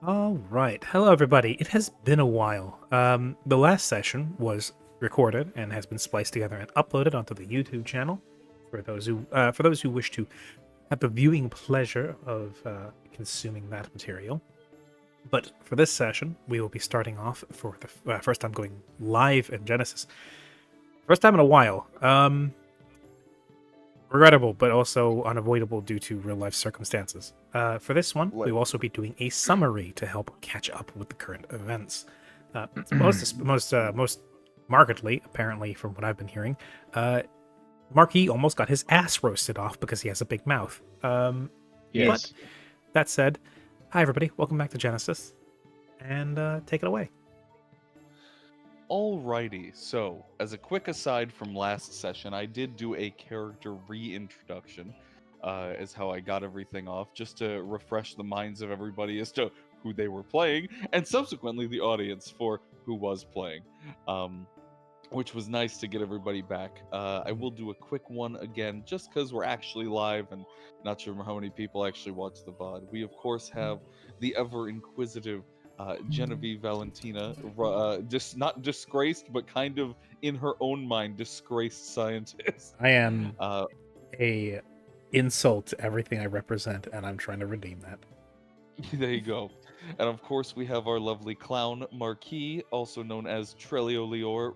All right. Hello, everybody. It has been a while. The last session was recorded and has been spliced together and uploaded onto the YouTube channel for those who wish to have the viewing pleasure of consuming that material. But for this session, we will be starting off for the first time going live in Genesis. First time in a while. Regrettable, but also unavoidable due to real life circumstances. For this one, we will also be doing a summary to help catch up with the current events. Most markedly, apparently, from what I've been hearing, Marquis almost got his ass roasted off because he has a big mouth. Yes. But that said, hi everybody, welcome back to Genesis, and take it away. Alrighty, so as a quick aside from last session, I did do a character reintroduction, as how I got everything off, just to refresh the minds of everybody as to who they were playing, and subsequently the audience for who was playing, which was nice to get everybody back. I will do a quick one again, just because we're actually live and not sure how many people actually watch the VOD. We, of course, have the ever inquisitive Genevieve Valentina, just not disgraced, but kind of in her own mind disgraced scientist. I am a insult to everything I represent, and I'm trying to redeem that. There you go. And of course, we have our lovely clown Marquis, also known as Trelio Leor,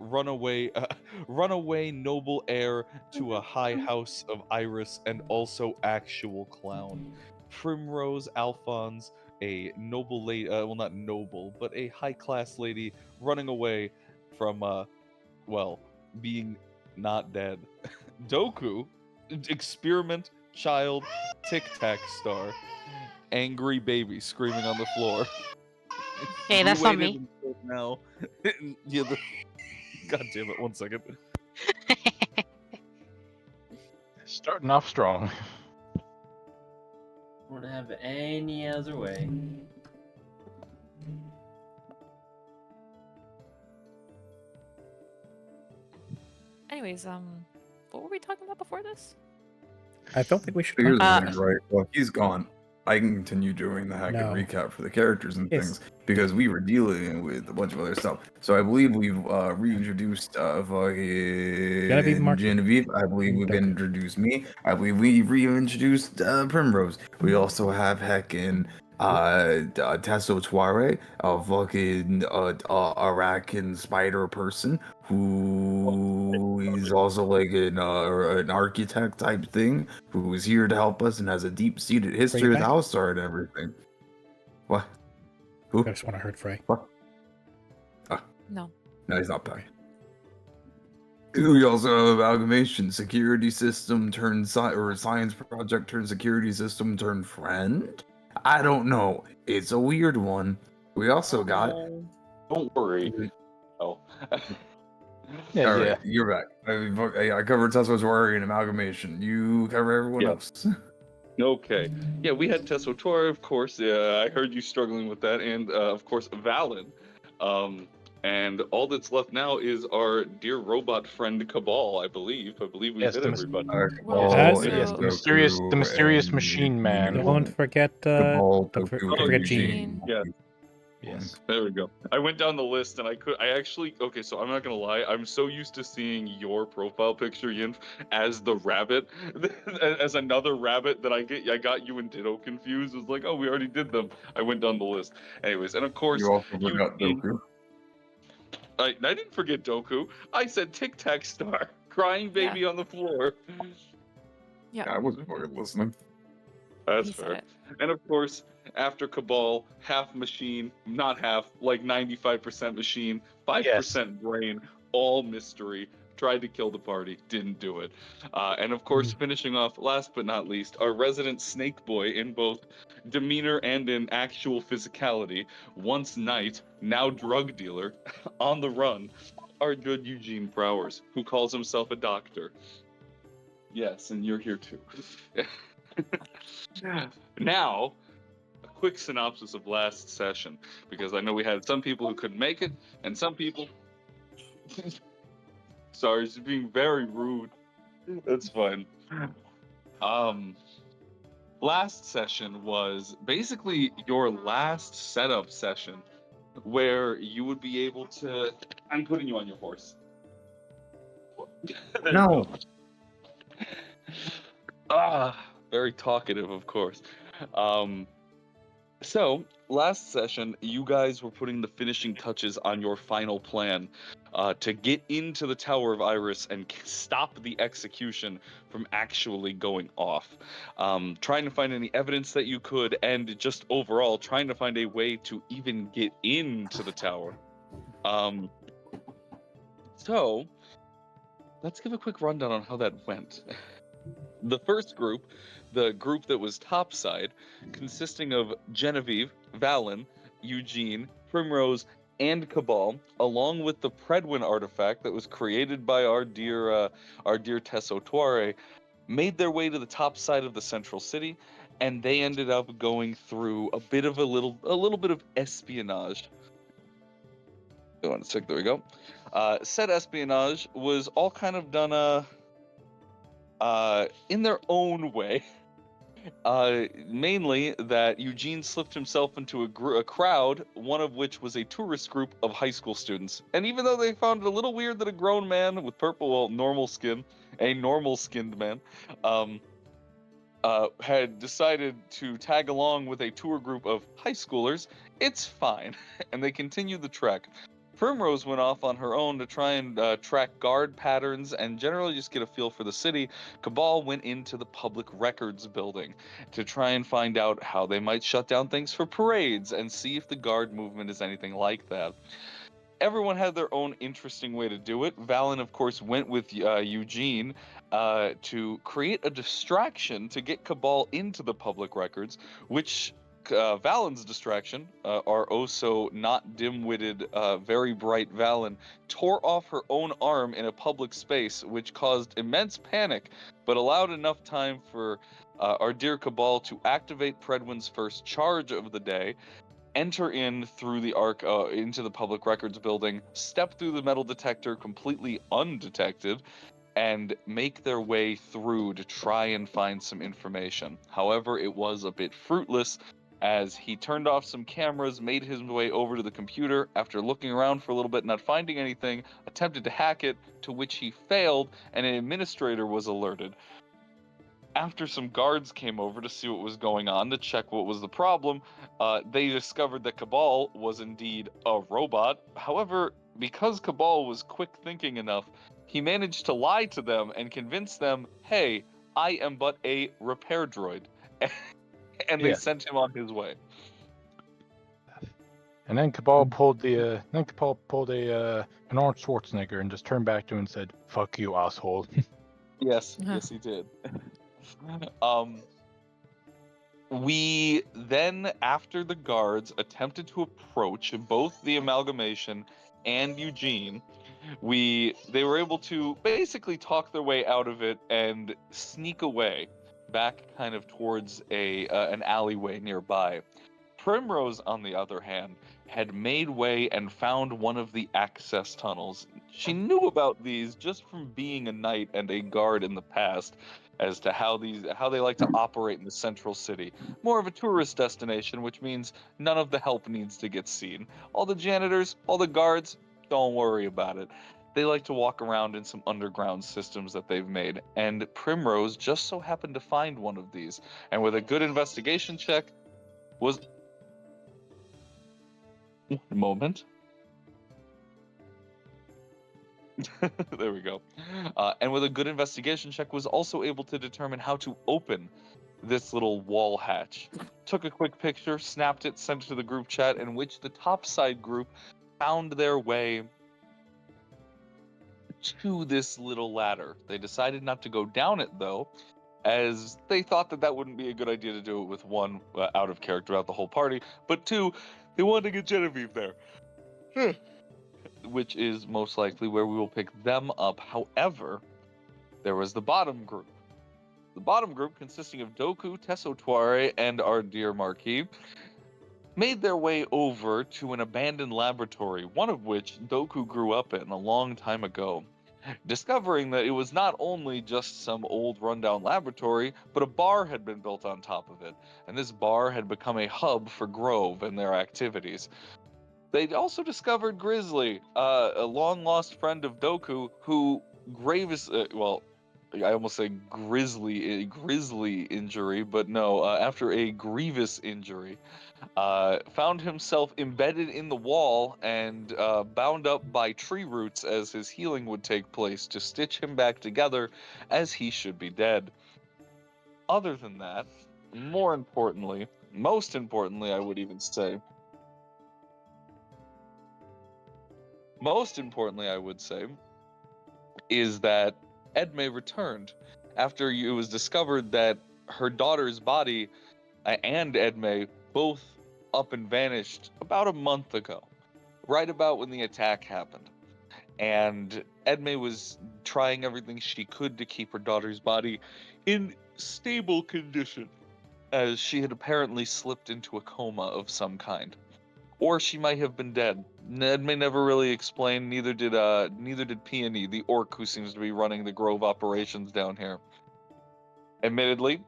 runaway noble heir to a high house of Iris, and also actual clown. Primrose Alphonse, a noble lady, well, not noble, but a high class lady running away from, well, being not dead. Doku, experiment child, tic tac star, angry baby screaming on the floor. Hey, that's not me. Until now. Yeah, God damn it! 1 second. Starting off strong. Wouldn't have it any other way. Anyways, what were we talking about before this? I don't think we should. Here's the Uh, thing, right? Well, he's gone. I can continue doing the hack and No. recap for the characters and Yes. things because we were dealing with a bunch of other stuff. So I believe we've reintroduced Genevieve. I believe we've introduced me. I believe we reintroduced Primrose. We also have Heckin, Tasso Tuare, a fucking Arakan spider person who is also like an architect type thing who is here to help us and has a deep-seated history with back? Alistar and everything. What? Who? I just want to hurt Frey. What? No. No, he's not back. We also have amalgamation, security system turned science project turned security system turned friend. I don't know. It's a weird one. We also got. Don't worry. Oh. Yeah, All right, yeah. you're back. I covered Tesso's Warrior and amalgamation. You cover everyone else. Okay. Yeah, we had Tessotor, of course. I heard you struggling with that, and of course Valen. And all that's left now is our dear robot friend Cabal. I believe we Yes, hit everybody. Well, yes, so- the mysterious machine man. Don't forget, Cabal, don't Goku, forget and Gene. Yeah. Yes. There we go. I went down the list and okay, so I'm not gonna lie, I'm so used to seeing your profile picture, Yinf, as the rabbit, as another rabbit that I got you and Ditto confused. It was like, oh, we already did them. I went down the list. Anyways, and of course, You also forgot Goku. I didn't forget Doku. I said Tic Tac Star, crying baby on the floor. Yeah. I wasn't fucking listening. That's He said fair. it. And of course, after Cabal, half machine, not half, like 95% machine, 5% brain, all mystery. Tried to kill the party, didn't do it. And of course, finishing off, last but not least, our resident snake boy in both demeanor and in actual physicality, once knight, now drug dealer, on the run, our good Eugene Prowers, who calls himself a doctor. Yes, and you're here too. Now, a quick synopsis of last session, because I know we had some people who couldn't make it, and some people. Sorry, just being very rude. That's fine. last session was basically your last setup session where you would be able to. I'm putting you on your horse. There you No. go. Very talkative, of course. So, last session, you guys were putting the finishing touches on your final plan to get into the Tower of Iris and stop the execution from actually going off. Trying to find any evidence that you could, and just overall trying to find a way to even get into the tower. So, let's give a quick rundown on how that went. The first group, the group that was topside, consisting of Genevieve, Valen, Eugene, Primrose, and Cabal, along with the Predwin artifact that was created by our dear Tesso Tuare, made their way to the top side of the central city, and they ended up going through a little bit of espionage. Go on a sec, there we go. Said espionage was all kind of done in their own way. Mainly that Eugene slipped himself into a crowd, one of which was a tourist group of high school students. And even though they found it a little weird that a grown man with normal skin, a normal-skinned man, had decided to tag along with a tour group of high schoolers, it's fine. And they continued the trek. Primrose went off on her own to try and track guard patterns and generally just get a feel for the city. Cabal went into the public records building to try and find out how they might shut down things for parades and see if the guard movement is anything like that. Everyone had their own interesting way to do it. Valen, of course, went with Eugene to create a distraction to get Cabal into the public records, which Valen's distraction, our oh-so not dim-witted, very bright Valen, tore off her own arm in a public space, which caused immense panic, but allowed enough time for our dear Cabal to activate Predwin's first charge of the day, enter in through the arc into the public records building, step through the metal detector completely undetected, and make their way through to try and find some information. However, it was a bit fruitless, as he turned off some cameras, made his way over to the computer, after looking around for a little bit, not finding anything, attempted to hack it, to which he failed, and an administrator was alerted. After some guards came over to see what was going on, to check what was the problem, they discovered that Cabal was indeed a robot. However, because Cabal was quick thinking enough, he managed to lie to them and convince them, hey, I am but a repair droid. And they sent him on his way. And then Cabal pulled an Arnold Schwarzenegger and just turned back to him and said, "Fuck you, asshole." Yes, yes, he did. We then, after the guards attempted to approach both the amalgamation and Eugene, they were able to basically talk their way out of it and sneak away back kind of towards an alleyway nearby. Primrose, on the other hand, had made way and found one of the access tunnels. She knew about these just from being a knight and a guard in the past, as to how they like to operate in the central city. More of a tourist destination, which means none of the help needs to get seen. All the janitors, all the guards, don't worry about it. They like to walk around in some underground systems that they've made, and Primrose just so happened to find one of these, and with a good investigation check, was... One moment. There we go. And with a good investigation check, was also able to determine how to open this little wall hatch. Took a quick picture, snapped it, sent it to the group chat, in which the topside group found their way to this little ladder. They decided not to go down it, though, as they thought that wouldn't be a good idea to do it with one out of character out the whole party, but two, they wanted to get Genevieve there. Which is most likely where we will pick them up. However, there was the bottom group. The bottom group, consisting of Doku, Tesso Tuare, and our dear Marquis, made their way over to an abandoned laboratory, one of which Doku grew up in a long time ago. discovering that it was not only just some old rundown laboratory, but a bar had been built on top of it, and this bar had become a hub for Grove and their activities. They'd also discovered Grizzly, a long lost friend of Doku, who I almost say grisly injury, but no, after a grievous injury, found himself embedded in the wall and bound up by tree roots as his healing would take place to stitch him back together as he should be dead. Other than that, most importantly, I would even say, is that Edme returned after it was discovered that her daughter's body and Edme both up and vanished about a month ago, right about when the attack happened. And Edme was trying everything she could to keep her daughter's body in stable condition, as she had apparently slipped into a coma of some kind. Or she might have been dead. Edme never really explained, neither did Peony, the orc who seems to be running the Grove operations down here. Admittedly,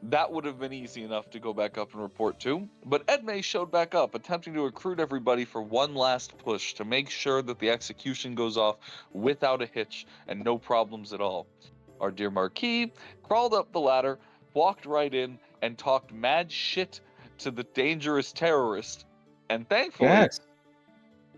that would have been easy enough to go back up and report to, but Edme showed back up, attempting to recruit everybody for one last push to make sure that the execution goes off without a hitch and no problems at all. Our dear Marquis crawled up the ladder, walked right in, and talked mad shit to the dangerous terrorist. And thankfully, Yes.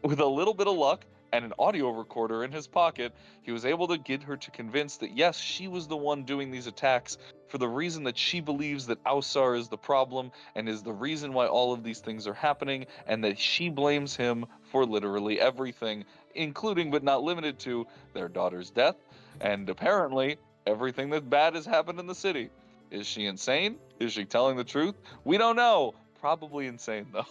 with a little bit of luck and an audio recorder in his pocket, he was able to get her to convince that yes, she was the one doing these attacks for the reason that she believes that Ausar is the problem and is the reason why all of these things are happening, and that she blames him for literally everything, including but not limited to their daughter's death and apparently everything that bad has happened in the city. Is she insane? Is she telling the truth? We don't know. Probably insane though.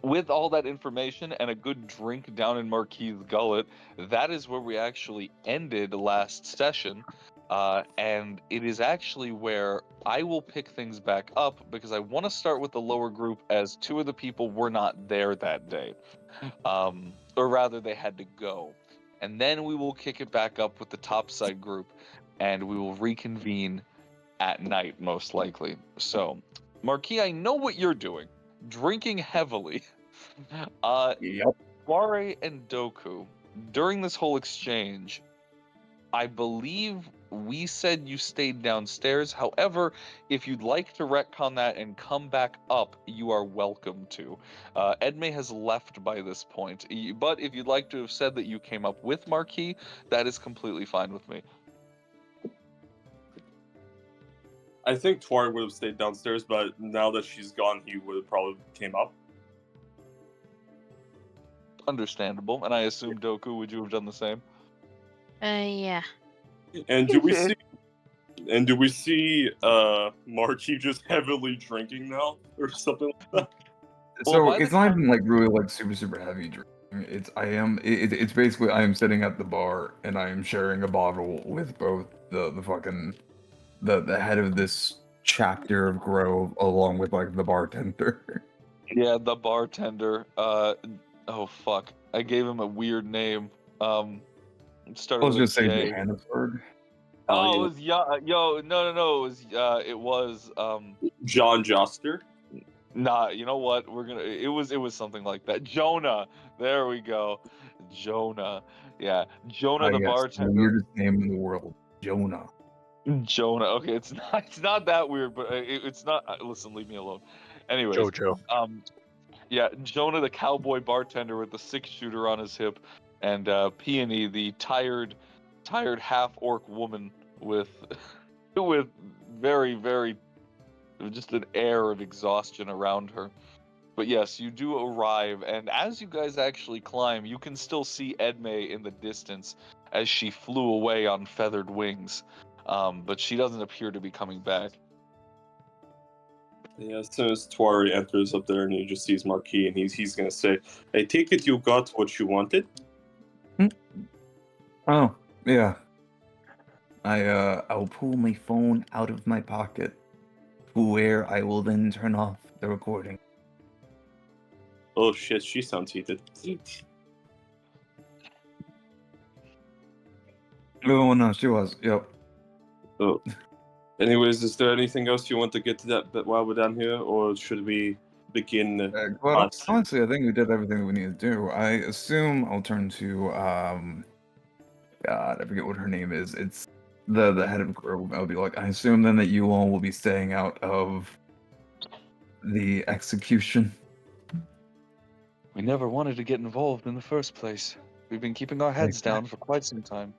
With all that information and a good drink down in Marquis' gullet, that is where we actually ended last session. And it is actually where I will pick things back up because I want to start with the lower group, as two of the people were not there that day. Or rather, they had to go. And then we will kick it back up with the topside group and we will reconvene at night, most likely. So, Marquis, I know what you're doing. Drinking heavily. Yep. Ware and Doku, during this whole exchange, I believe we said you stayed downstairs. However, if you'd like to retcon that and come back up, you are welcome to. Edme has left by this point, but if you'd like to have said that you came up with Marquis, that is completely fine with me. I think Twar would have stayed downstairs, but now that she's gone, he would have probably came up. Understandable, and I assume Doku, would you have done the same? Yeah. And do we see Marquis just heavily drinking now or something like that? So by the it's not even like really like super heavy drinking. It's basically I am sitting at the bar and I am sharing a bottle with both the head of this chapter of Grove along with like the bartender. Yeah, the bartender. Oh fuck, I gave him a weird name. It I started was with gonna a say J. Johannesburg. Oh, it was yo, no, it was John Joster. nah, you know what? It was something like that. Jonah. There we go. Jonah. Yeah, Jonah the Yes, the bartender. weirdest name in the world, Jonah. Jonah. Okay, it's not that weird, but it's not. Listen, leave me alone. Anyways, Jojo. yeah, Jonah the cowboy bartender with the 6-shooter on his hip, and Peony the tired half-orc woman with with very just an air of exhaustion around her. But yes, you do arrive, and as you guys actually climb, you can still see Edme in the distance as she flew away on feathered wings. But she doesn't appear to be coming back. Yeah, as soon as Twari enters up there and he just sees Marquis and he's gonna say, I take it you got what you wanted? Oh, yeah. I'll pull my phone out of my pocket, where I will then turn off the recording. Oh shit, she sounds heated. Oh no, she was. Yep. Oh. Anyways, is there anything else you want to get to that bit while we're down here, or should we begin the Well, hot seat? honestly, I think we did everything that we need to do. I assume I'll turn to God, I forget what her name is. It's the head of the group. I'll be like, I assume then that you all will be staying out of the execution. We never wanted to get involved in the first place. We've been keeping our heads Exactly. down for quite some time.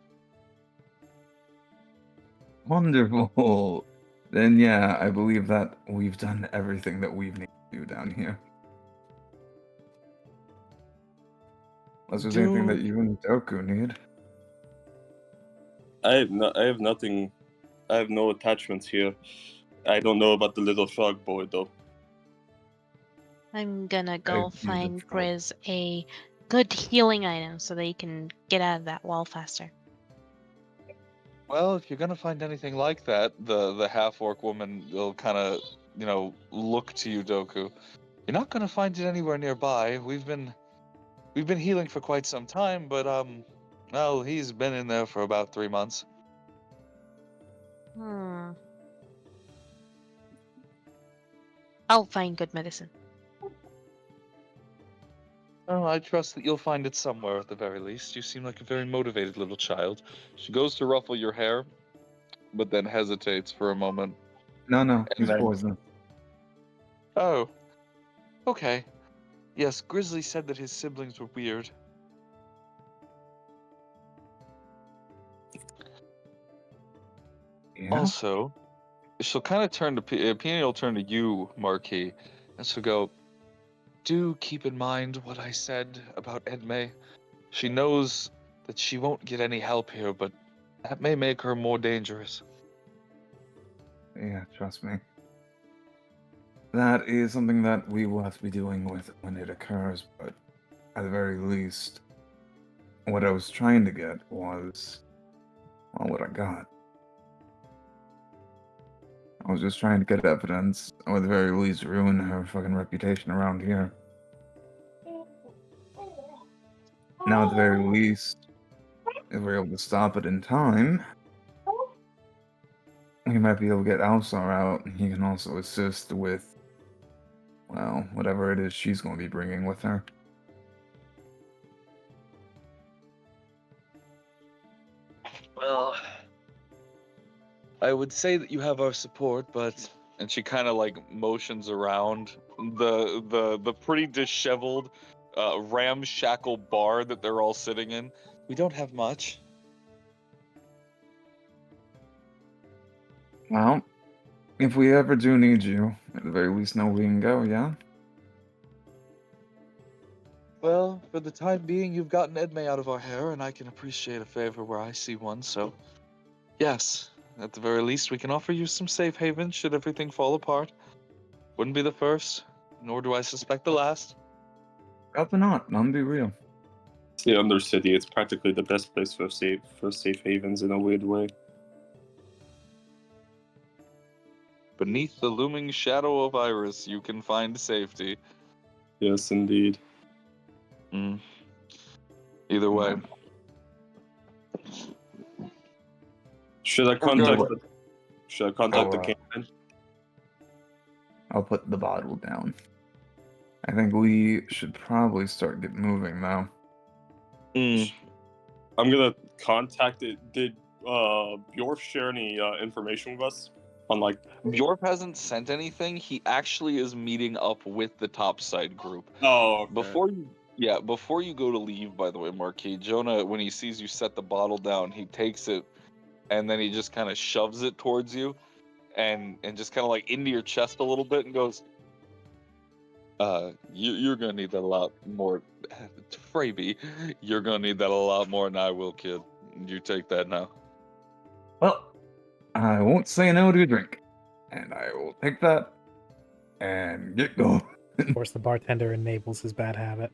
Wonderful. Then yeah, I believe that we've done everything that we've needed to do down here. Unless there's anything that you and Doku need. I have nothing. I have no attachments here. I don't know about the little frog boy though. I'm gonna I go use the find frog. Grizz a good healing item so that he can get out of that wall faster. Well, if you're gonna find anything like that, the half orc woman will kind of, look to you, Doku. You're not gonna find it anywhere nearby. We've been healing for quite some time, but well, he's been in there for about 3 months. I'll find good medicine. Oh, I trust that you'll find it somewhere at the very least. You seem like a very motivated little child. She goes to ruffle your hair, but then hesitates for a moment. No, And he's then, poisonous. oh, okay. Yes, Grizzly said that his siblings were weird. Yeah. Also, she'll kind of turn to Peony will turn to you, Marquis, and she'll go, do keep in mind what I said about Edme. She knows that she won't get any help here, but that may make her more dangerous. Yeah, trust me. That is something that we will have to be dealing with when it occurs, but at the very least, what I was trying to get was, well, what I got. I was just trying to get evidence, or at the very least, ruin her fucking reputation around here. Now, at the very least, if we're able to stop it in time, we might be able to get Alsar out, and he can also assist with, well, whatever it is she's going to be bringing with her. Well, I would say that you have our support, but and she kind of like motions around the pretty disheveled, ramshackle bar that they're all sitting in. We don't have much. Well, if we ever do need you, at the very least know we can go, yeah? Well, for the time being, you've gotten Edme out of our hair, and I can appreciate a favor where I see one, so yes, at the very least, we can offer you some safe haven should everything fall apart. Wouldn't be the first, nor do I suspect the last. Probably not, I'm be real. It's the Undercity. It's practically the best place for safe havens in a weird way. Beneath the looming shadow of Iris, you can find safety. Yes, indeed. Either way. Should I contact the captain? I'll put the bottle down. I think we should probably start getting moving now. I'm gonna contact it. Did Bjorf share any information with us on like? Bjorf hasn't sent anything. He actually is meeting up with the topside group. Oh, okay. Before you go to leave, by the way, Marquis, Jonah, when he sees you set the bottle down, he takes it and then he just kind of shoves it towards you and just kind of like into your chest a little bit and goes, you're gonna need that a lot more. Fraby, you're gonna need that a lot more than I will, kid. You take that now. Well, I won't say no to a drink. And I will take that and get going. Of course, the bartender enables his bad habit.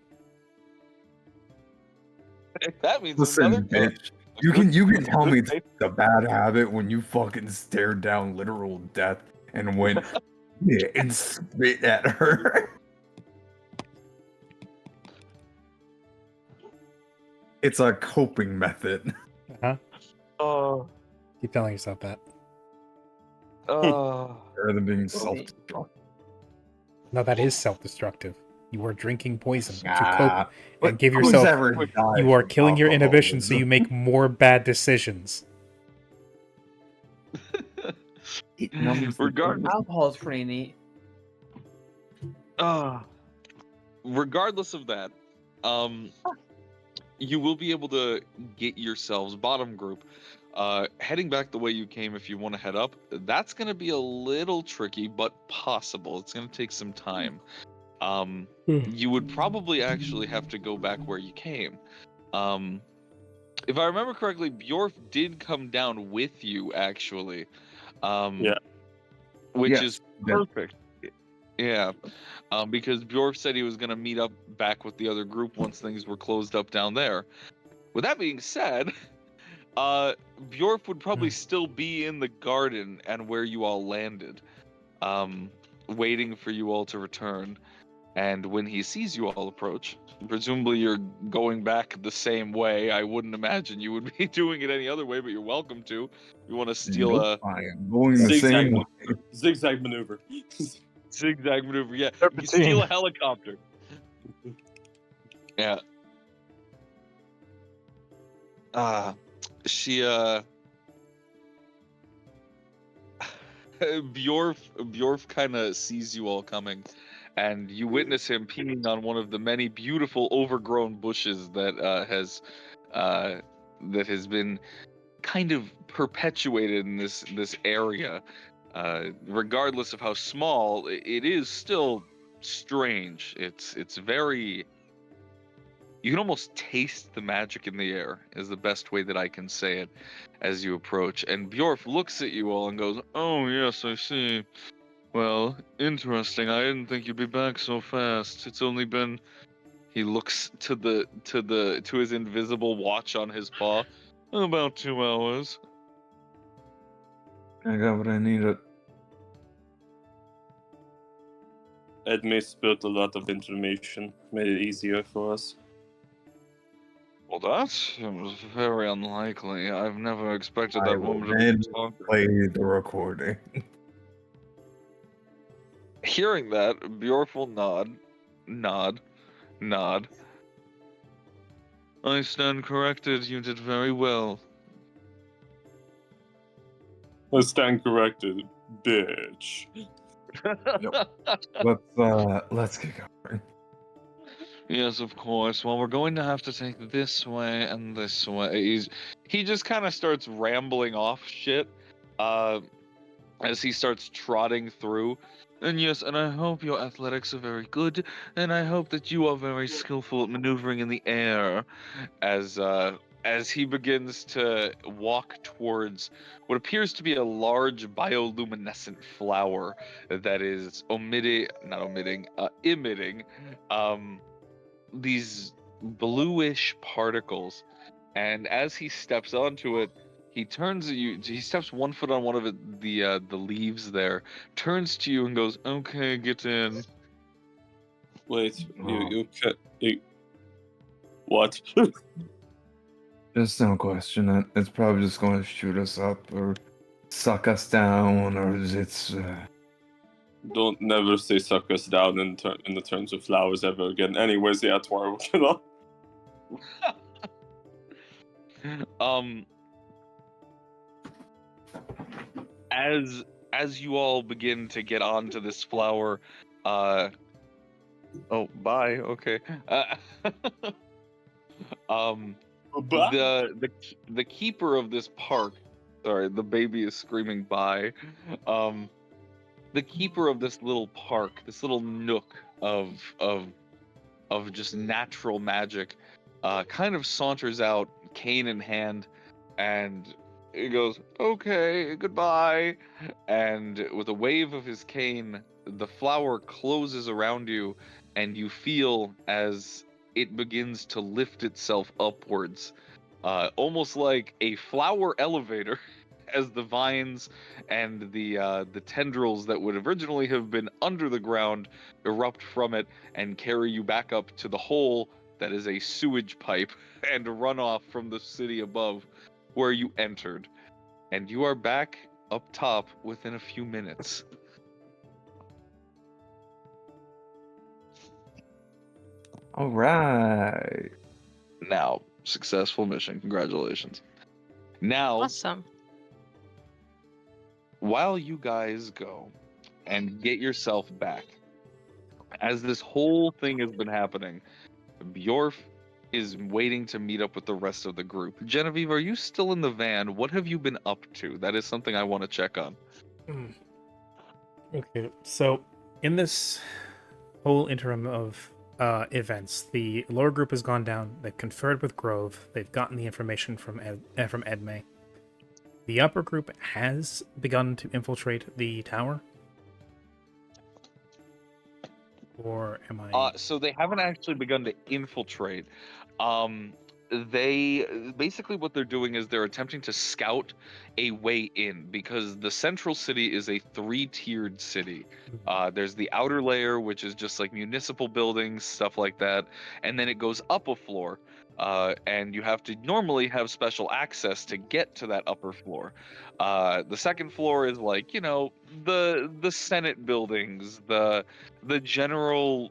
That means Listen, another bitch. You can tell me it's a bad habit when you fucking stared down literal death and went yeah, and spit at her. It's a coping method. Uh-huh. Oh. Keep telling yourself that. Oh. Rather than being Well, self-destructive. No, that is self-destructive. You are drinking poison to cope Ah, and give who's yourself. ever died You are from killing your inhibition, so you alcoholism? make more bad decisions. It numbs the Regard- thirst. Alcohol is pretty neat. Regardless of that, you will be able to get yourselves bottom group heading back the way you came. If you want to head up, that's going to be a little tricky, but possible. It's going to take some time. You would probably actually have to go back where you came. If I remember correctly, Bjorf did come down with you, actually. Yeah. Which Yes, is that- perfect. Yeah. Because Bjorf said he was going to meet up back with the other group once things were closed up down there. With that being said, Bjorf would probably still be in the garden and where you all landed, waiting for you all to return. And when he sees you all approach, presumably you're going back the same way. I wouldn't imagine you would be doing it any other way, but you're welcome to. You want to steal Nope, I am going the Zigzag same way. maneuver. Zigzag maneuver. a zigzag maneuver. Yeah, you can steal Serpentine. a helicopter. Yeah. She Bjorf kind of sees you all coming, and you witness him peeing on one of the many beautiful overgrown bushes that has been kind of perpetuated in this area. Regardless of how small, it is still strange. It's very. You can almost taste the magic in the air, is the best way that I can say it, as you approach. And Bjorf looks at you all and goes, "Oh yes, I see. Well, interesting. I didn't think you'd be back so fast. It's only been." He looks to his invisible watch on his paw. "About 2 hours." I got what I needed. Edme spilled a lot of information, made it easier for us. Well, that seems very unlikely. I've never expected I that will woman to then be talking. play the recording. Hearing that, Bjorf will nod. "I stand corrected. You did very well." I stand corrected, bitch. Let's get going. Yes, of course. Well, we're going to have to take this way and this way. He just kind of starts rambling off shit as he starts trotting through. "And yes, and I hope your athletics are very good, and I hope that you are very skillful at maneuvering in the air," as he begins to walk towards what appears to be a large bioluminescent flower that is emitting these bluish particles. And as he steps onto it, he turns at you. He steps 1 foot on one of the leaves there, turns to you and goes, "Okay, get in." Wait, you what? Just don't question it. It's probably just going to shoot us up or suck us down, or it's. Don't never say suck us down in the terms of flowers ever again. Anyways, yeah, tomorrow, you know. As you all begin to get onto this flower, oh, bye. Okay. Bye. The keeper of this park. Sorry, the baby is screaming bye. The keeper of this little park, this little nook of just natural magic, kind of saunters out, cane in hand, and he goes, "Okay, goodbye." And with a wave of his cane, the flower closes around you, and you feel as it begins to lift itself upwards, almost like a flower elevator, as the vines and the tendrils that would originally have been under the ground erupt from it and carry you back up to the hole that is a sewage pipe and runoff from the city above. where you entered, and you are back up top within a few minutes. All right. Now, successful mission. Congratulations. Now, Awesome. while you guys go and get yourself back, as this whole thing has been happening, Bjorf is waiting to meet up with the rest of the group. Genevieve, are you still in the van? What have you been up to? That is something I want to check on. Okay, so in this whole interim of events, the lower group has gone down. They've conferred with Grove. They've gotten the information from Edme. The upper group has begun to infiltrate the tower. Or am I? So they haven't actually begun to infiltrate. They basically what they're doing is they're attempting to scout a way in, because the central city is a 3-tiered city. There's the outer layer, which is just like municipal buildings, stuff like that, and then it goes up a floor, and you have to normally have special access to get to that upper floor. The second floor is like, you know, the Senate buildings, the general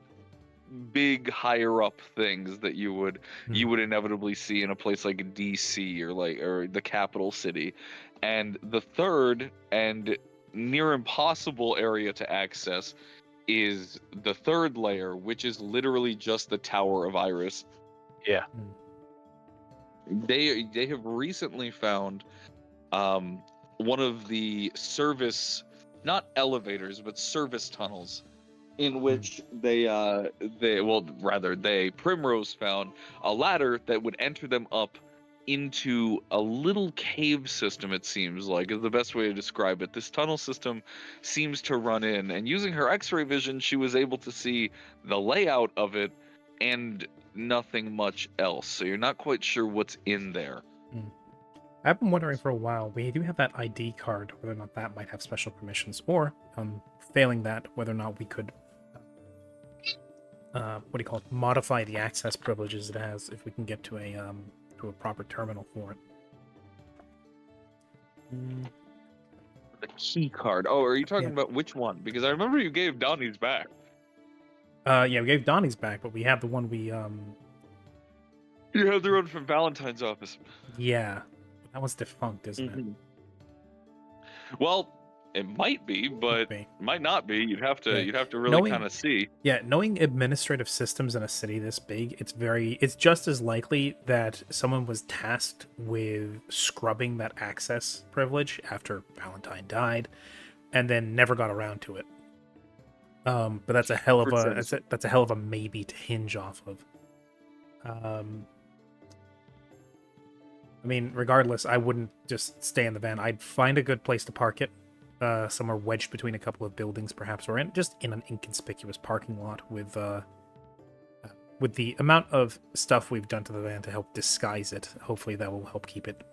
big higher up things that you would inevitably see in a place like DC or the capital city. And the third and near impossible area to access is the third layer, which is literally just the Tower of Iris. Yeah. They have recently found one of the service, not elevators, but service tunnels, in which Primrose found a ladder that would enter them up into a little cave system, it seems like, is the best way to describe it. This tunnel system seems to run in, and using her X-ray vision, she was able to see the layout of it and nothing much else. So you're not quite sure what's in there. I've been wondering for a while. We do have that ID card, whether or not that might have special permissions, or failing that, whether or not we could modify the access privileges it has if we can get to a proper terminal for it. The key card. Oh, are you talking about which one? Because I remember you gave Donnie's back. Yeah, we gave Donnie's back, but we have the one we You have the one from Valentine's office. Yeah, that one's defunct, isn't it? Well, it might be, but might not be. You'd have to really Knowing- kind of see. Yeah, knowing administrative systems in a city this big, it's just as likely that someone was tasked with scrubbing that access privilege after Valentine died, and then never got around to it. But that's a hell of a maybe to hinge off of. I mean, regardless, I wouldn't just stay in the van. I'd find a good place to park it. Somewhere wedged between a couple of buildings, perhaps, or just in an inconspicuous parking lot with the amount of stuff we've done to the van to help disguise it. Hopefully that will help keep it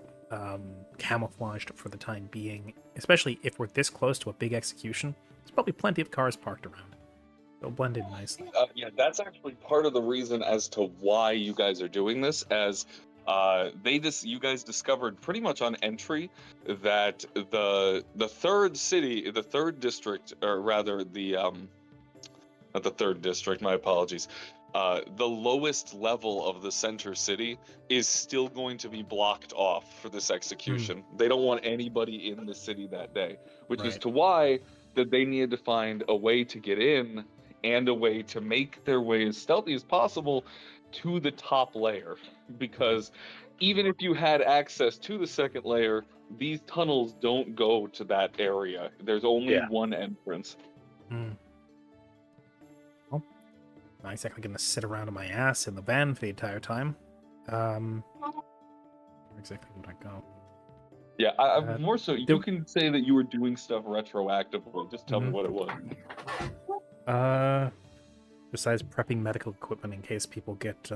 camouflaged for the time being, especially if we're this close to a big execution. There's probably plenty of cars parked around. They'll blend in nicely. Yeah, that's actually part of the reason as to why you guys are doing this, as you guys discovered pretty much on entry that the third city, the third district, or rather not the third district, my apologies, the lowest level of the center city is still going to be blocked off for this execution. They don't want anybody in the city that day, which is to why that they needed to find a way to get in and a way to make their way as stealthy as possible to the top layer, because even if you had access to the second layer, these tunnels don't go to that area. There's only one entrance. Well, not exactly gonna sit around on my ass in the van for the entire time. Where exactly would I go? Yeah, I'm more so. You can say that you were doing stuff retroactively. Just tell me what it was. Besides prepping medical equipment in case people get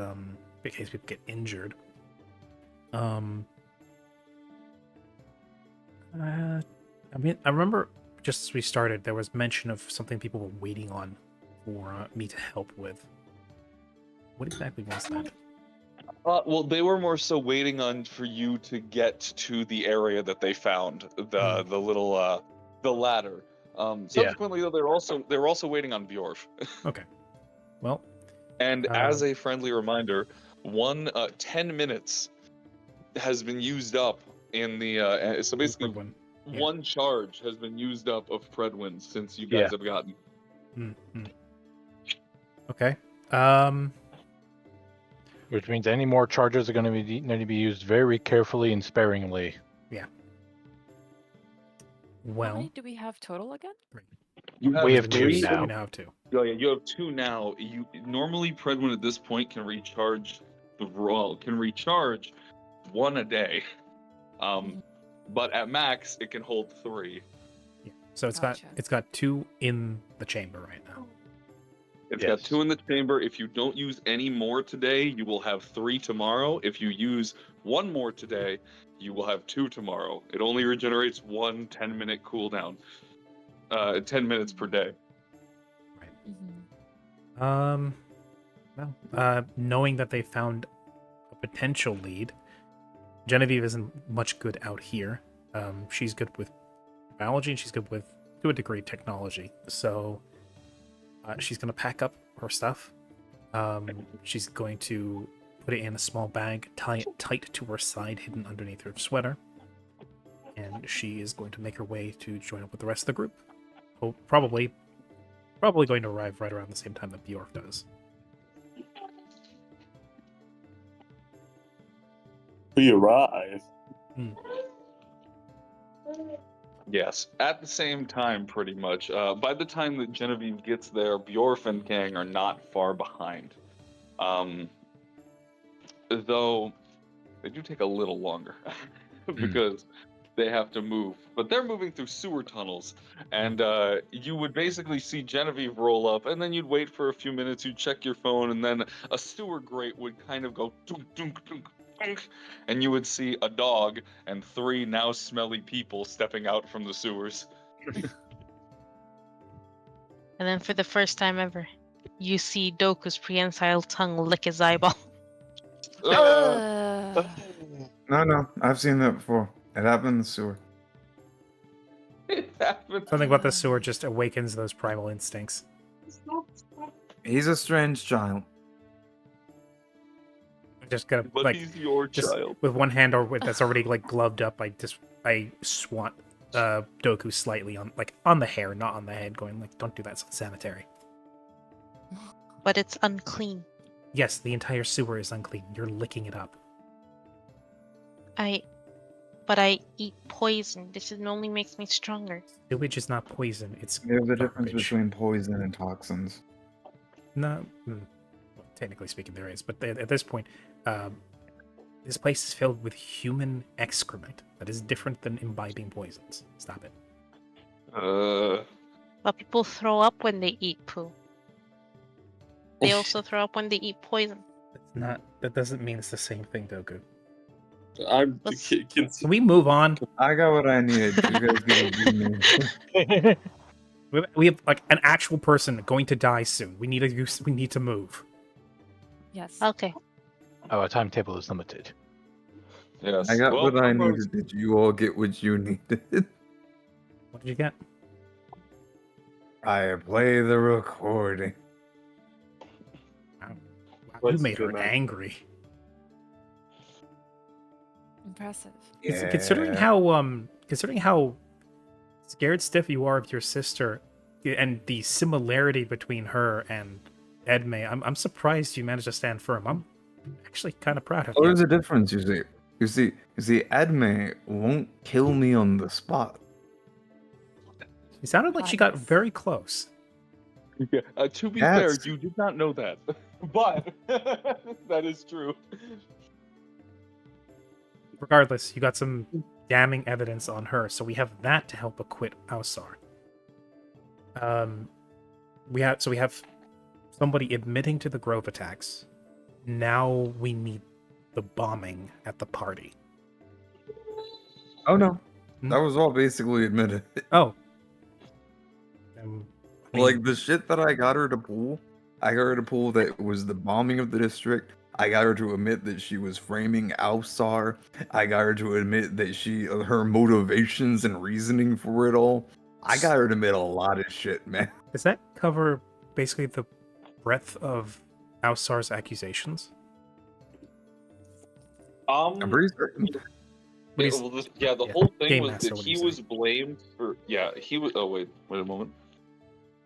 injured. I mean, I remember just as we started, there was mention of something people were waiting on for me to help with. What exactly was that? Well, they were more so waiting on for you to get to the area that they found the little the ladder. Subsequently, though, they're also waiting on Bjorf. Okay. Well, And as a friendly reminder, 10 minutes has been used up in the so basically one. one charge has been used up of Predwin since you Yeah. guys have gotten. Okay. Which means any more charges are going to need to be used very carefully and sparingly. Yeah. How Well, many do we have total again? You We have two three? now. we now have 2. Oh yeah, you have 2 now. You normally Predwin at this point can recharge can recharge 1 a day. But at max it can hold 3. Yeah. So Gotcha. it's got 2 in the chamber right now. It's got Yes. 2 in the chamber. If you don't use any more today, you will have 3 tomorrow. If you use 1 more today, you will have 2 tomorrow. It only regenerates 1 10-minute cooldown. 10 minutes per day. Mhm. Well, knowing that they found a potential lead, Genevieve isn't much good out here. She's good with biology and she's good with, to a degree, technology. So she's going to pack up her stuff. She's going to put it in a small bag, tie it tight to her side, hidden underneath her sweater. And she is going to make her way to join up with the rest of the group. Probably going to arrive right around the same time that Bjork does. We arrive. Yes, at the same time, pretty much. By the time that Genevieve gets there, Bjorf and Gang are not far behind. Though they do take a little longer because they have to move. But they're moving through sewer tunnels, and you would basically see Genevieve roll up, and then you'd wait for a few minutes, you'd check your phone, and then a sewer grate would kind of go dunk, dunk, dunk, dunk, and you would see a dog and 3 now smelly people stepping out from the sewers. And then for the first time ever, you see Doku's prehensile tongue lick his eyeball. Ugh. No, I've seen that before. It happened in the sewer. It happened. Something about the sewer just awakens those primal instincts. He's a strange child. Just gotta But he's your just child. with one hand or with that's already like gloved up. I swat Doku slightly on the hair, not on the head, going like, "Don't do that, it's unsanitary." But it's unclean. Yes, the entire sewer is unclean. You're licking it up. But I eat poison. This only makes me stronger. Sewage is not poison. It's There's a difference garbage. between poison and toxins. No, technically speaking, there is. But at this point, this place is filled with human excrement. That is different than imbibing poisons. Stop it. But people throw up when they eat poo. They also throw up when they eat poison. That's not. That doesn't mean it's the same thing, Doku. Can Can we move on? I got what I needed. You guys give me. We have like an actual person going to die soon. We need to move. Yes. Okay. Our timetable is limited. Yes. I got Well, what I Primrose- needed. Did you all get what you needed? What did you get? I play the recording. Wow, you Let's made do her that. angry. Impressive. Considering how scared stiff you are of your sister, and the similarity between her and Edme, I'm surprised you managed to stand firm. I'm actually kind of proud of Oh, you. there's a difference, you see, Adme won't kill me on the spot. It sounded like she got Nice. very close. Yeah, to be fair, Yes. you did not know that, but that is true. Regardless, you got some damning evidence on her, so we have that to help acquit Ausar. We have somebody admitting to the Grove attacks. Now we need the bombing at the party. Oh no, Hmm? that was all basically admitted. Oh. I mean, Like the shit that I got her to pull that it was the bombing of the district. I got her to admit that she was framing Alsar. I got her to admit that her motivations and reasoning for it all. I got her to admit a lot of shit, man. Does that cover basically the breadth of Alsar's accusations? I'm pretty certain. What is- The yeah, whole thing Game was Master, that what do he you was say? blamed for. Yeah, he was. Oh wait a moment.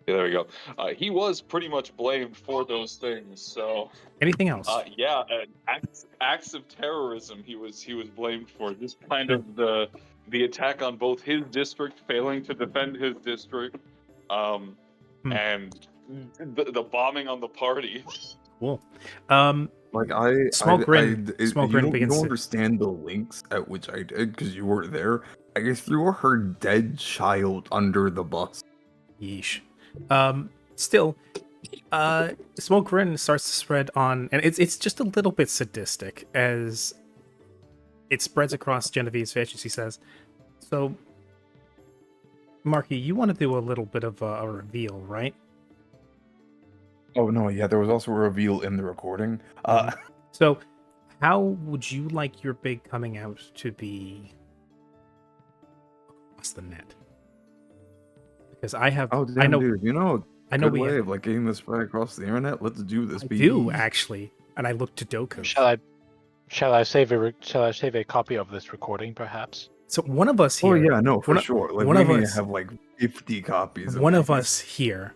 Yeah, there we go. He was pretty much blamed for those things. So, Anything else? acts of terrorism. He was blamed for just kind of the attack on both his district, failing to defend his district, and the bombing on the party. Cool. Like Small Grin you begins don't to- understand the links at which I did because you were there. I threw her dead child under the bus. Yeesh. Still, Smoke Grin starts to spread on, and it's just a little bit sadistic as it spreads across Genevieve's face, as he says. So, Marky, you want to do a little bit of a reveal, right? Oh no, yeah, there was also a reveal in the recording. So, how would you like your big coming out to be across the net? Because I have, Oh damn, I know, dude, you know, I know good we way have, of like getting this spread across the internet. Let's do this. I baby. do actually, and I look to Doku. Shall I save a copy of this recording, perhaps? So one of us Oh here, yeah, no, for one- sure. Like one we of need to us- have like 50 copies. one of these. us here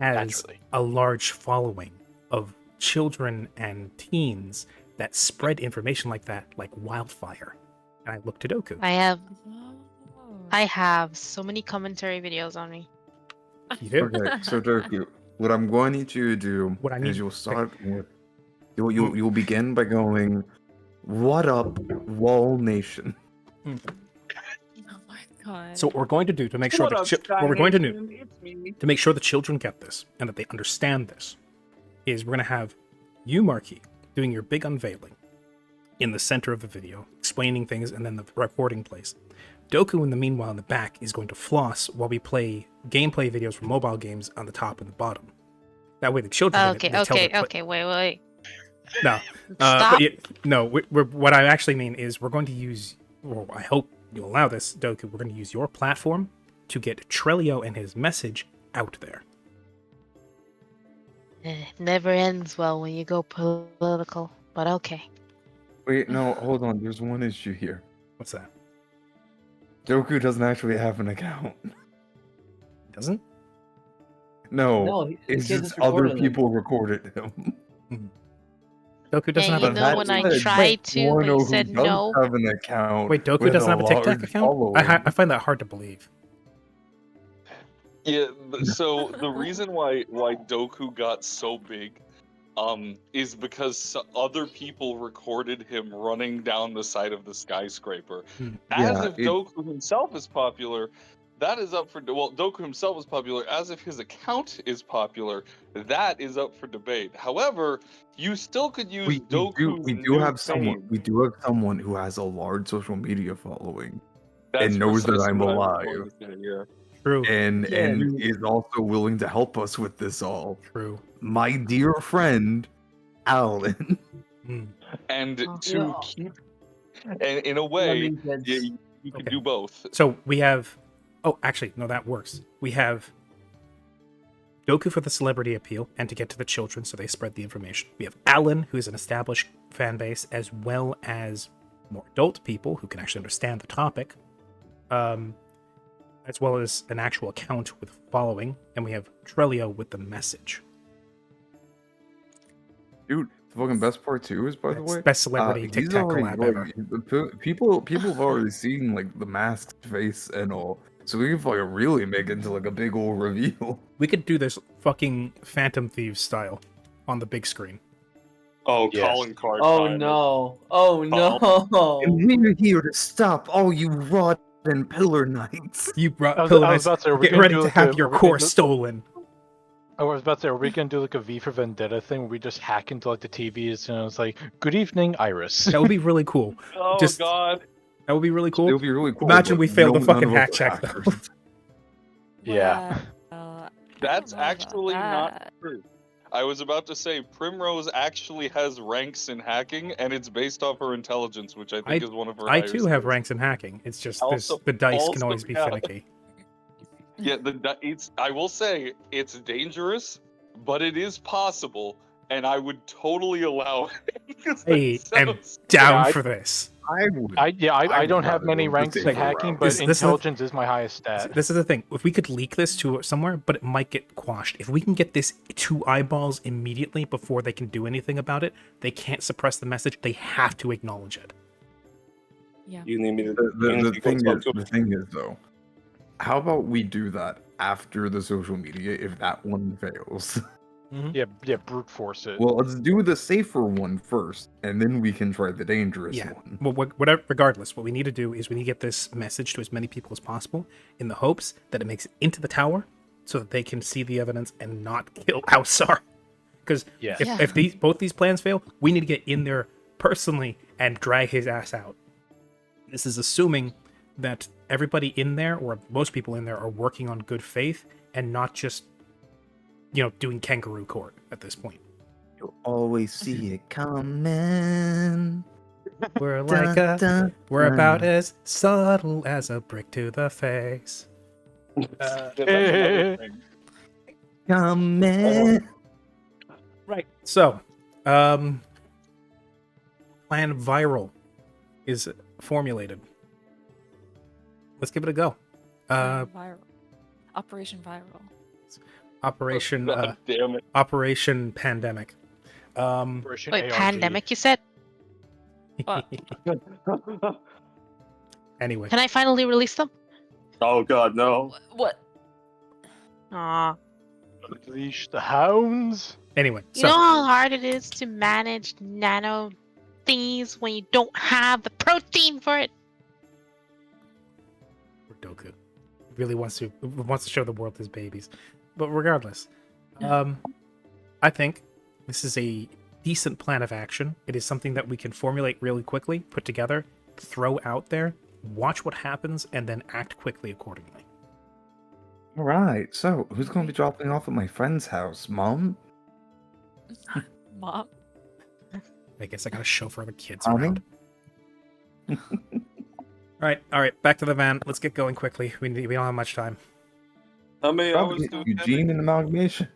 has Naturally. a large following of children and teens that spread information like that like wildfire. And I look to Doku. I have so many commentary videos on me. You do? Okay, so Doku, what I'm going to need you to do What I need- is you'll start with you'll begin by going, "What up, Wall Nation?" Oh my god. So what we're going to do to make sure what we're going to do to make sure the children get this and that they understand this is we're going to have you, Marky, doing your big unveiling in the center of the video, explaining things, and then the recording plays. Doku, in the meanwhile, in the back, is going to floss while we play gameplay videos from mobile games on the top and the bottom. That way, the children Okay, they tell their okay, wait. No, Stop. but no. What I actually mean is we're going to use. Well, I hope you'll allow this, Doku. We're going to use your platform to get Trelio and his message out there. Never ends well when you go political, but okay. Wait, no, hold on. There's one issue here. What's that? Doku doesn't actually have an account. Doesn't? No, No, the it's kid just just other recorded him. people recorded him. Doku doesn't And have you a. know when I said, tried to, wanna but know you who said does no. have an account. Wait, Doku with doesn't a have a TikTok large account? following. I find that hard to believe. Yeah, so the reason why Doku got so big is because other people recorded him running down the side of the skyscraper. As Yeah, if Doku himself is popular, that is up for Doku himself is popular. As if his account is popular, that is up for debate. However, you still could use Doku's we do new have someone. fame. We do have someone who has a large social media following That's and knows that precisely I'm what I was alive. going to say, yeah. True. and Yeah, and dude. is also willing to help us with this all. True. My dear friend, Alan. Mm. And Oh. to Yeah. keep, and in a way, That's- you can Okay. do both. So we have. Oh, actually, no, that works. We have Doku for the celebrity appeal and to get to the children so they spread the information. We have Alan, who's an established fan base, as well as more adult people who can actually understand the topic, as well as an actual account with following. And we have Trelio with the message. Dude, the fucking best part too is, by the way, Best celebrity he's TikTok already, collab like, ever. people have already seen like the masked face and all, so we can fucking really make it into like a big old reveal. We could do this fucking Phantom Thieves style on the big screen. Oh, Yes. calling card Oh time. no! Oh no! And we're here to stop all you rotten pillar knights. You brought I was Pillar Knights. about to say, are we Get gonna ready do to like have a- your are we core gonna do- stolen. I was about to say, are we gonna do like a V for Vendetta thing where we just hack into like the TVs and it's like, "Good evening, Iris." That would be really cool. Oh Just- God! That would be really It cool. would be really cool. Imagine but we failed the none fucking of us hack are check, though. hackers. Yeah. Well, I That's don't know about actually not that. true. I was about to say Primrose actually has ranks in hacking, and it's based off her intelligence, which I think is one of her. I higher too have skills. ranks in hacking. It's just Also- the dice can also, always be yeah. finicky. Yeah, it's. I will say it's dangerous, but it is possible, and I would totally allow it. 'cause that Hey, I'm sounds- down I- for this. I would. I I'd don't have rather many go the ranks in safer hacking, route. but This is a- intelligence is my highest stat. This is the thing. If we could leak this to somewhere, but it might get quashed. If we can get this to eyeballs immediately before they can do anything about it, they can't suppress the message. They have to acknowledge it. Yeah. You need me to. The thing is though, how about we do that after the social media if that one fails? Yeah, brute force it. Well, let's do the safer one first, and then we can try the dangerous Yeah. one. Well, whatever. Regardless, what we need to do is we need to get this message to as many people as possible, in the hopes that it makes it into the tower, so that they can see the evidence and not kill Alsar. Because Yeah. if both these plans fail, we need to get in there personally and drag his ass out. This is assuming that everybody in there, or most people in there, are working on good faith and not just, doing kangaroo court at this point. You'll always see it coming. We're like Dun, dun, we're about dun. as subtle as a brick to the face. Yeah, that's another thing. Coming. Right. So, plan viral is formulated. Let's give it a go. Viral. Operation Viral. Operation God damn it. Operation Pandemic. Operation Wait, ARG. pandemic, you said? Anyway, Can I finally release them? Oh God, no! What? Aw. Unleash the hounds. anyway. You So know how hard it is to manage nano thingies when you don't have the protein for it? Doku really wants to show the world his babies, but regardless, I think this is a decent plan of action. It is something that we can formulate really quickly, put together, throw out there, watch what happens, and then act quickly accordingly. All right. So, who's going to be dropping off at my friend's house, Mom? Mom? I guess I gotta chauffeur the kids Mommy? around. All right, back to the van. Let's get going quickly. We don't have much time. How many hours Probably do we have? Eugene and Amalgamation.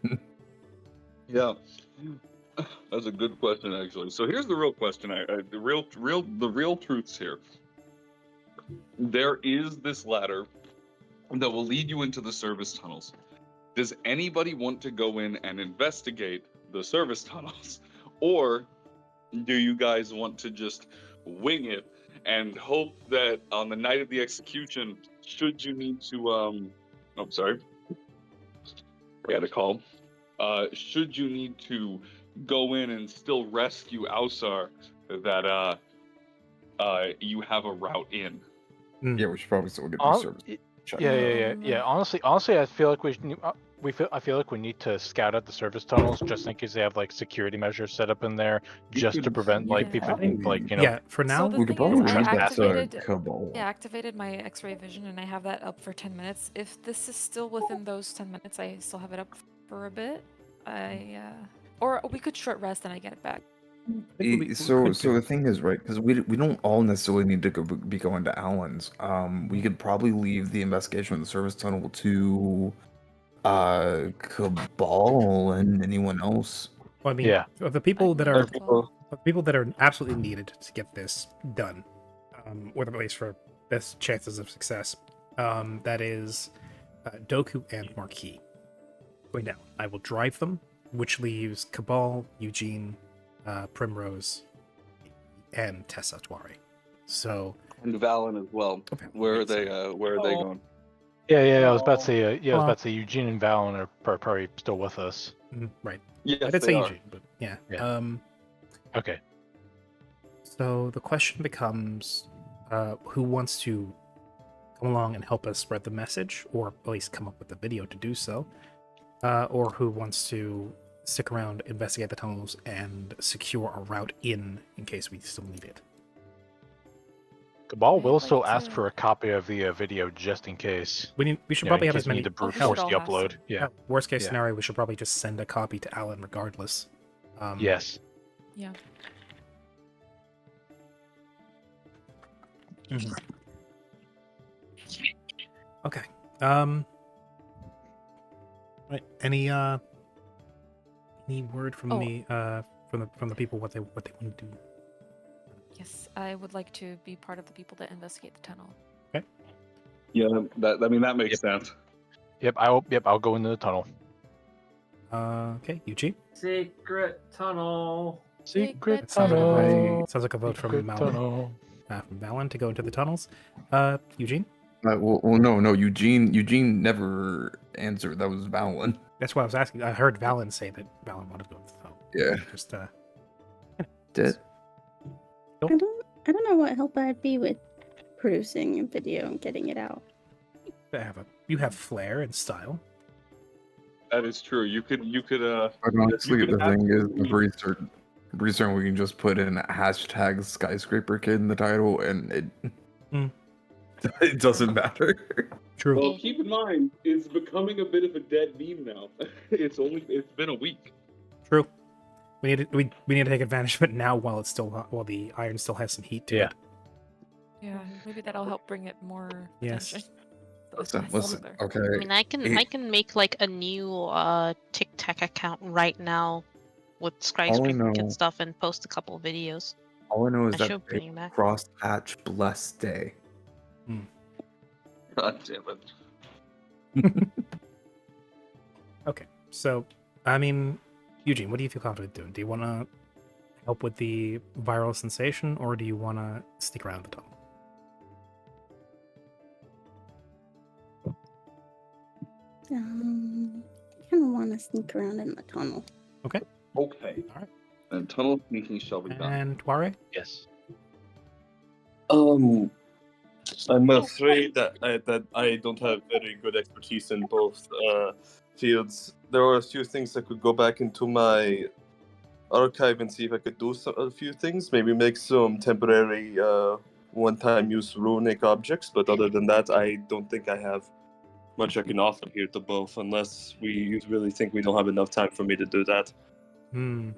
Yeah, that's a good question actually. So here's the real question. The real truths here. There is this ladder that will lead you into the service tunnels. Does anybody want to go in and investigate the service tunnels, or do you guys want to just wing it and hope that on the night of the execution, should you need to I had a call. Should you need to go in and still rescue Ausar, that you have a route in? Yeah, we should probably still get the Hon- service. check. Yeah. Honestly, I feel like I feel like we need to scout out the service tunnels just in case they have like security measures set up in there, You just to could- prevent like Yeah. people probably- like Yeah, for now, the We could thing is, probably I use that activated- Cabal. Yeah, I activated my X-ray vision and I have that up for 10 minutes. If this is still within those 10 minutes, I still have it up for a bit. Or we could short rest and I get it back. So the thing is, right, because we don't all necessarily need to be going to Allen's. We could probably leave the investigation of the service tunnel to Cabal and anyone else. Well, I mean, Yeah. of the people that I are can go. of people that are absolutely needed to get this done, or at least for best chances of success, that is Doku and Marquis. Going down, I will drive them, which leaves Cabal, Eugene, Primrose, and Tessa Tuare. So And Valen as well. Okay. Where are they? Where are they going? Yeah. I was about to say. I was about to say Eugene and Valen are probably still with us. right, Yes, I did they say are. Eugene, but yeah. Yeah. Okay. So the question becomes, who wants to come along and help us spread the message, or at least come up with a video to do so, or who wants to stick around, investigate the tunnels, and secure a route in case we still need it. Cabal I'd will like still ask to- for a copy of the video just in case. We should You know, probably in have case as we many. need to brute we should force the all have some. upload. Yeah. Worst case Yeah. scenario, we should probably just send a copy to Alan regardless. Yes. Yeah. Mhm. Okay. Right. Any word from Oh. from the people what they want to do? Yes, I would like to be part of the people that investigate the tunnel. Yeah, that makes sense. Yep. I'll go into the tunnel. Okay, Eugene. Secret tunnel. Secret That sounds like a tunnel. vote. Sounds like a vote from Secret Malin. tunnel. From Malin to go into the tunnels. Eugene. No. Eugene never answered. That was Valen. That's what I was asking. I heard Valen say that Valen wanted to go into the tunnel. Yeah. Just Did. I don't know what help I'd be with producing a video and getting it out. you have flair and style. That is true. You could But honestly, you could the thing is, absolutely- pretty certain we can just put in hashtag skyscraper kid in the title, and it it doesn't matter. True. Well, keep in mind, it's becoming a bit of a dead meme now. It's been a week. True. We need to take advantage of it now while the iron still has some heat to Yeah. it. Yeah, maybe that'll help bring it more Yes. attention. Listen. Okay. I mean, I can make like a new TikTok account right now with skyscraper know- and stuff and post a couple of videos. All I know is I that should bring it back. crosshatch blessed day. God damn it. Okay. So, I mean, Eugene, what do you feel confident doing? Do you want to help with the viral sensation, or do you want to stick around the tunnel? I kind of want to sneak around in the tunnel. Okay. Alright. And tunnel sneaking shall be done. And Tuare? Yes. I'm afraid that I don't have very good expertise in both fields. There are a few things I could go back into my archive and see if I could do a few things. Maybe make some temporary one-time use runic objects. But other than that, I don't think I have much I can offer here to both, unless we really think we don't have enough time for me to do that. Could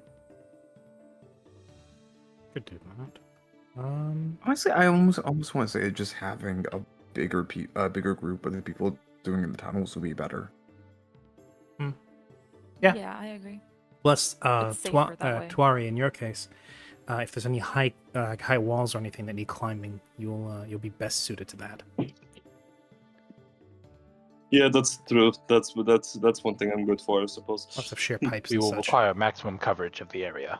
do that. Honestly, I almost want to say just having a bigger group of the people doing the tunnels would be better. Yeah. Yeah, I agree. Plus, It's safer that way. Tuare, in your case, if there's any high walls or anything that need climbing, you'll be best suited to that. Yeah, that's true. That's one thing I'm good for, I suppose. Lots of sheer pipes We and will such. require maximum coverage of the area.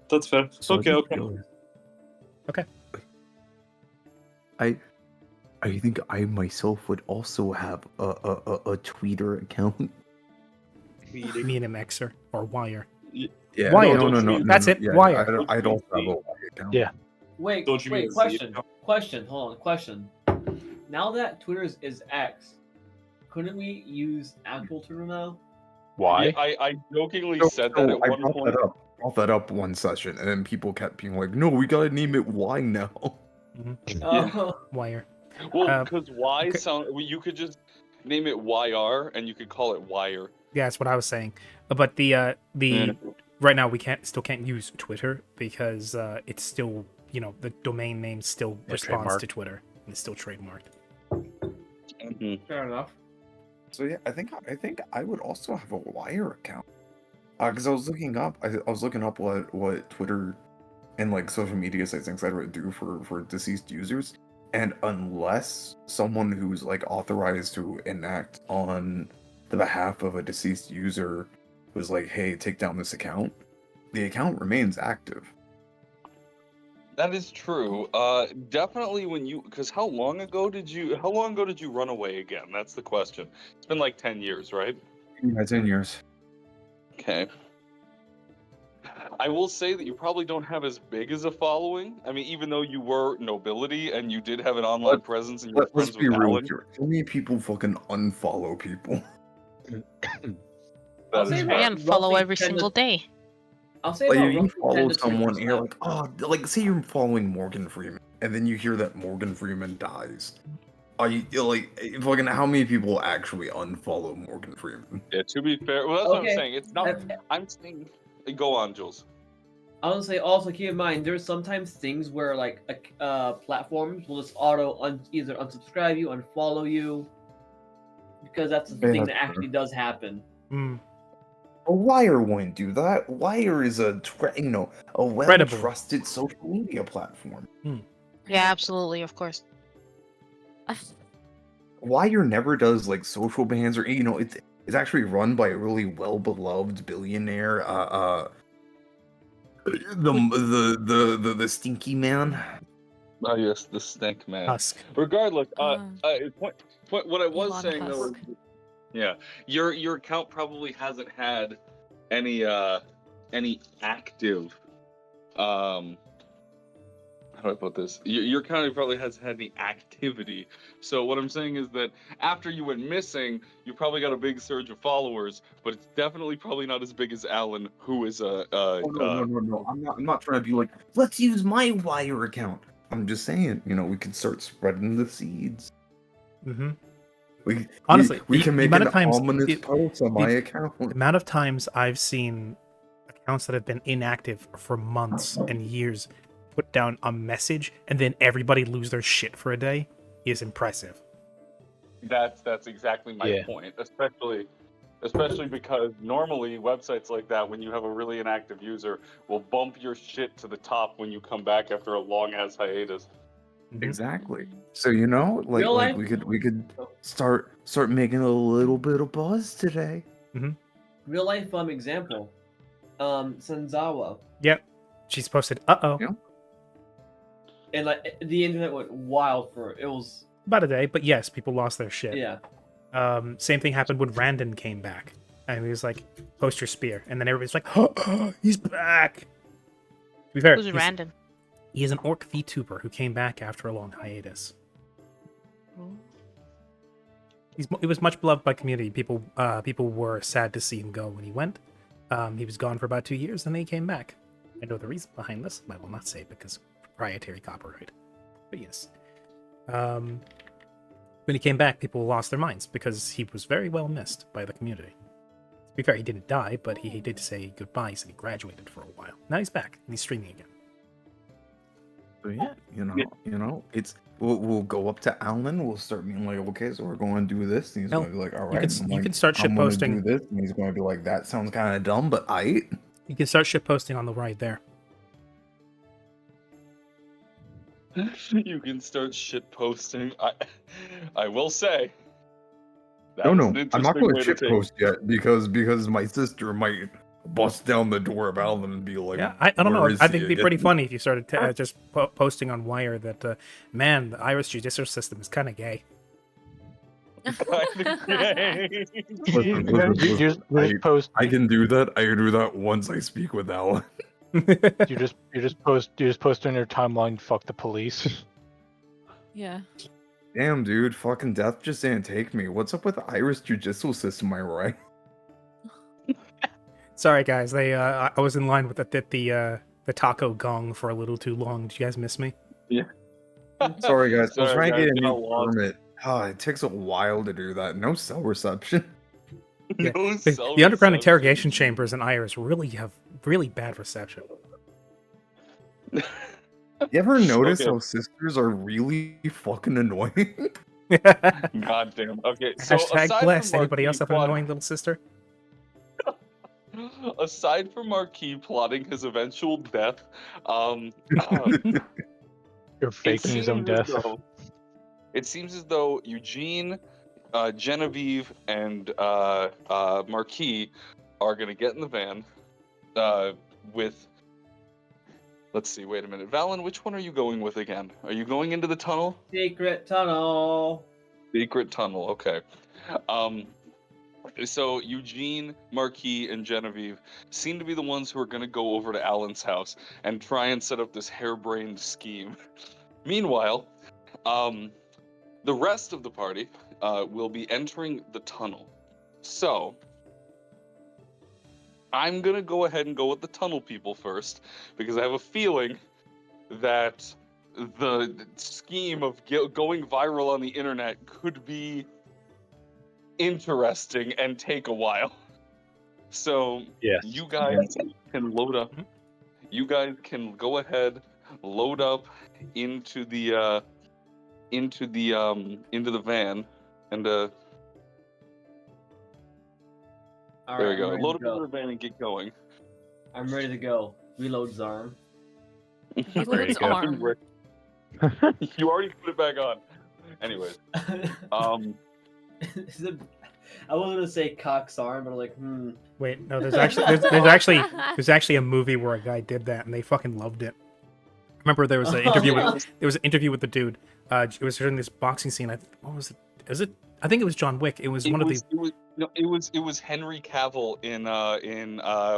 That's fair. So Okay. Okay. I think I myself would also have a Twitter account. Me and a Mexer or Wire. Yeah, Wire. no. That's it, Yeah, Wire. I'd also have a Wire account. Yeah. Wait, Don't you mean wait, the question. CEO? Question, hold on, question. Now that Twitter is X, couldn't we use actual Twitter now? Why? Yeah, I jokingly So- said so that at I one brought point. brought that up one session, and then people kept being like, "No, we gotta name it Y now." Oh, Wire. Well, because Y okay. you could just name it YR and you could call it Wire. Yeah, that's what I was saying. But the right now we still can't use Twitter because it's still, the domain name still Yeah, responds to trademarked. Twitter and it's still trademarked. fair enough. So yeah, I think I would also have a Wire account. Because I was looking up what Twitter and like social media sites etc. do for deceased users, and unless someone who's like authorized to enact on the behalf of a deceased user was like, "Hey, take down this account," the account remains active. That is true. Definitely because how long ago did you run away again? That's the question. It's been like 10 years, right? Yeah, 10 years. Okay. I will say that you probably don't have as big as a following. I mean, even though you were nobility and you did have an online presence and you were Let's friends be with real Alan. here. How many people fucking unfollow people? I'll That say is about I fair. unfollow roughly every 10 to single day. I'll say Like about if you roughly 10 follow to someone and you're 20%. like, oh, like say you're following Morgan Freeman, and then you hear that Morgan Freeman dies. Fucking how many people actually unfollow Morgan Freeman? Yeah, to be fair, well, that's what I'm Okay, saying. It's not. I'm saying, go on, Jules. I would say also keep in mind there's sometimes things where like platforms will just either unsubscribe you, unfollow you, because that's the Yeah, thing that's that actually does happen. A Wire wouldn't do that. Wire is a Credible. well-trusted social media platform. Yeah, absolutely, of course. Wire never does like social bans or it's actually run by a really well-beloved billionaire. The stinky man. Oh yes, the stink man. Husk. Regardless, what I was Elon saying though, Husk. yeah, your account probably hasn't had any active how do I put this? Your account probably hasn't had any activity. So what I'm saying is that after you went missing, you probably got a big surge of followers, but it's definitely probably not as big as Alan, who is No. I'm not trying to be like, let's use my Wire account. I'm just saying, we can start spreading the seeds. Mm-hmm. Honestly, we can the make amount an of times ominous post on my account. The amount of times I've seen accounts that have been inactive for months and years put down a message and then everybody lose their shit for a day is impressive. That's exactly my point, especially because normally websites like that, when you have a really inactive user, will bump your shit to the top when you come back after a long ass hiatus. Exactly. So Real life- we could start making a little bit of buzz today. Real life example. Senzawa. Yep. She's posted And like the internet went wild for it. It was about a day, but yes, people lost their shit. Yeah. Same thing happened when Randon came back. And he was like, post your spear. And then everybody's like, oh, he's back. To be fair, Who's Randon? He is an orc VTuber who came back after a long hiatus. He was much beloved by community. People were sad to see him go when he went. He was gone for about 2 years, and then he came back. I know the reason behind this. I will not say because proprietary copyright. But yes. When he came back, people lost their minds because he was very well missed by the community. To be fair, he didn't die, but he did say goodbye. He said he graduated for a while. Now he's back, and he's streaming again. So yeah, we'll go up to Alan. We'll start being like, okay, so we're going to do this. And he's going to be like, all right. You can start shit posting. Do this, and he's going to be like, that sounds kind of dumb, but You can start shit posting on the right there. You can start shit posting. I will say. No, I'm not going to shit post yet because my sister might bust down the door of Alan and be like, yeah, I don't know. I think it'd be pretty funny if you started just posting on Wire that, man, the Irish judicial system is kind of gay. I can do that. I can do that once I speak with Alan. you just post on your timeline, fuck the police. Yeah. Damn, dude, fucking death just didn't take me. What's up with the Irish judicial system, am I right? Sorry, guys. I was in line with the taco gong for a little too long. Did you guys miss me? Yeah. Sorry, guys. I was trying to get a new permit. It takes a while to do that. No cell reception. Yeah. The underground interrogation chambers in Iris really have really bad reception. You ever notice how sisters are really fucking annoying? God damn. Okay. So Hashtag blessed. Anybody else have an annoying little sister? Aside from Marquis plotting his eventual death, you're faking his own death. It seems as though Eugene, Genevieve, and Marquis are gonna get in the van with. Let's see. Wait a minute, Valen. Which one are you going with again? Are you going into the tunnel? Secret tunnel. Secret tunnel. Okay. So Eugene, Marquis, and Genevieve seem to be the ones who are going to go over to Alan's house and try and set up this harebrained scheme. Meanwhile, the rest of the party will be entering the tunnel. So I'm going to go ahead and go with the tunnel people first because I have a feeling that the scheme of going viral on the internet could be interesting and take a while. So Yes. you guys can load up. Mhm. You guys can go ahead, load up into the van, and All there right, we go. I'm ready Load to up into go. the van and get going. I'm ready to go. Reload Zarm. Reload's go. arm. You already put it back on. Anyways, Is it- I was gonna say cock Zarm, but I'm like, Wait, no, there's actually a movie where a guy did that and they fucking loved it. Remember there was an interview with the dude. It was during this boxing scene. What was it? Is it? I think it was John Wick. It was one of the. It was Henry Cavill in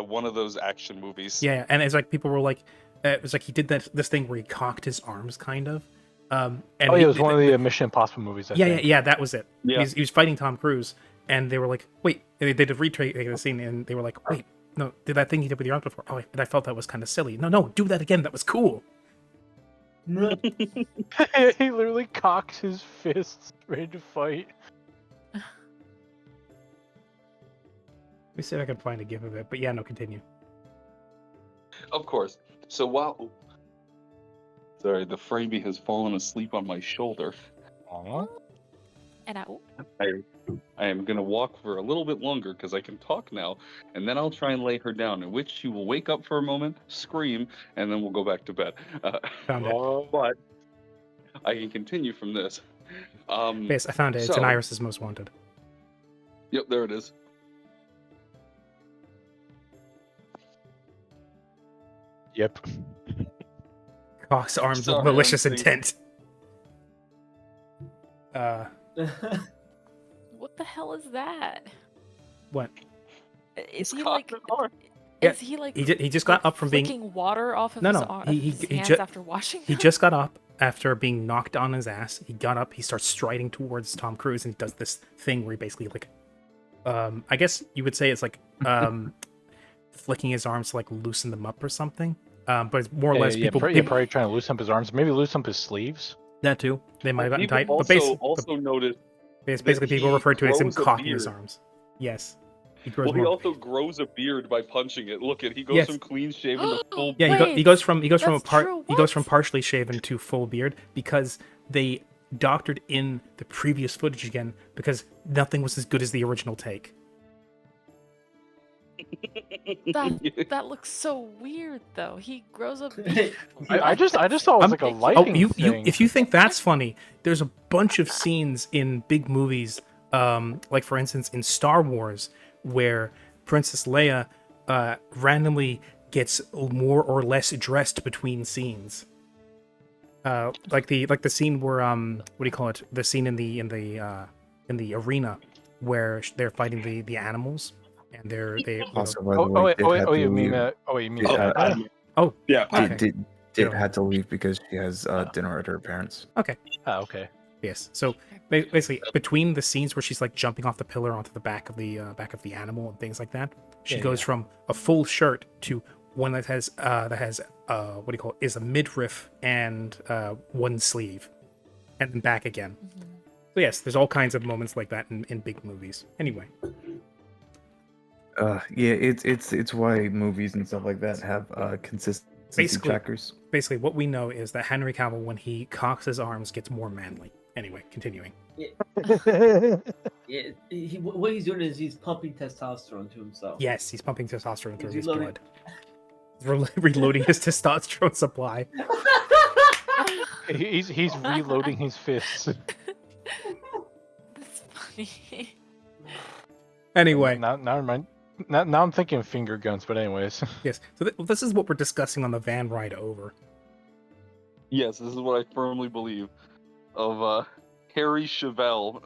one of those action movies. Yeah, and it's like people were like, it was like he did this thing where he cocked his arms, kind of. And Oh, yeah, it was one of the Mission Impossible movies. I think. Yeah, that was it. Yeah. He was fighting Tom Cruise, and they were like, wait, they did a retake of the scene, and they were like, wait, no, did that thing he did with the arms before? Oh, and I felt that was kind of silly. No, do that again. That was cool. He literally cocks his fists ready to fight. Let me see if I can find a gif of it. But yeah, no, continue. Of course. So while sorry, the freebie has fallen asleep on my shoulder. Aw. And I am gonna walk for a little bit longer because I can talk now, and then I'll try and lay her down. In which she will wake up for a moment, scream, and then we'll go back to bed. Found it. But I can continue from this. Yes, I found it. It's in so- Iris's Most Wanted. Yep, there it is. Yep. Cox arms Sorry, with I'm malicious thinking- intent. what the hell is that? What? Is he cock like? his arm. Yeah, Is he like? He just got up from being. flicking water off of No, his, no, ar- he- his he hands ju- after washing. He them? just got up after being knocked on his ass. He got up, he starts striding towards Tom Cruise, and he does this thing where he basically like, I guess you would say it's like, flicking his arms to like loosen them up or something. But it's more or less people. Probably trying to loosen up his arms. Maybe loosen up his sleeves. That too. They might have gotten People tight, but also noticed basically people he refer to it as him grows a cocking his beard. arms. Yes. He grows Well, he more. also grows a beard by punching it. Look at he goes Yes. from clean shaven to full. Yeah, Wait, he goes from a that's part true, he goes from what? partially shaven to full beard because they doctored in the previous footage again because nothing was as good as the original take. That looks so weird though. He grows up. I just thought it was like a lighting thing. If you think that's funny, there's a bunch of scenes in big movies, like for instance in Star Wars, where Princess Leia randomly gets more or less dressed between scenes. Like the scene where what do you call it? The scene in the arena where they're fighting the animals and they Also, by the way, Div had to you mean leave. Div oh Yeah. okay. Div had to leave because she has dinner at her parents'. Okay. Oh, okay. Yes. So basically, between the scenes where she's like jumping off the pillar onto the back of the animal and things like that, she Yeah, goes yeah. from a full shirt to one that has what do you call it? Is a midriff and one sleeve, and then back again. So yes, there's all kinds of moments like that in big movies. Anyway, Yeah, it's why movies and stuff like that have consistency Basically- trackers. basically, what we know is that Henry Cavill, when he cocks his arms, gets more manly. Anyway, continuing. What he's doing is he's pumping testosterone to himself. Yes, he's pumping testosterone through his reloading. blood. Reloading his testosterone supply. He's reloading his fists. That's funny. Anyway, Now mind. Now I'm thinking finger guns, but anyways. yes. So this is what we're discussing on the van ride over. Yes, this is what I firmly believe of Harry Chevelle,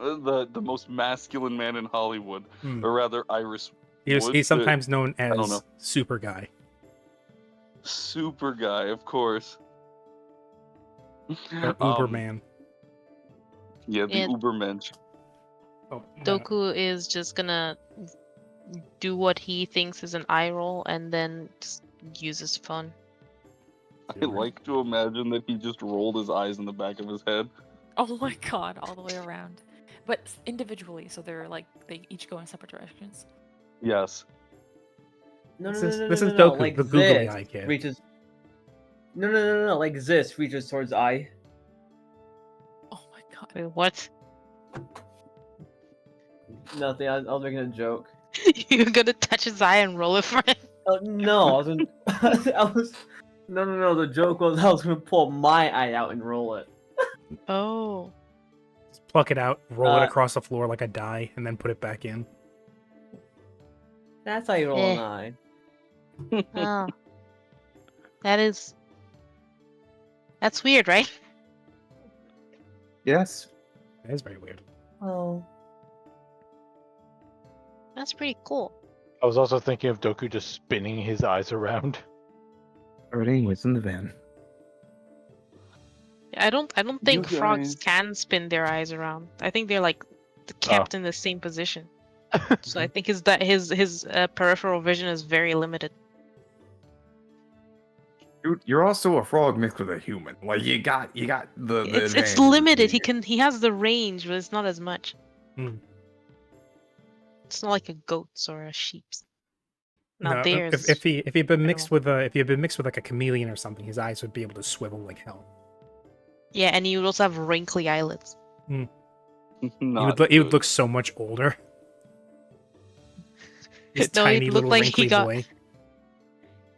the most masculine man in Hollywood, Hmm. or rather Iris. He's Wood, he's sometimes known don't as know. Super Guy. Super guy, of course. Or Uberman. Yeah, the Yeah. Ubermensch. Oh, Doku is just gonna do what he thinks is an eye roll and then just use his phone. I like to imagine that he just rolled his eyes in the back of his head. Oh my god, all the way around. But individually, so they're like, they each go in separate directions. Yes. No, no, This no, is no, this no, is no, no. Doku, Like the googly this eye kid. reaches. No. Like this reaches towards eye. Oh my god. Wait, what? Nothing. I was making a joke. You're gonna touch his eye and roll it for him? Oh no, I was. I was. No. The joke was I was gonna pull my eye out and roll it. Oh. Just pluck it out, roll it Uh, across the floor like a die, and then put it back in. That's how you roll an eye. Oh. That's weird, right? Yes. That is very weird. Oh. That's pretty cool. I was also thinking of Doku just spinning his eyes around. Alright, anyways, in the van. I don't think You frogs guys- can spin their eyes around. I think they're like kept in the same position. So I think his peripheral vision is very limited. Dude, you're also a frog mixed with a human. Like you got the It's advantage limited. here. He has the range, but it's not as much. Hmm. It's not like a goat's or a sheep's. Now No, theirs. if he had been mixed little. with if he had been mixed with like a chameleon or something, his eyes would be able to swivel like hell. Yeah, and you would also have wrinkly eyelids. He Not would good. look so much older. This No, he'd tiny look little like he wrinkly got- boy.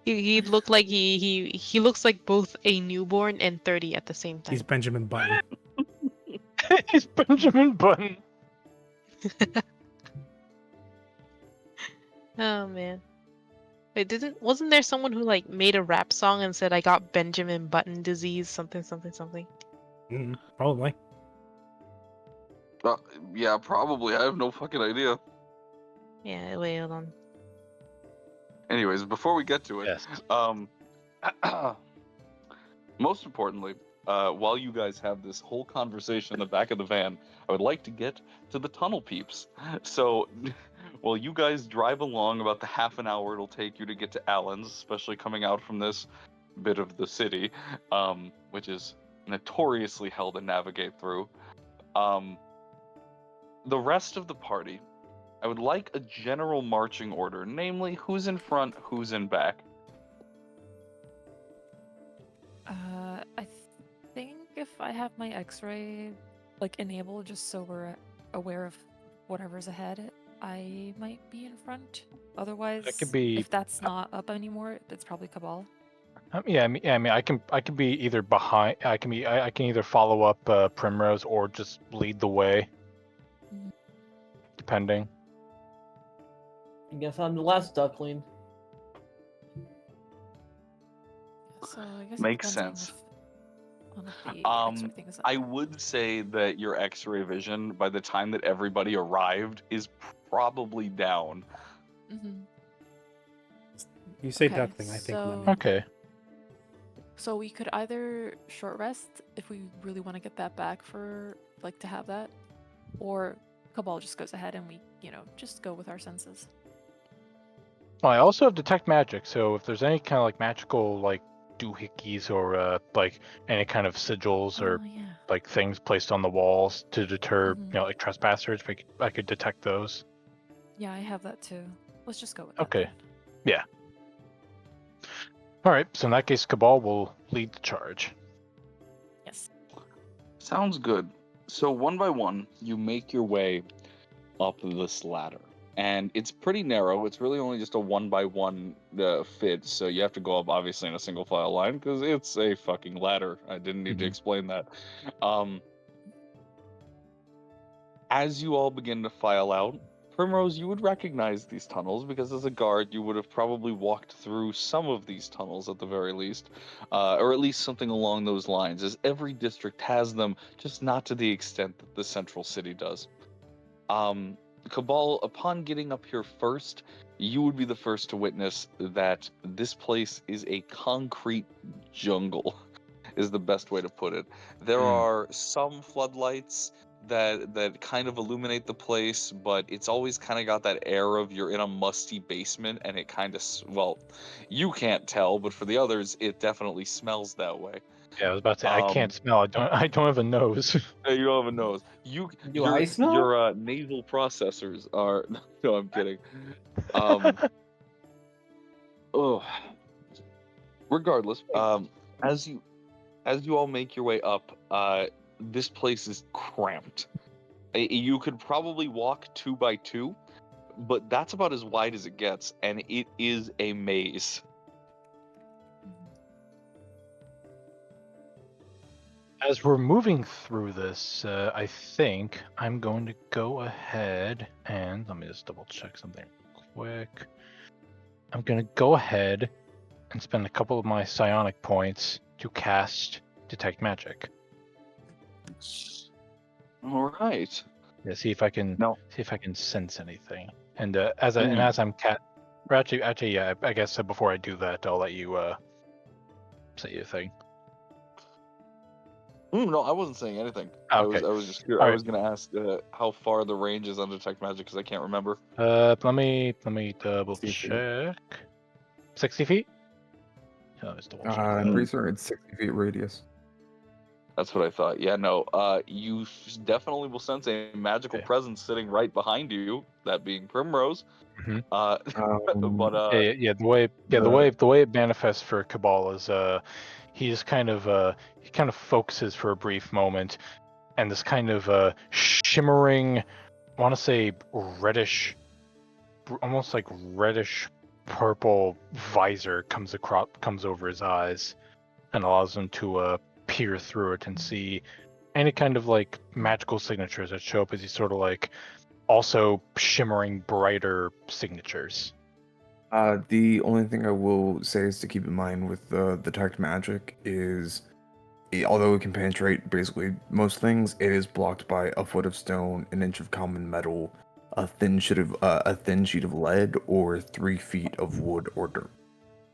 He'd look like he looks like both a newborn and 30 at the same time. He's Benjamin Button. He's Benjamin Button. Oh man. Wait, wasn't there someone who like made a rap song and said I got Benjamin Button disease something? Probably. Yeah, probably. I have no fucking idea. Yeah, wait, hold on. Anyways, before we get to it, Yes. most importantly, while you guys have this whole conversation in the back of the van, I would like to get to the tunnel peeps. So, while you guys drive along about the half an hour it'll take you to get to Allen's, especially coming out from this bit of the city, which is notoriously hell to navigate through, the rest of the party, I would like a general marching order, namely who's in front, who's in back. I think if I have my X-ray like enabled, just so we're aware of whatever's ahead, I might be in front. Otherwise, could be- if that's not up anymore, it's probably Cabal. Yeah, I mean, I can be either behind. I can either follow up Primrose or just lead the way, Mhm. depending. I guess I'm the last duckling. So I guess it Makes depends sense. on if the X-ray thing is up. I would say that your X-ray vision, by the time that everybody arrived, is probably down. Mhm. You say Okay, duckling, I think. so- Lemon. Okay. So we could either short rest if we really want to get that back for like to have that, or Cabal just goes ahead and we, just go with our senses. Well, I also have detect magic, so if there's any kind of like magical like doohickeys or like any kind of sigils or Oh, yeah. like things placed on the walls to deter Mhm. like trespassers, I could detect those. Yeah, I have that too. Let's just go with that. Okay. then. Yeah. All right. So in that case, Cabal will lead the charge. Yes. Sounds good. So one by one, you make your way up this ladder. And it's pretty narrow. It's really only just a 1x1 fit, so you have to go up obviously in a single file line because it's a fucking ladder. I didn't need to Mhm. explain that. As you all begin to file out, Primrose, you would recognize these tunnels because as a guard, you would have probably walked through some of these tunnels at the very least, or at least something along those lines, as every district has them, just not to the extent that the central city does. Cabal, upon getting up here first, you would be the first to witness that this place is a concrete jungle, is the best way to put it. There are some floodlights that kind of illuminate the place, but it's always kind of got that air of you're in a musty basement, and it kind of well, you can't tell, but for the others, it definitely smells that way. Yeah, I was about to say I can't smell. I don't have a nose. You don't have a nose. Do I smell? Your nasal processors are. No, I'm kidding. Oh. Regardless, as you all make your way up, this place is cramped. You could probably walk 2 by 2, but that's about as wide as it gets, and it is a maze. As we're moving through this, I think I'm going to go ahead and let me just double check something real quick. I'm going to go ahead and spend a couple of my psionic points to cast Detect Magic. All right. Yeah, see if I can sense anything. And as I'm actually, yeah, I guess before I do that, I'll let you say your thing. No, I wasn't saying anything. Okay. I was just curious. I was going to ask how far the range is on Detect Magic because I can't remember. Let me double check. 60 feet? Oh, it's double check. I'm pretty sure it's 60 feet radius. That's what I thought. Yeah, no. You definitely will sense a magical presence sitting right behind you. That being Primrose. Mhm. But the way it manifests for Cabal is he kind of focuses for a brief moment, and this kind of shimmering, I want to say reddish, almost like reddish purple visor comes over his eyes, and allows him to peer through it and see any kind of like magical signatures that show up as he sort of like also shimmering brighter signatures. The only thing I will say is to keep in mind with the Detect Magic is, although it can penetrate basically most things, it is blocked by a foot of stone, an inch of common metal, a thin sheet of lead, or 3 feet of wood or dirt.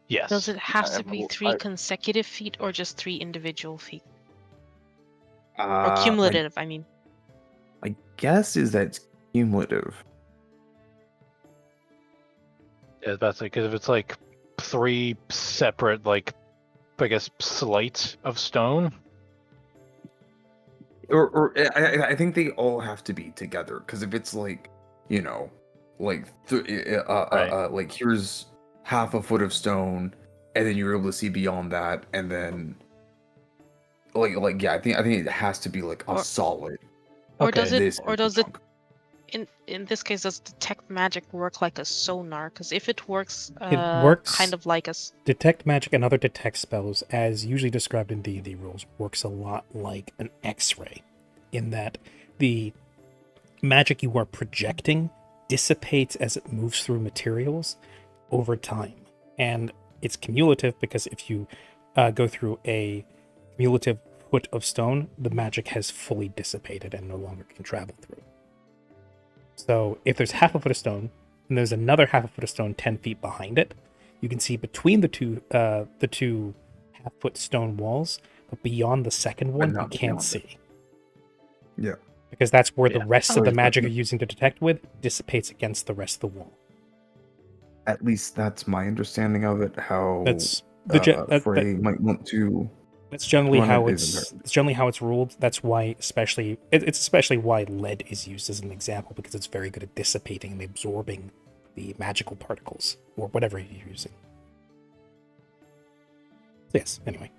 Yes. Does it have to be 3 consecutive feet or just 3 individual feet? Or cumulative, I mean. My guess is that it's cumulative. Yeah, that's like, because if it's like 3 separate, like, I guess, slates of stone. Or I think they all have to be together, because if it's like, you know, like like here's half a foot of stone, and then you're able to see beyond that, and then like yeah, I think it has to be like a solid. Or does it in this case does Detect Magic work like a sonar? Because if it works, It works kind of like Detect Magic and other detect spells, as usually described in D&D rules, works a lot like an X-ray, in that the magic you are projecting dissipates as it moves through materials over time. And it's cumulative because if you go through a cumulative foot of stone, the magic has fully dissipated and no longer can travel through. So if there's half a foot of stone, and there's another half a foot of stone 10 feet behind it, you can see between the two half-foot stone walls, but beyond the second one, you can't see. Yeah. Because that's where the rest of the magic you're using to detect with dissipates against the rest of the wall. At least that's my understanding of it. How Frey might want to. That's generally how it's ruled. That's why, it's especially why lead is used as an example, because it's very good at dissipating and absorbing the magical particles or whatever you're using. Yes. Anyway.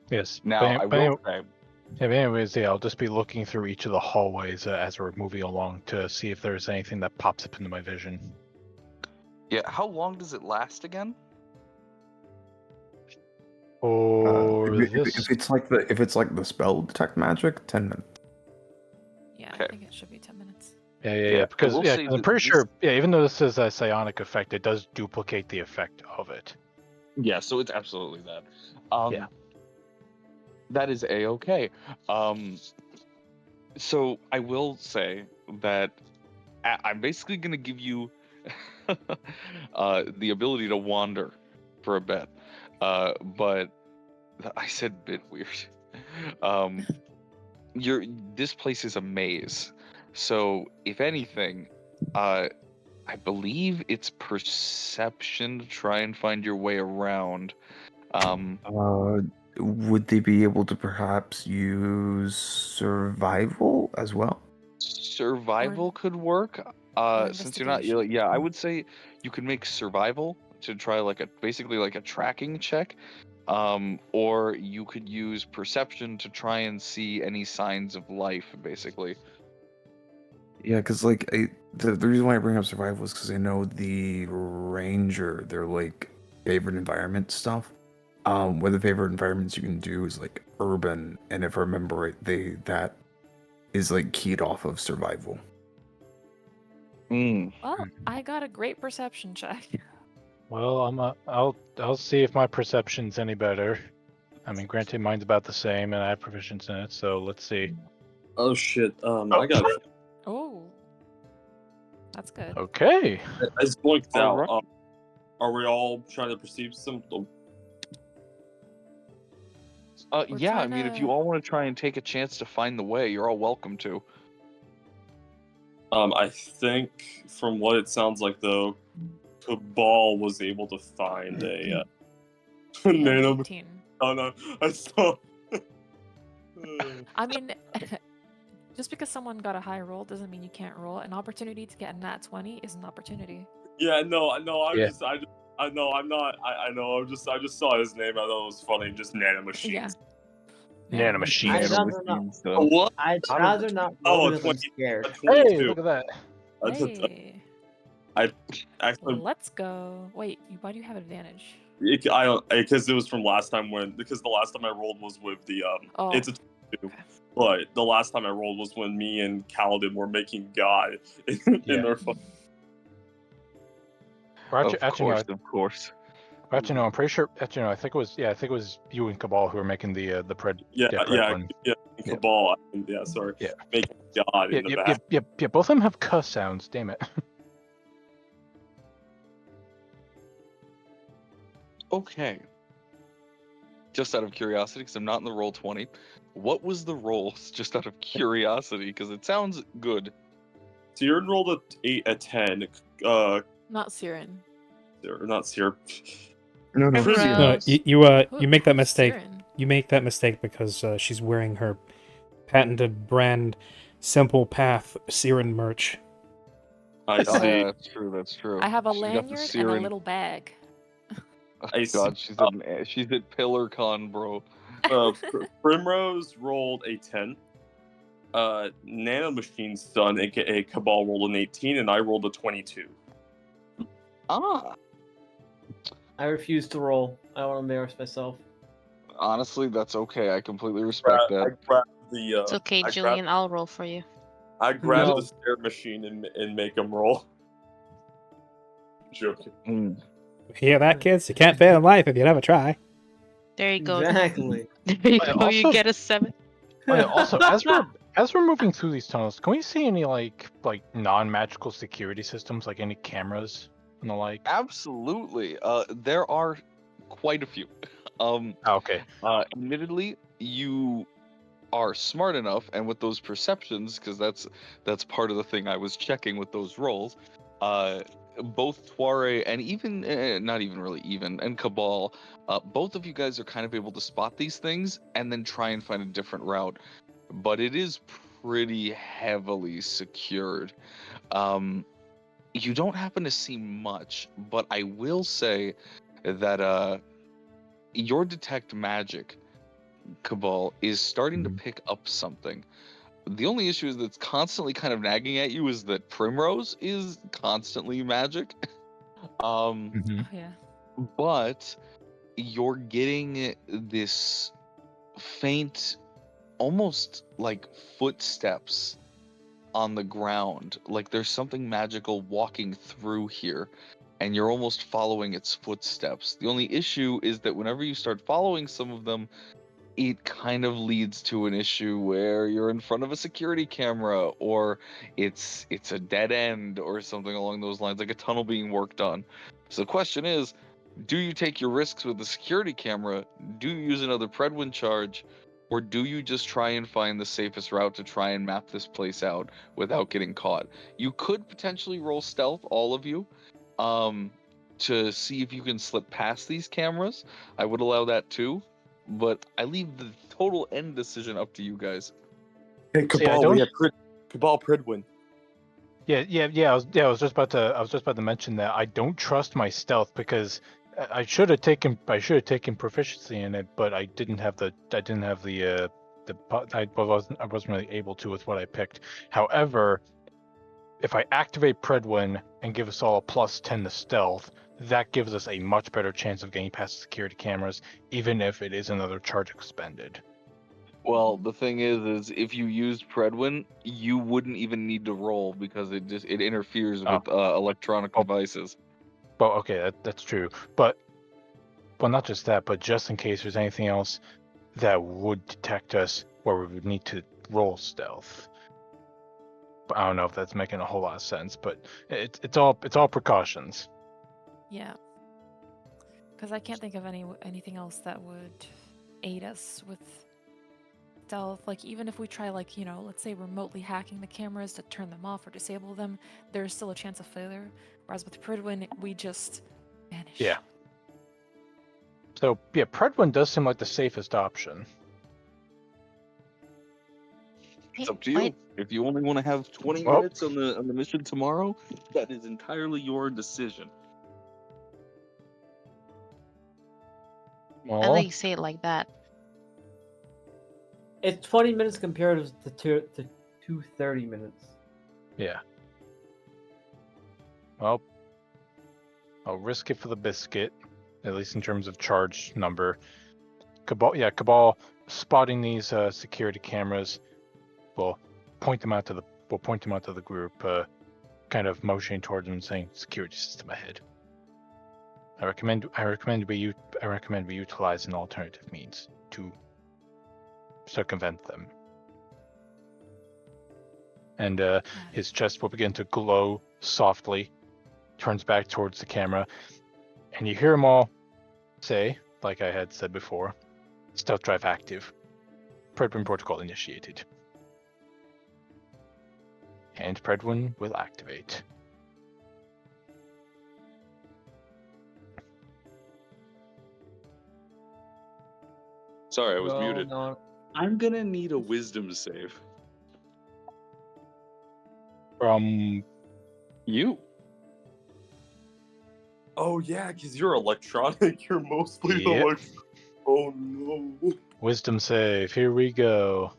Yes. Now I will say. Yeah, but anyways, yeah, I'll just be looking through each of the hallways as we're moving along to see if there's anything that pops up into my vision. Yeah, how long does it last again? If it's like the spell Detect Magic, 10 minutes. Yeah, I think it should be 10 minutes. Yeah. Because I'm pretty sure. Yeah, even though this is a psionic effect, it does duplicate the effect of it. Yeah, so it's absolutely that. That is a-okay. So I will say that I'm basically going to give you the ability to wander for a bit. But I said bit weird. Um, this place is a maze. So if anything, I believe it's perception to try and find your way around. Would they be able to perhaps use survival as well? Survival could work. Since you're not, yeah, I would say you could make survival to try like basically like a tracking check. Or you could use perception to try and see any signs of life, basically. Yeah, because like the reason why I bring up survival is because I know the ranger, their like favorite environment stuff. One of the favorite environments you can do is like urban, and if I remember right, that is like keyed off of survival. Mm. Well, I got a great perception check. Well, I'll see if my perception's any better. I mean, granted, mine's about the same, and I have proficiency in it. So let's see. Oh shit. I got. Oh, that's good. Okay. I blinked out. Alright. Are we all trying to perceive some? We're Yeah, I trying mean, if to- you all want to try and take a chance to find the way, you're all welcome to. I think from what it sounds like, though, Cabal was able to find a He had nano. 18. Oh no, I saw. I mean, just because someone got a high roll doesn't mean you can't roll. An opportunity to get a nat 20 is an opportunity. Yeah, no, I'm Yeah. I know, I'm not. I know. I just saw his name. I thought it was funny. Just nanomachines. Yeah. Nanomachine. I'd Nano rather not. machines, though. What? I'd Out of- rather not Oh, roll because I'm 20 scared. A Hey, 22. look at that. Hey, I actually, let's go. Wait, why do you have advantage? because it was from last time because the last time I rolled was with the Oh, it's a 22, but the last time I rolled was when me and Kaladin were making God in Yeah. their fun. Or actually, Of course. no, I'm pretty sure. Actually, no, I think it was you and Cabal who were making the pred. Yeah, pred yeah, one. yeah, Cabal. Yeah, sorry. Yeah. Making God in the back. Yeah. Both of them have cuss sounds. Damn it. Okay. Just out of curiosity, because I'm not in the roll 20, what was the rolls? Just out of curiosity, because it sounds good. Siren rolled a 10. not Siren. Or not Siren. No, no, Primrose. No, Who- you make that who's mistake. Siren? You make that mistake because she's wearing her patented brand Simple Path Siren merch. I Oh, see. yeah, that's true. That's true. I have a She's got the lanyard and a Siren- little bag. Oh, I see. God, she's at PillarCon, bro. Primrose rolled a 10. Nanomachine's son, aka Cabal, rolled an 18, and I rolled a 22. Ah, I refuse to roll. I don't want to embarrass myself. honestly, that's okay. I completely respect I that. grabbed the. It's okay, I Julian. I'll roll for you. I grabbed No. the stair machine and make him roll. Joking. Mm. Hear that, kids? You can't fail in life if you never try. There you go. Exactly. There you But go. You also- get a 7. Oh, yeah, also, as we're moving through these tunnels, can we see any like non-magical security systems, like any cameras and the like? Absolutely. There are quite a few. Oh, okay. Admittedly, you are smart enough, and with those perceptions, because that's part of the thing I was checking with those rolls. Both Tuare and even not even really even and Cabal, both of you guys are kind of able to spot these things and then try and find a different route. But it is pretty heavily secured. You don't happen to see much, but I will say that your detect magic, Cabal, is starting to pick up something. The only issue is that's constantly kind of nagging at you is that Primrose is constantly magic. Oh, yeah. But you're getting this faint, almost like footsteps on the ground. Like there's something magical walking through here, and you're almost following its footsteps. The only issue is that whenever you start following some of them, it kind of leads to an issue where you're in front of a security camera, or it's a dead end or something along those lines, like a tunnel being worked on. So the question is, Do you take your risks with the security camera? Do you use another Predwin charge? Or do you just try and find the safest route to try and map this place out without getting caught? You could potentially roll stealth, all of you, to see if you can slip past these cameras. I would allow that too, but I leave the total end decision up to you guys. Hey, See, I Cabal, don't- we have Cabal Pridwin. Yeah. I was just about to mention that I don't trust my stealth because I should have taken proficiency in it, but I wasn't really able to with what I picked. However, if I activate Predwin and give us all a +10 to stealth, that gives us a much better chance of getting past the security cameras, even if it is another charge expended. Well, the thing is if you used Predwin, you wouldn't even need to roll because it interferes with electronic devices. Well, okay, that's true. But not just that, but just in case there's anything else that would detect us where we would need to roll stealth. But I don't know if that's making a whole lot of sense, but it's all precautions. Yeah. Because I can't think of anything else that would aid us with stealth. Like, even if we try, like, let's say remotely hacking the cameras to turn them off or disable them, there's still a chance of failure. Whereas with Pridwin, we just vanish. Yeah. So yeah, Predwin does seem like the safest option. It's up to you. If you only want to have 20 Well- minutes on the mission tomorrow, that is entirely your decision. I think you say it like that. It's 20 minutes compared to 230 minutes. Yeah. Well, I'll risk it for the biscuit, at least in terms of charge number. Cabal spotting these security cameras. We'll point them out to the group, kind of motioning towards them, saying security system ahead. I recommend we utilize an alternative means to circumvent them. And his chest will begin to glow softly, turns back towards the camera, and you hear them all say, like I had said before, stealth drive active, Predwin protocol initiated. And Predwin will activate. Sorry, I was Well, muted. no. I'm gonna need a wisdom save. From you. Oh yeah, because you're electronic. You're mostly Yep. electronic. Oh no. Wisdom save. Here we go.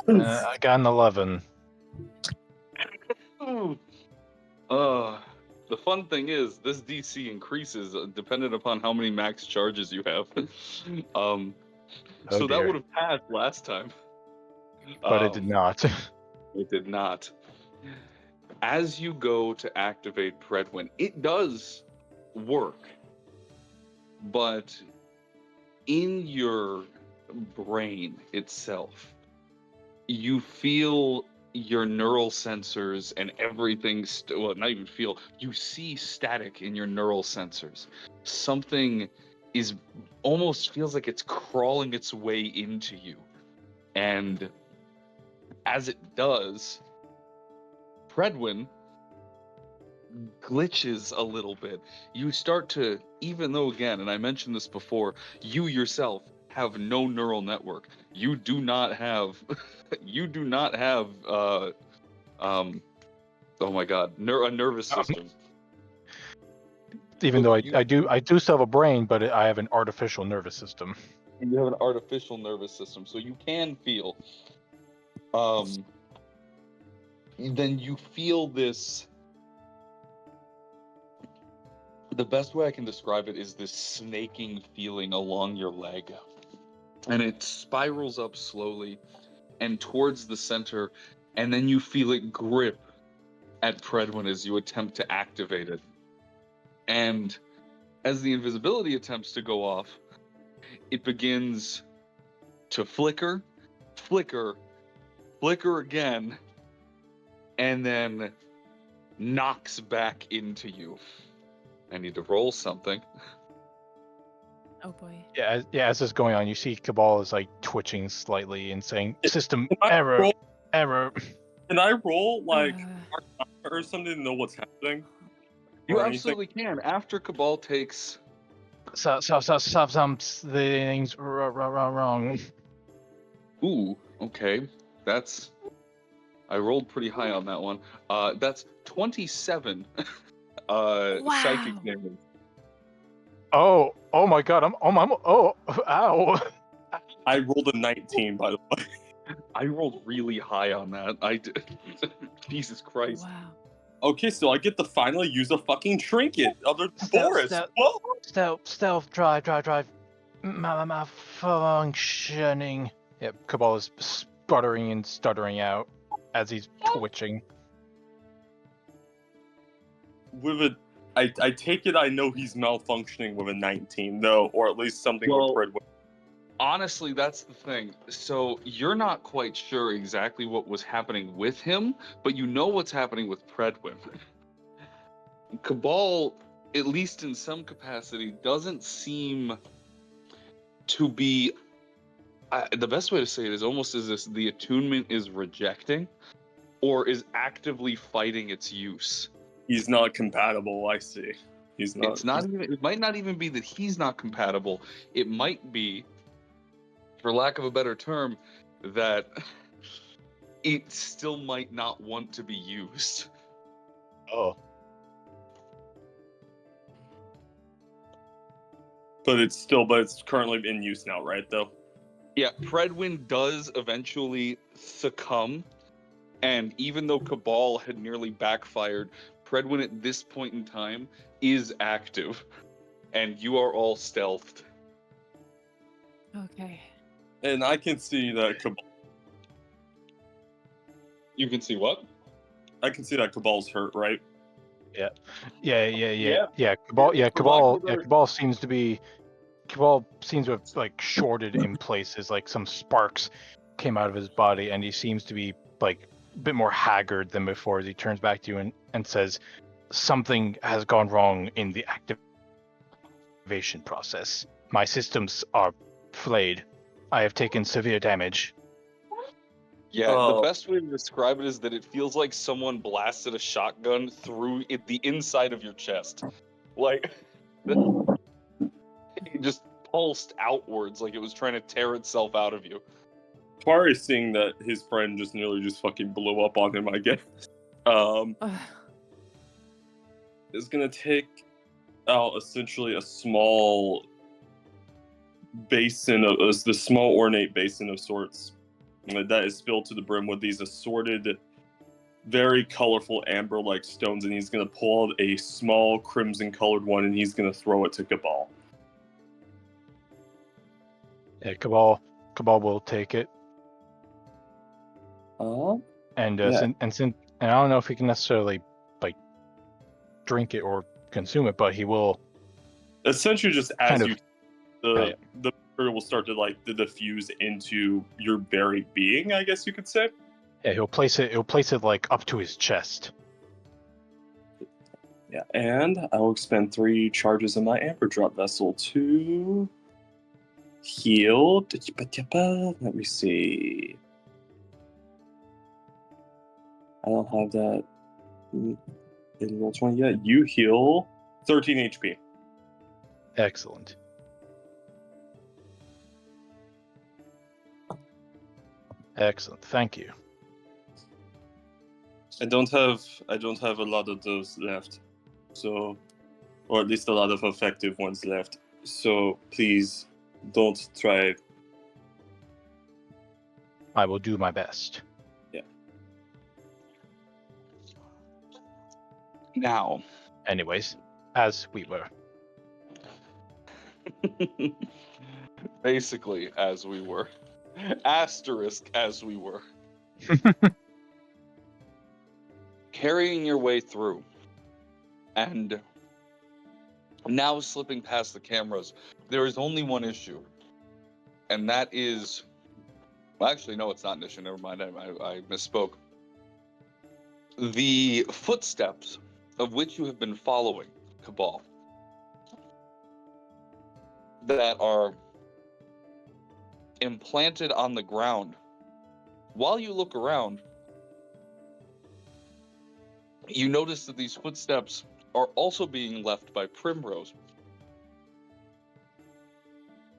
I got an 11. The fun thing is this DC increases dependent upon how many max charges you have. So that dear. would have passed last time. But it did not. It did not. As you go to activate Predwin, it does work. But in your brain itself, you feel your neural sensors and everything, not even feel, you see static in your neural sensors. Something is almost feels like it's crawling its way into you. And as it does, Predwin glitches a little bit. You start to, even though again, and I mentioned this before, you yourself have no neural network. You do not have oh my god, a nervous system. Even though I do still have a brain, but I have an artificial nervous system. You have an artificial nervous system, so you can feel. Then you feel this. The best way I can describe it is this snaking feeling along your leg. And it spirals up slowly and towards the center, and then you feel it grip at Predwin as you attempt to activate it. And as the invisibility attempts to go off, it begins to flicker, flicker, flicker again, and then knocks back into you I need to roll something. Oh boy. Yeah, as this is going on, you see Cabal is like twitching slightly and saying, "System Can I error, roll- error." Can I roll like Uh, or something to know what's happening? You Or anything? absolutely can. After Cabal takes. Some things wrong. Ooh, okay. That's. I rolled pretty high on that one. That's 27 psychic Wow. damage. Oh my God! Ow! I rolled a 19, by the way. I rolled really high on that. I did. Jesus Christ. Wow. Okay, so I get to finally use a fucking trinket, other than Stealth, Boris. stealth. Whoa! Stealth, drive. Malfunctioning. Yep, Cabal is sputtering and stuttering out as he's twitching. With a, I take it I know he's malfunctioning with a 19, though, or at least something Well, with Pred. Honestly, that's the thing. So you're not quite sure exactly what was happening with him, but you know what's happening with Predwin. Cabal, at least in some capacity, doesn't seem to be. The best way to say it is almost as if the attunement is rejecting, or is actively fighting its use. He's not compatible. I see. He's not. It's not even. It might not even be that he's not compatible. It might be, for lack of a better term, that it still might not want to be used. Oh. But it's currently in use now, right? Though. Yeah, Predwin does eventually succumb, and even though Cabal had nearly backfired, Predwin at this point in time is active, and you are all stealthed. Okay. And I can see that Cabal. You can see what? I can see that Cabal's hurt, right? Yeah. Cabal seems to have like shorted in places, like some sparks came out of his body, and he seems to be like a bit more haggard than before as he turns back to you and says, "Something has gone wrong in the activation process. My systems are flayed. I have taken severe damage." Yeah, the best way to describe it is that it feels like someone blasted a shotgun through the inside of your chest. Like, it just pulsed outwards like it was trying to tear itself out of you. Twari is seeing that his friend just nearly just fucking blew up on him, I guess. Is gonna take out essentially a small basin of the small ornate basin of sorts that is filled to the brim with these assorted, very colorful amber-like stones, and he's gonna pull out a small crimson-colored one, and he's gonna throw it to Cabal. Yeah, Cabal will take it. And I don't know if he can necessarily like drink it or consume it, but he will. Essentially, just as kind you, the material will start to like diffuse into your very being, I guess you could say. Yeah, he'll place it like up to his chest. Yeah, and I will expend 3 charges in my Amber Drop Vessel to heal. Let me see. I don't have that in roll 20 yet. You heal 13 HP. Excellent. Excellent. Thank you. I don't have a lot of those left. So, or at least a lot of effective ones left. So please don't try. I will do my best. Yeah. Now. Anyways, as we were. Basically, as we were. Asterisk, as we were. Carrying your way through. And now slipping past the cameras, there is only one issue. And that is... Well, actually, no, it's not an issue. Never mind. I misspoke. The footsteps of which you have been following, Cabal, that are implanted on the ground. While you look around, you notice that these footsteps are also being left by Primrose.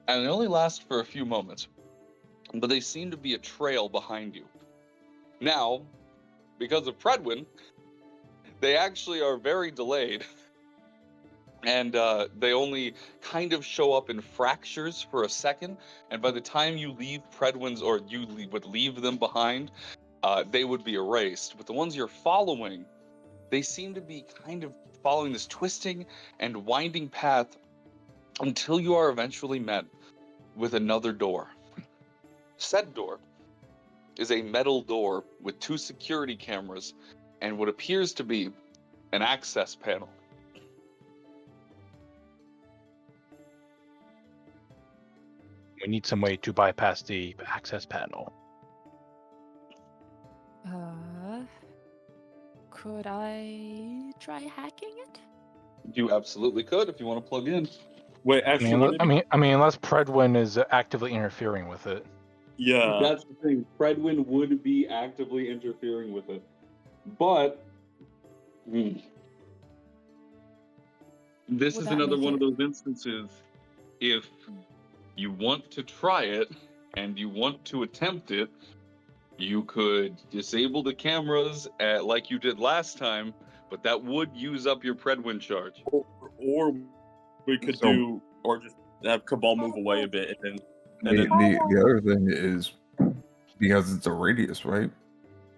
And they only last for a few moments, but they seem to be a trail behind you. Now, because of Predwin, they actually are very delayed. And they only kind of show up in fractures for a second, and by the time you leave Predwin's, or you would leave them behind, they would be erased. But the ones you're following, they seem to be kind of following this twisting and winding path until you are eventually met with another door. Said door is a metal door with 2 security cameras and what appears to be an access panel. We need some way to bypass the access panel. Could I try hacking it? You absolutely could if you want to plug in. Wait, actually, I mean, unless Predwin is actively interfering with it. yeah. That's the thing. Predwin would be actively interfering with it. But this Would is that another make one it- of those instances. If you want to try it and you want to attempt it, you could disable the cameras like you did last time, but that would use up your Predwin charge. Or we could So- or just have Cabal move away a bit, and The other thing is because it's a radius, right?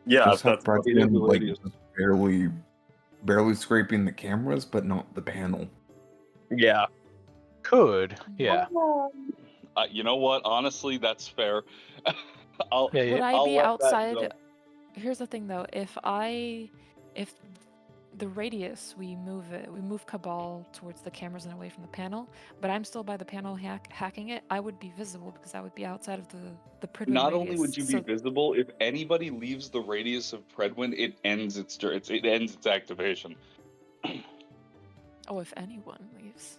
yeah, Just have that's It is a Predwin, like radius. just barely scraping the cameras, but not the panel. yeah. Could, yeah. You know what? Honestly, that's fair. I'll, Yeah, Would I I'll be let that outside? go. Here's the thing, though. If the radius, we move Cabal towards the cameras and away from the panel, but I'm still by the panel hacking it, I would be visible because I would be outside of the Predwin Not radius. only would you be so- visible, if anybody leaves the radius of Predwin, it ends its activation. Oh, if anyone leaves.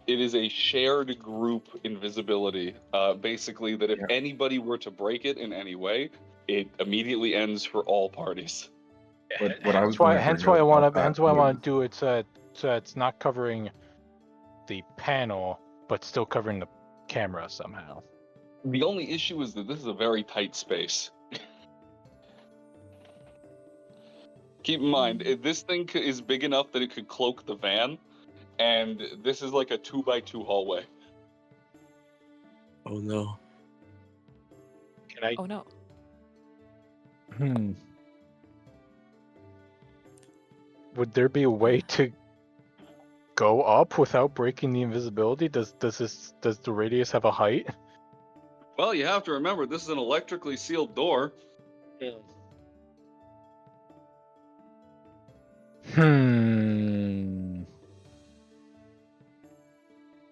It is a shared group invisibility. Basically, that if Yeah. anybody were to break it in any way, it immediately ends for all parties. But what I was gonna Hence bring why I up want about to. that Hence why I want was- to do it so it's not covering the panel, but still covering the camera somehow. The only issue is that this is a very tight space. Keep in mind, this thing is big enough that it could cloak the van, and this is like a 2x2 hallway. Oh no. Can I? Oh no. Would there be a way to go up without breaking the invisibility? Does the radius have a height? Well, you have to remember, this is an electrically sealed door.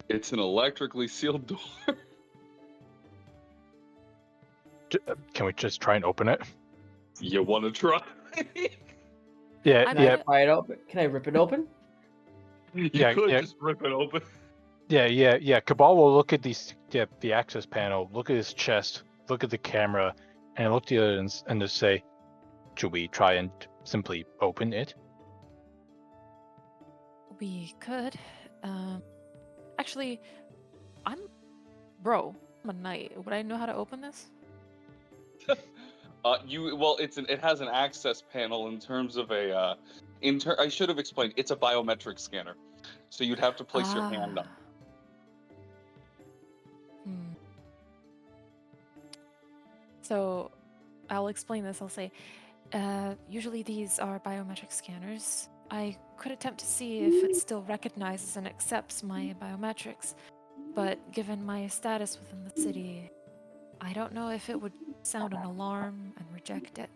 It's an electrically sealed door. Can we just try and open it? You want to try? Yeah, I'm yeah, gonna- Pry it open. Can I rip it open? You Yeah, could yeah. just rip it open. yeah. Cabal will look at the access panel, look at his chest, look at the camera, and look at the other and just say, "Should we try and simply open it?" We could. Actually, I'm a knight. Would I know how to open this? It has an access panel in terms of a I should have explained. It's a biometric scanner, so you'd have to place your hand on. So, I'll explain this. I'll say, usually these are biometric scanners. I could attempt to see if it still recognizes and accepts my biometrics, but given my status within the city, I don't know if it would sound an alarm and reject it.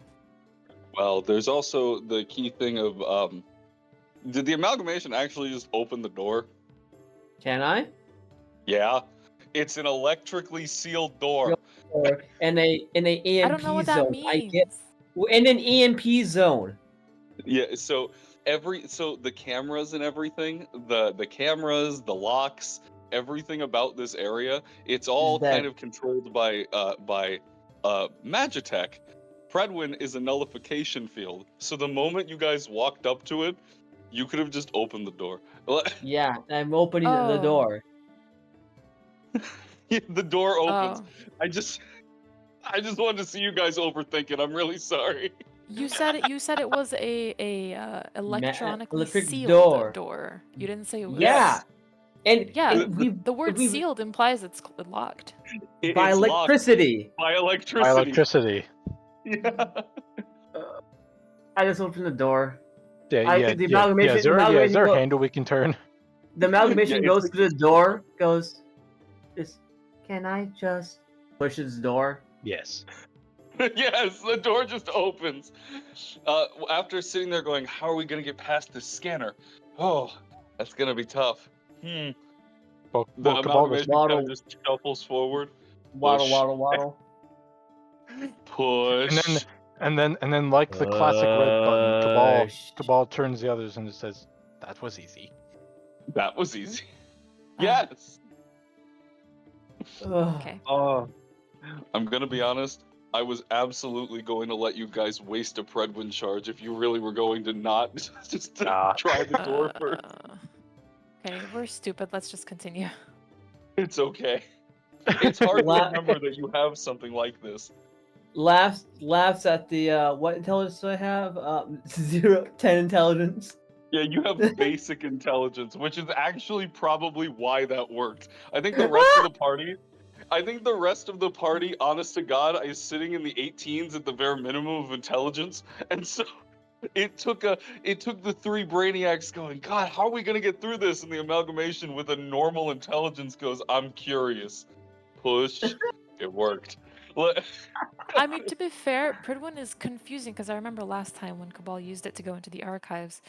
Well, there's also the key thing of did the amalgamation actually just open the door? Can I? Yeah, it's an electrically sealed door. Or in a EMP I don't know what that zone. means. I get in an EMP zone. Yeah, so the cameras and everything, the cameras, the locks, everything about this area, it's all dead. kind of controlled by Magitech. Predwin is a nullification field, so the moment you guys walked up to it, you could have just opened the door. Yeah, I'm opening the Oh. door. The door opens. Oh. I just wanted to see you guys overthink it. I'm really sorry. You said it was a electronically electric sealed door. You didn't say it was. Yeah, and Yeah, if the word we sealed implies it's locked. by It's locked electricity. by electricity. By electricity. Yeah. I just opened the door. Yeah. The Is there amalgamation a handle we can turn? The amalgamation Yeah, goes to the door. Goes, can I just pushes the door? Yes. Yes, the door just opens. After sitting there going, how are we going to get past this scanner? Oh, that's going to be tough. Well, The Cabal amalgamation Waddle. kind of just shuffles forward. Waddle, Push. waddle, waddle. Push. and then like the classic red button, Push. Cabal turns the others and it says, "That was easy." That was easy. Ah. Yes. Okay. Oh, I'm going to be honest. I was absolutely going to let you guys waste a Predwin charge if you really were going to not just try the door first. Okay, we're stupid. Let's just continue. It's okay. It's hard to La- remember that you have something like this. Laughs at the what intelligence do I have? 10 intelligence. Yeah, you have basic intelligence, which is actually probably why that worked. I think the rest of the party, honest to God, is sitting in the 18s at the bare minimum of intelligence, and so it took the three brainiacs going, God, how are we gonna get through this? And the amalgamation with a normal intelligence goes, I'm curious. Push. It worked. I mean, to be fair, Pridwin is confusing because I remember last time when Cabal used it to go into the archives,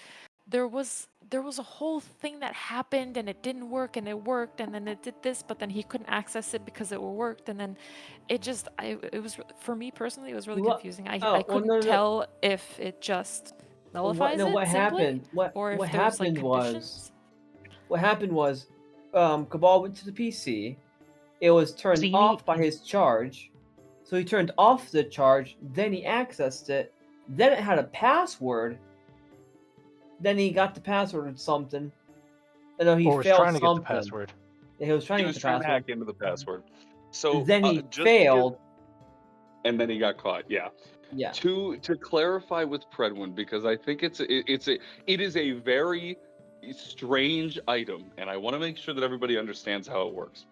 there was a whole thing that happened and it didn't work and it worked and then it did this, but then he couldn't access it because it worked and then it was for me personally it was really confusing. I couldn't tell if it just nullifies what simply, happened? or if What there's like happened conditions. what happened was, Cabal went to the PC. It was turned off by his charge, so he turned off the charge. Then he accessed it. Then it had a password. Then he got the password or something. No, he Or was failed trying to get the something. password. Yeah, he was trying He to was get the trying to password. hack into the password. So Then he just to failed. and then he got caught. Yeah. Yeah. To clarify with Predwin, because I think it is a very strange item, and I want to make sure that everybody understands how it works.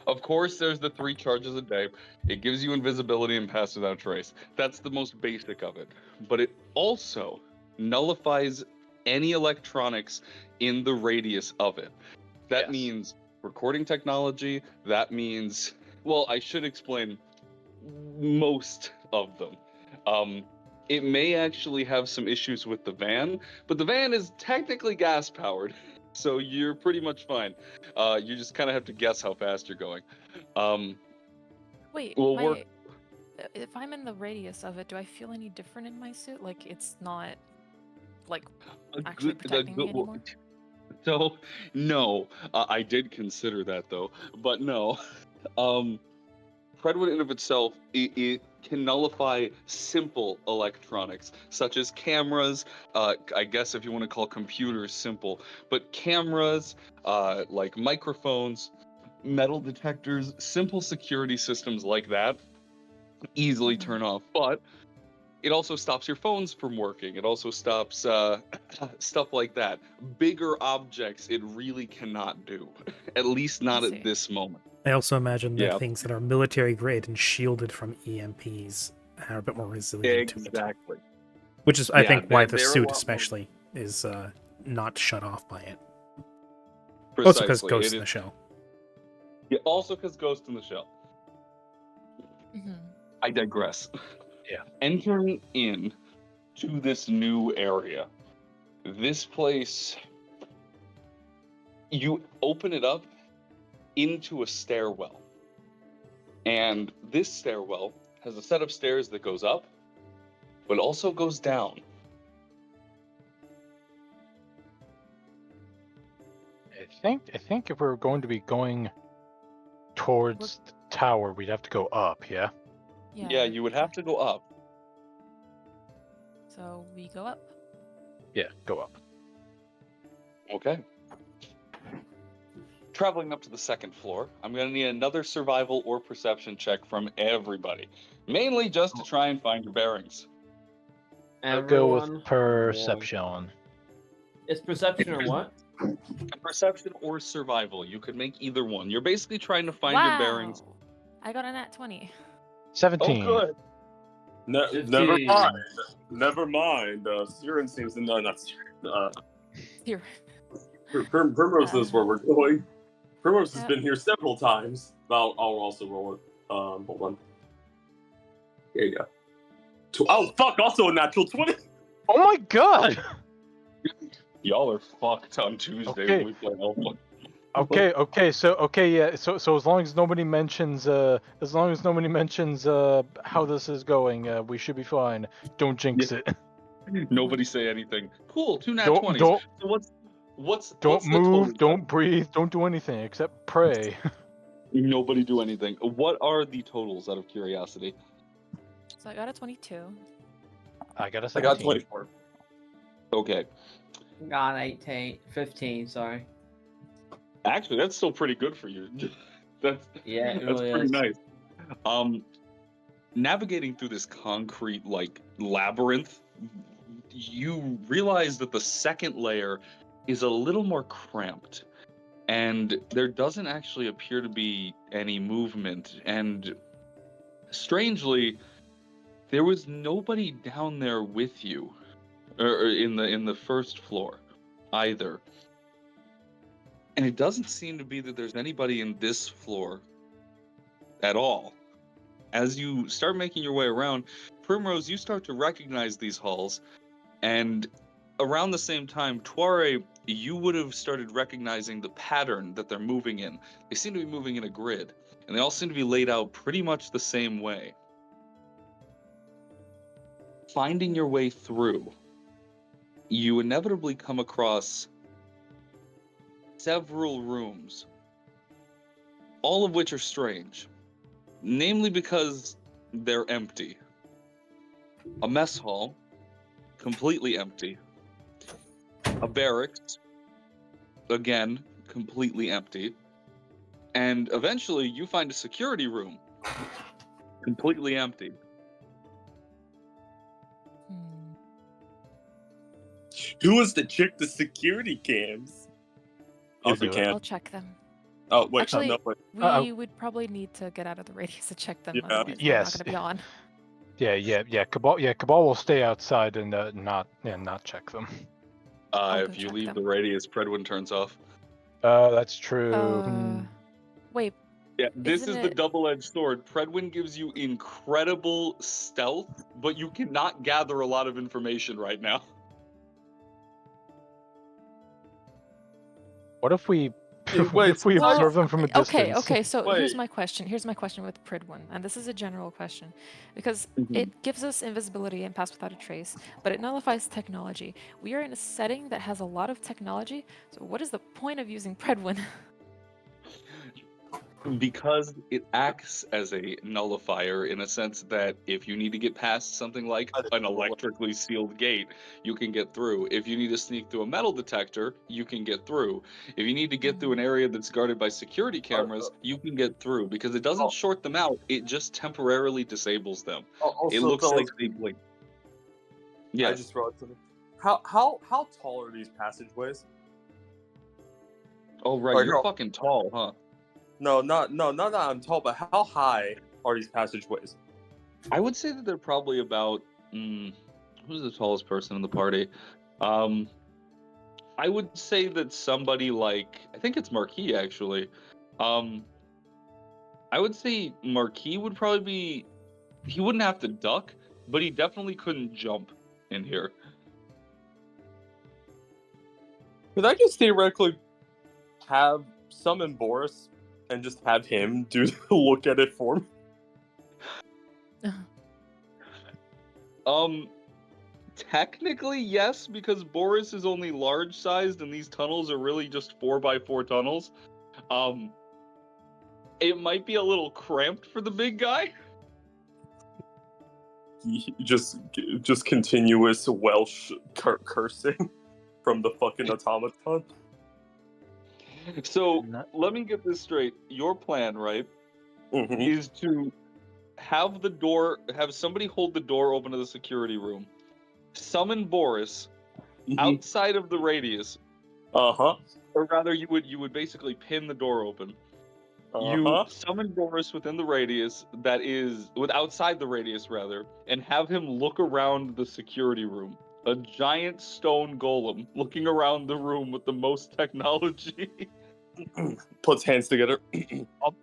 Of course, there's the 3 charges a day. It gives you invisibility and pass without trace. That's the most basic of it. But it also nullifies any electronics in the radius of it. That means recording technology. That means, well, I should explain most of them. It may actually have some issues with the van, but the van is technically gas powered. So you're pretty much fine. You just kind of have to guess how fast you're going. Wait, We'll if I'm in the radius of it, do I feel any different in my suit? Like it's not like actually protecting me anymore? So, no, I did consider that though, but no. Predwin in of itself, it can nullify simple electronics, such as cameras, I guess if you want to call computers simple, but cameras, like microphones, metal detectors, simple security systems like that, easily turn off. But it also stops your phones from working. It also stops stuff like that. Bigger objects, it really cannot do, at least not at this moment. I also imagine that Yeah. things that are military grade and shielded from EMPs are a bit more resilient to it. Exactly. Which is, I Yeah, think, why they're the a suit lot more- especially is not shut off by it. Also because Precisely, Ghost it in the is- Shell. Yeah, also because Ghost in the Shell. I digress. Yeah. Entering in to this new area, this place, you open it up into a stairwell. And this stairwell has a set of stairs that goes up, but also goes down. think if we're going to be going towards the tower, we'd have to go up. Yeah. Yeah, you would have to go up. So we go up. Yeah. Go up. Okay. Traveling up to the second floor, I'm going to need another survival or perception check from everybody. Mainly just to try and find your bearings. I'll go Everyone, with perception. it's perception or what? Perception or survival. You could make either one. You're basically trying to find your bearings. Wow. I got a nat 20. 17. Oh, good. Never 15. mind. Never mind. Siren seems to know. Not Siren. Here. Primrose is where we're going. Primrose has Yep. been here several times. I'll also roll it. Hold on. Here you go. Oh fuck! Also a natural 20. Oh my god! Y'all are fucked on Tuesday Okay. when we play Alpha. Okay, so as long as nobody mentions how this is going, we should be fine. Don't jinx it. Nobody say anything. Cool, 2 nat Don't 20s. don't So what's don't the move, total? don't breathe, don't do anything except pray. Nobody do anything. What are the totals out of curiosity? So I got a 22. I got a I got 17. 24. Okay. Got 18, 15. Sorry. Actually, that's still pretty good for you. That's Yeah, it that's really pretty is. nice. Navigating through this concrete like labyrinth, you realize that the second layer is a little more cramped, and there doesn't actually appear to be any movement. And strangely, there was nobody down there with you, or in the first floor, either. And it doesn't seem to be that there's anybody in this floor at all. As you start making your way around, Primrose, you start to recognize these halls, and around the same time, Tuare, you would have started recognizing the pattern that they're moving in. They seem to be moving in a grid, and they all seem to be laid out pretty much the same way. Finding your way through, you inevitably come across several rooms, all of which are strange, namely because they're empty. A mess hall, completely empty. A barracks, again, completely empty. And eventually you find a security room, completely empty. Hmm. Who was to check the security cams? I'll If we do it. can. I'll check them. Oh wait, Actually, no, wait. we would probably need to get out of the radius to check them. Yeah. Otherwise, they're Yes. not going to be on. Yeah. Cabal will stay outside and not check them. I'll If go you check leave them. the radius, Predwin turns off. That's true. Wait, Yeah, this Isn't is the it- double-edged sword. Predwin gives you incredible stealth, but you cannot gather a lot of information right now. What if we Wait, if we Well, observe them from a distance? okay. So here's Wait. my question. Here's my question with Pridwin, and this is a general question, because Mhm. it gives us invisibility and pass without a trace, but it nullifies technology. We are in a setting that has a lot of technology. So what is the point of using Pridwin? Because it acts as a nullifier in a sense that if you need to get past something like an electrically sealed gate, you can get through. If you need to sneak through a metal detector, you can get through. If you need to get through an area that's guarded by security cameras, you can get through because it doesn't short them out, it just temporarily disables them. Also, It looks fellas, like they blink. I Yes. just wrote something. How tall are these passageways? Oh right, Or you're no. fucking tall, huh? No, not that I'm tall, but how high are these passageways? I would say that they're probably about who's the tallest person in the party? I would say that somebody like I think it's Marquis actually. I would say Marquis would probably be he wouldn't have to duck, but he definitely couldn't jump in here. Could I just theoretically have summon Boris and just have him do the look at it for me? Technically, yes, because Boris is only large-sized, and these tunnels are really just 4x4 tunnels. It might be a little cramped for the big guy. Just continuous Welsh cursing from the fucking automaton. So let me get this straight. Your plan, right, is to have somebody hold the door open to the security room, summon Boris outside of the radius. Or rather, you would basically pin the door open. You summon Boris within the radius outside the radius rather, and have him look around the security room. A giant stone golem looking around the room with the most technology. Puts hands together.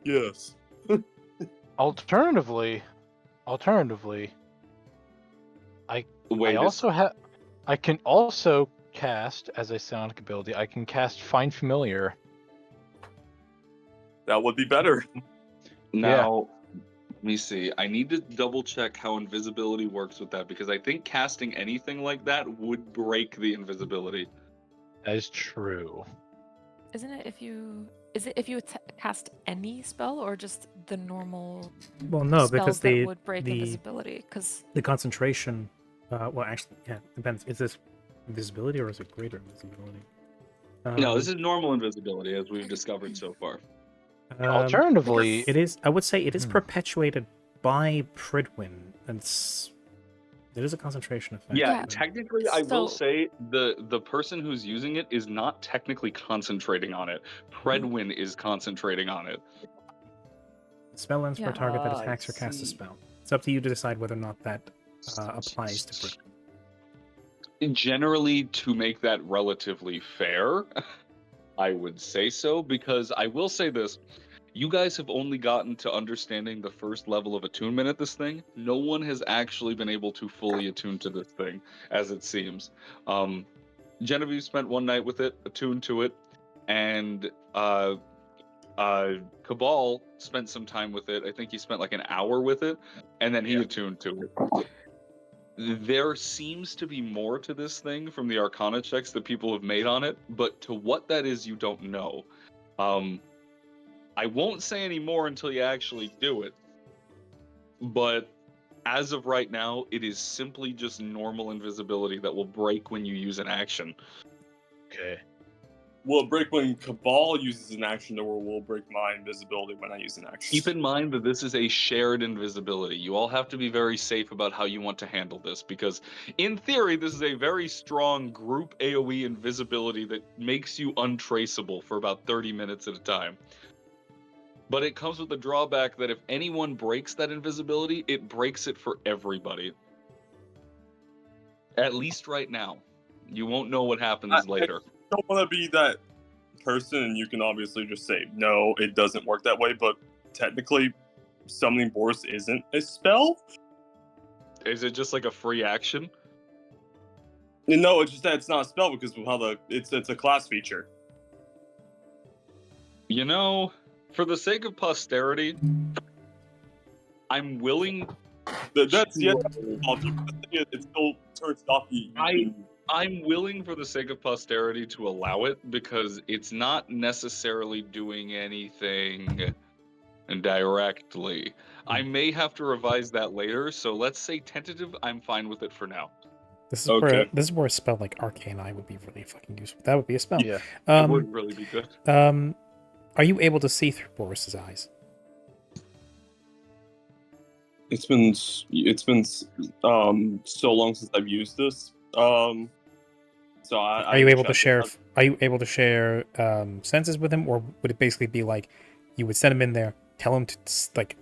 Yes. Alternatively, I can also cast, as a psionic ability, I can cast Find Familiar. That would be better. Now, let me see. I need to double check how invisibility works with that, because I think casting anything like that would break the invisibility. That is true. Isn't it if you cast any spell or just the normal Well, no, spells because that would break invisibility? Because the concentration. Well, actually, yeah, it depends. Is this invisibility or is it greater invisibility? No, this is normal invisibility, as we've discovered so far. Alternatively, it is. I would say it is perpetuated by Pridwin, and there is a concentration effect. Yeah, technically, I will say the person who's using it is not technically concentrating on it. Pridwin is concentrating on it. The spell ends for a target that attacks or casts a spell. It's up to you to decide whether or not that applies to Pridwin. Generally, to make that relatively fair, I would say so, because I will say this. You guys have only gotten to understanding the first level of attunement at this thing. No one has actually been able to fully attune to this thing, as it seems. Genevieve spent one night with it, attuned to it, and Cabal spent some time with it. I think he spent like an hour with it, and then he attuned to it. There seems to be more to this thing from the Arcana checks that people have made on it, but to what that is, you don't know. I won't say any more until you actually do it, but as of right now, it is simply just normal invisibility that will break when you use an action. Okay. Will it break when Cabal uses an action, or will it break my invisibility when I use an action? Keep in mind that this is a shared invisibility. You all have to be very safe about how you want to handle this, because in theory, this is a very strong group AoE invisibility that makes you untraceable for about 30 minutes at a time. But it comes with the drawback that if anyone breaks that invisibility, it breaks it for everybody. At least right now. You won't know what happens later. I don't want to be that person, and you can obviously just say, no, it doesn't work that way, but technically, summoning Boris isn't a spell? Is it just like a free action? No, it's just that it's not a spell because of how it's a class feature. You know, for the sake of posterity, I'm willing. That's the it still turns off the. I'm willing, for the sake of posterity, to allow it, because it's not necessarily doing anything directly. I may have to revise that later, so let's say tentative. I'm fine with it for now. This is where a spell like Arcane Eye would be really fucking useful. That would be a spell. Yeah, it would really be good. Are you able to see through Boris's eyes? It's been so long since I've used this. So are you able to share? Are you able to share senses with him, or would it basically be like you would send him in there, tell him to like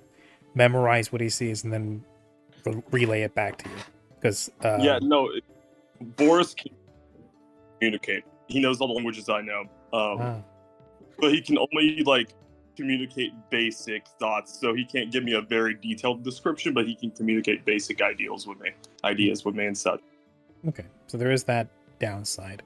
memorize what he sees, and then relay it back to you? Because Boris can communicate. He knows all the languages I know, but he can only like communicate basic thoughts. So he can't give me a very detailed description, but he can communicate basic ideas with me and such. Okay, so there is that downside.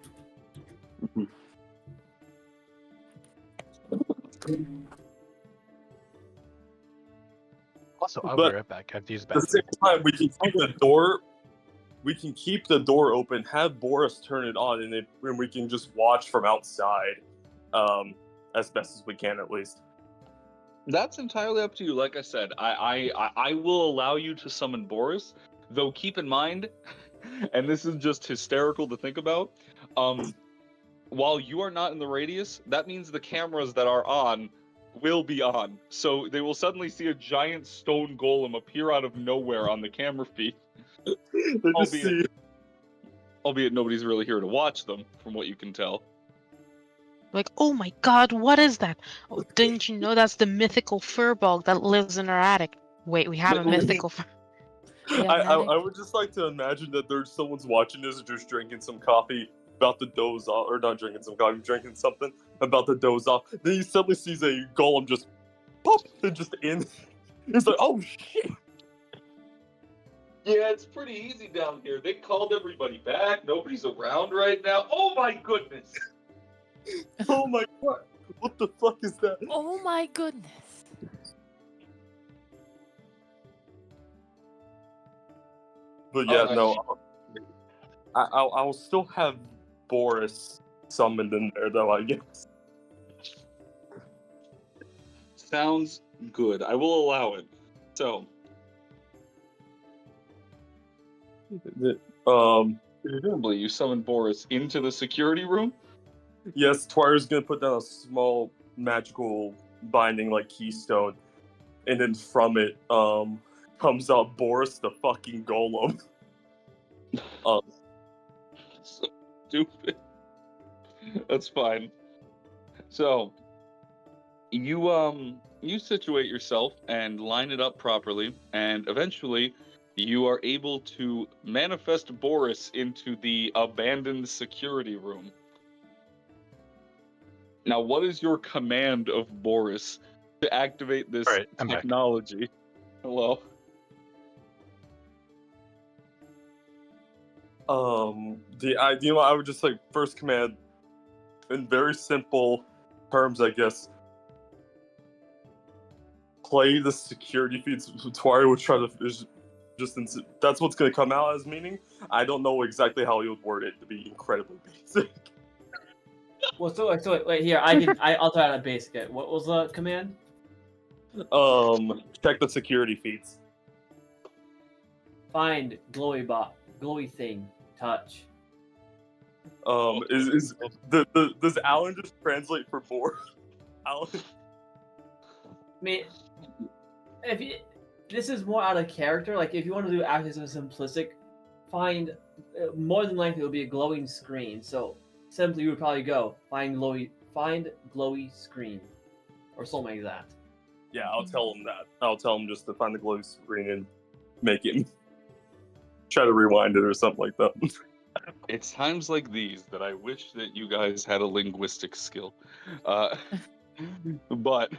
Also, I'll be right back. I have to use the bathroom. At the same time, we can keep the door we can keep the door open, have Boris turn it on, and we can just watch from outside, as best as we can, at least. That's entirely up to you. Like I said, I will allow you to summon Boris, though keep in mind, and this is just hysterical to think about, while you are not in the radius, that means the cameras that are on will be on. So they will suddenly see a giant stone golem appear out of nowhere on the camera feed. Albeit nobody's really here to watch them, from what you can tell. Like, oh my god, what is that? Oh, didn't you know that's the mythical furball that lives in our attic? Wait, we have a mythical Yeah, I would just like to imagine that there's someone's watching this just drinking some coffee about to doze off, or not drinking some coffee, drinking something about to doze off. Then he suddenly sees a golem just pop and just in. He's like, oh shit. Yeah, it's pretty easy down here. They called everybody back. Nobody's around right now. Oh my goodness. Oh my god. What the fuck is that? Oh my goodness. But yeah, no. I'll still have Boris summoned in there, though, I guess. Sounds good. I will allow it. So, presumably you summon Boris into the security room? Yes, Twyra's gonna put down a small magical binding like keystone, and then from it comes out Boris the fucking golem. So stupid. That's fine. So you situate yourself and line it up properly, and eventually you are able to manifest Boris into the abandoned security room. Now, what is your command of Boris to activate this technology? Hello? I would just like first command in very simple terms, I guess. Play the security feeds. Twyra would try to that's what's going to come out as meaning. I don't know exactly how he would word it to be incredibly basic. Well, so wait here. I'll try to basic it. What was the command? Check the security feeds. Find glowy thing, touch. Does Alan just translate for Boris? Alan. I mean, this is more out of character. Like, if you want to do actually something simplistic, find more than likely it'll be a glowing screen. So simply, you would probably go find glowy screen, or something like that. Yeah, I'll tell him that. I'll tell him just to find the glowy screen and make him try to rewind it or something like that. It's times like these that I wish that you guys had a linguistic skill. But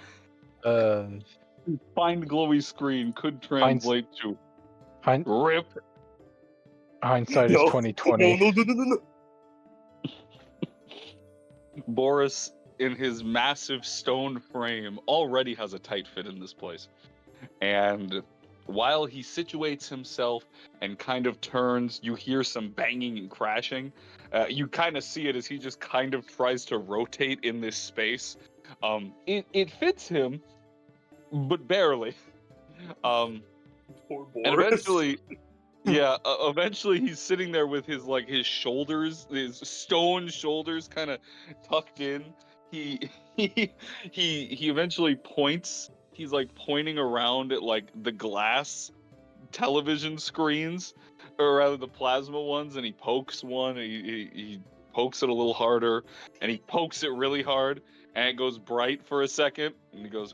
find glowy screen could translate to rip. Hindsight is 2020. No. Boris, in his massive stone frame, already has a tight fit in this place. And while he situates himself and kind of turns, you hear some banging and crashing. You kind of see it as he just kind of tries to rotate in this space. It fits him, but barely. Poor Boris. And eventually, eventually he's sitting there with his shoulders, his stone shoulders, kind of tucked in. He eventually points. He's like pointing around at like the glass television screens, or rather the plasma ones, and he pokes one. He pokes it a little harder, and he pokes it really hard, and it goes bright for a second, and he goes,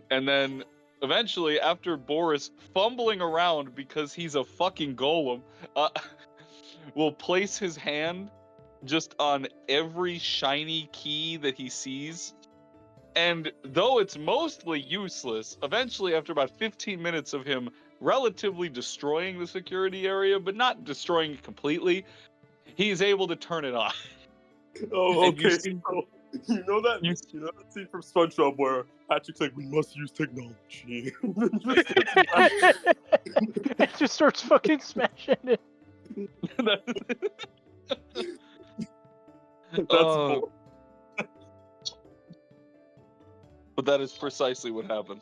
and then eventually, after Boris fumbling around because he's a fucking golem, will place his hand just on every shiny key that he sees. And though it's mostly useless, eventually after about 15 minutes of him relatively destroying the security area, but not destroying it completely, he's able to turn it on. Oh, okay. You know that scene from SpongeBob where Patrick's like, we must use technology. It just starts fucking smashing it. That's Oh. bull- But that is precisely what happened.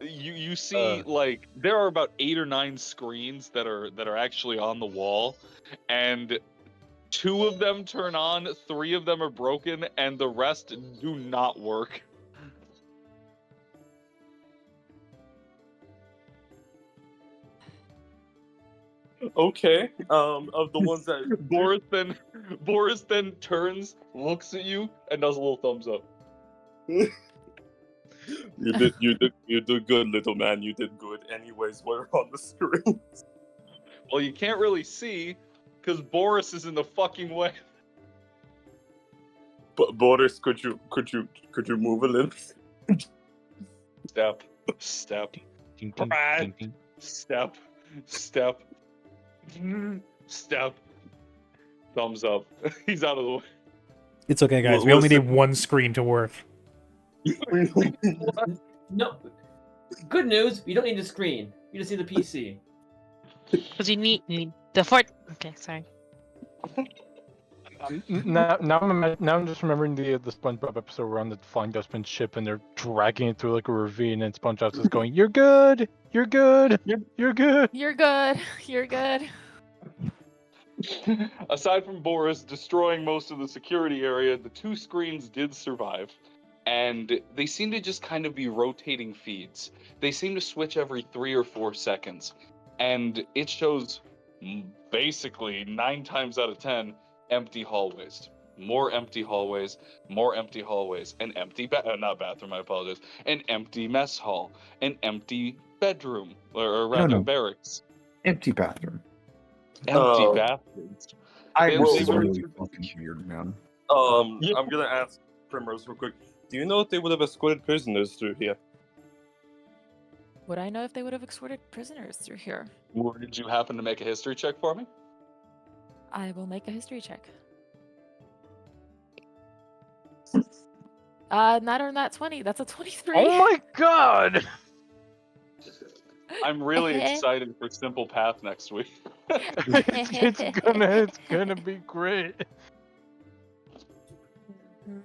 You see, like, there are about 8 or 9 screens that are actually on the wall, and 2 of them turn on, 3 of them are broken, and the rest do not work. Okay. Of the ones that Boris then turns, looks at you, and does a little thumbs up. you did good, little man. You did good. Anyways, we're on the screen. Well, you can't really see, because Boris is in the fucking way. But Boris, could you move a little? Step. Brad. Step. Step. Thumbs up. He's out of the way. It's okay, guys. Well, We only need listen. one screen to work. No. Good news. You don't need a screen. You just need the PC. Because you need the fort. Okay, sorry. Now I'm just remembering the SpongeBob episode where on the flying dustbin ship and they're dragging it through like a ravine and SpongeBob's just going, "You're good, you're good, you're good." You're good. You're good. Aside from Boris destroying most of the security area, the 2 screens did survive. And they seem to just kind of be rotating feeds. They seem to switch every 3 or 4 seconds. And it shows basically 9 times out of 10 empty hallways. More empty hallways, an empty not bathroom, I apologize. An empty mess hall, an empty bedroom, or rather no. barracks. Empty bathroom. Empty bathrooms. Iris They is were- really fucking weird, man. Yeah. I'm gonna ask Primrose real quick. Do you know if they would have escorted prisoners through here? Would I know if they would have escorted prisoners through here? Or did you happen to make a history check for me? I will make a history check. Not on that 20. That's a 23. Oh my god! I'm really excited for Simple Path next week. it's gonna be great.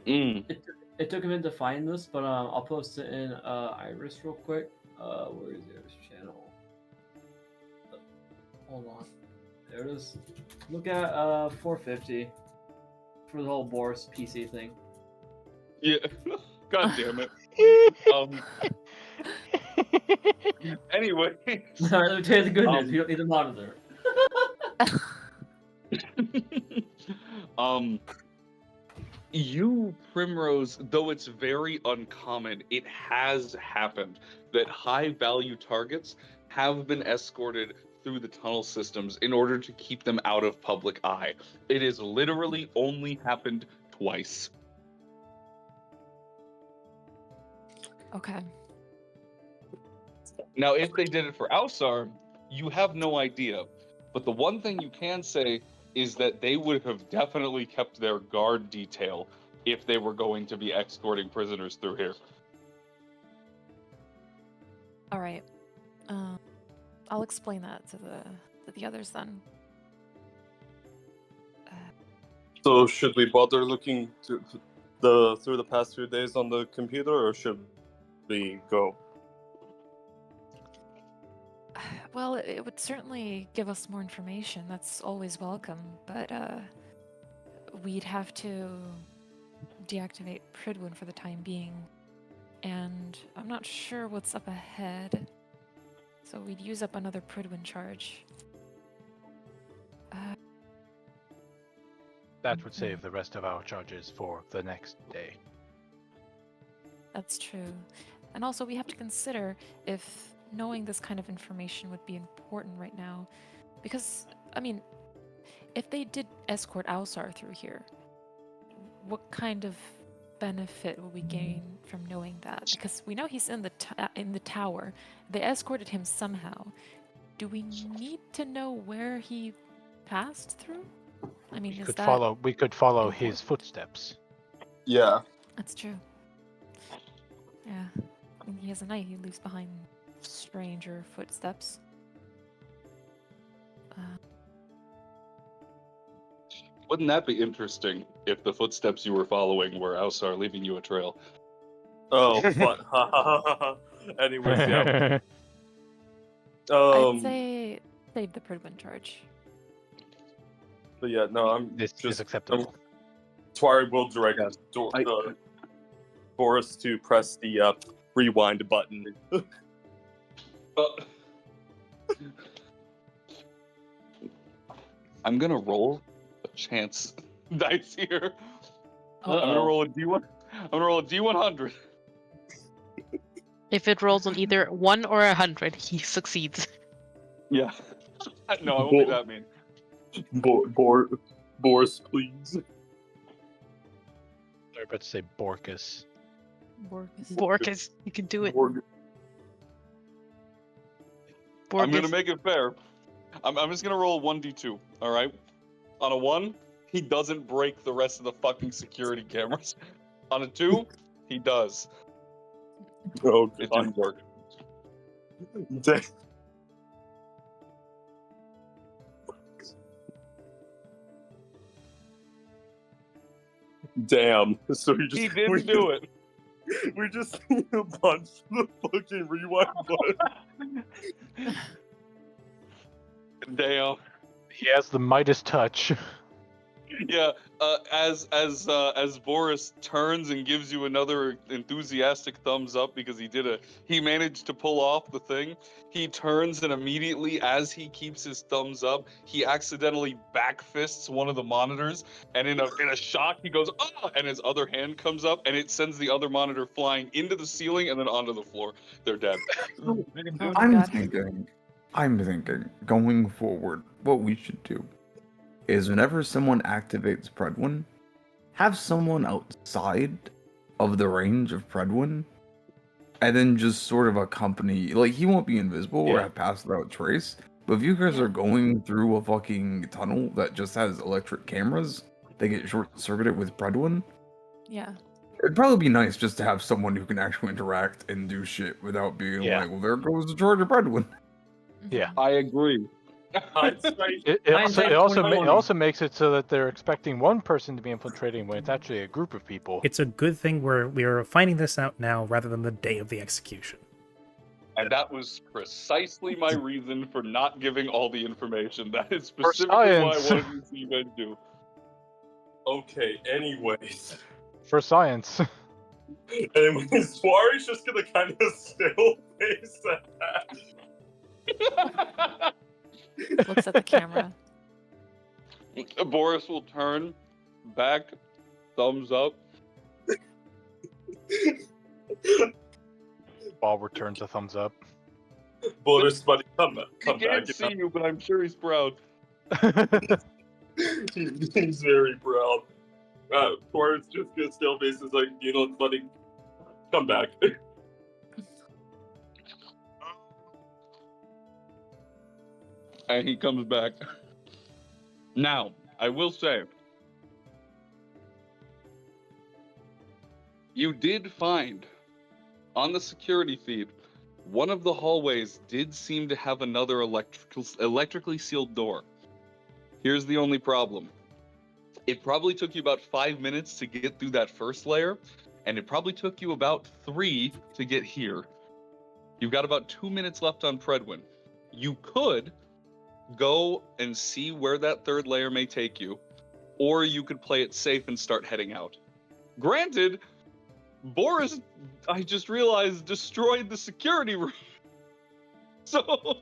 It took a minute to find this, but I'll post it in Iris real quick. Where is Iris channel? Hold on. There it is. Look at 450 for the whole Boris PC thing. Yeah. God damn it. Anyway. Alright, let me tell you the good news. You don't need a monitor. You, Primrose, though it's very uncommon, it has happened that high-value targets have been escorted through the tunnel systems in order to keep them out of public eye. It has literally only happened twice. Okay. Now, if they did it for Alsar, you have no idea. But the one thing you can say is that they would have definitely kept their guard detail if they were going to be escorting prisoners through here. All right. I'll explain that to the others then. So should we bother looking through the past few days on the computer, or should we go? Well, it would certainly give us more information. That's always welcome. But we'd have to deactivate Pridwin for the time being. And I'm not sure what's up ahead. So we'd use up another Pridwin charge. That would save the rest of our charges for the next day. That's true. And also we have to consider if knowing this kind of information would be important right now. Because, I mean, if they did escort Alsar through here, what kind of benefit will we gain from knowing that? Because we know he's in the tower. They escorted him somehow. Do we need to know where he passed through? I mean, We could follow his footsteps. Yeah. That's true. Yeah. When he has a knife, he leaves behind stranger footsteps. Wouldn't that be interesting if the footsteps you were following were Ausar leaving you a trail? Oh, fun. Anyways, yeah. I'd say save the Pridwin charge. But yeah, no, I'm This just is acceptable. Twari will direct I- Boris to press the rewind button. I'm gonna roll a chance dice here. I'm gonna Uh-oh. roll a D1. I'm gonna roll a D100. If it rolls on either 1 or 100, he succeeds. Yeah. No, I won't be that mean. Boris, please. I'm about to say Borkus. Borkus, you can do it. Borg- I'm gonna Borkus. make it fair. I'm just gonna roll 1d2. All right. On a 1, he doesn't break the rest of the fucking security cameras. On a 2, he does. Oh, It didn't work. Damn. So you just He didn't do it. We just need to punch the fucking rewind button. Damn. He has the Midas touch. Yeah. As Boris turns and gives you another enthusiastic thumbs up because he managed to pull off the thing. He turns and immediately, as he keeps his thumbs up, he accidentally backfists one of the monitors, and in a shock he goes ah, and his other hand comes up and it sends the other monitor flying into the ceiling and then onto the floor. They're dead. Oh my I'm God. thinking, going forward, what we should do is whenever someone activates Predwin, have someone outside of the range of Predwin, and then just sort of accompany. Like, he won't be invisible or Yeah. have passed without trace, but if you guys Yeah. are going through a fucking tunnel that just has electric cameras, they get short-circuited with Predwin. Yeah. It'd probably be nice just to have someone who can actually interact and do shit without being Yeah. like, well, there goes the charge of Predwin. Yeah. I agree. Hindsight. It Hindsight also makes it so that they're expecting one person to be infiltrating when it's actually a group of people. It's a good thing we are finding this out now rather than the day of the execution. And that was precisely my reason for not giving all the information. That is For specifically why I science. wanted to see you guys do. Okay, anyways. For science. Anyways, Twari's just gonna kind of still face that. Looks at the camera. Boris will turn back, thumbs up. Ball returns a thumbs up. Boris, buddy, come He back. can't see you, but I'm sure he's proud. He's very proud. Twari's just gonna still face is like, you know, buddy, come back. And he comes back. Now, I will say, you did find on the security feed, one of the hallways did seem to have another electrically sealed door. Here's the only problem. It probably took you about 5 minutes to get through that first layer, and it probably took you about 3 to get here. You've got about 2 minutes left on Predwin. You could go and see where that third layer may take you, or you could play it safe and start heading out. Granted, Boris, I just realized, destroyed the security room. So,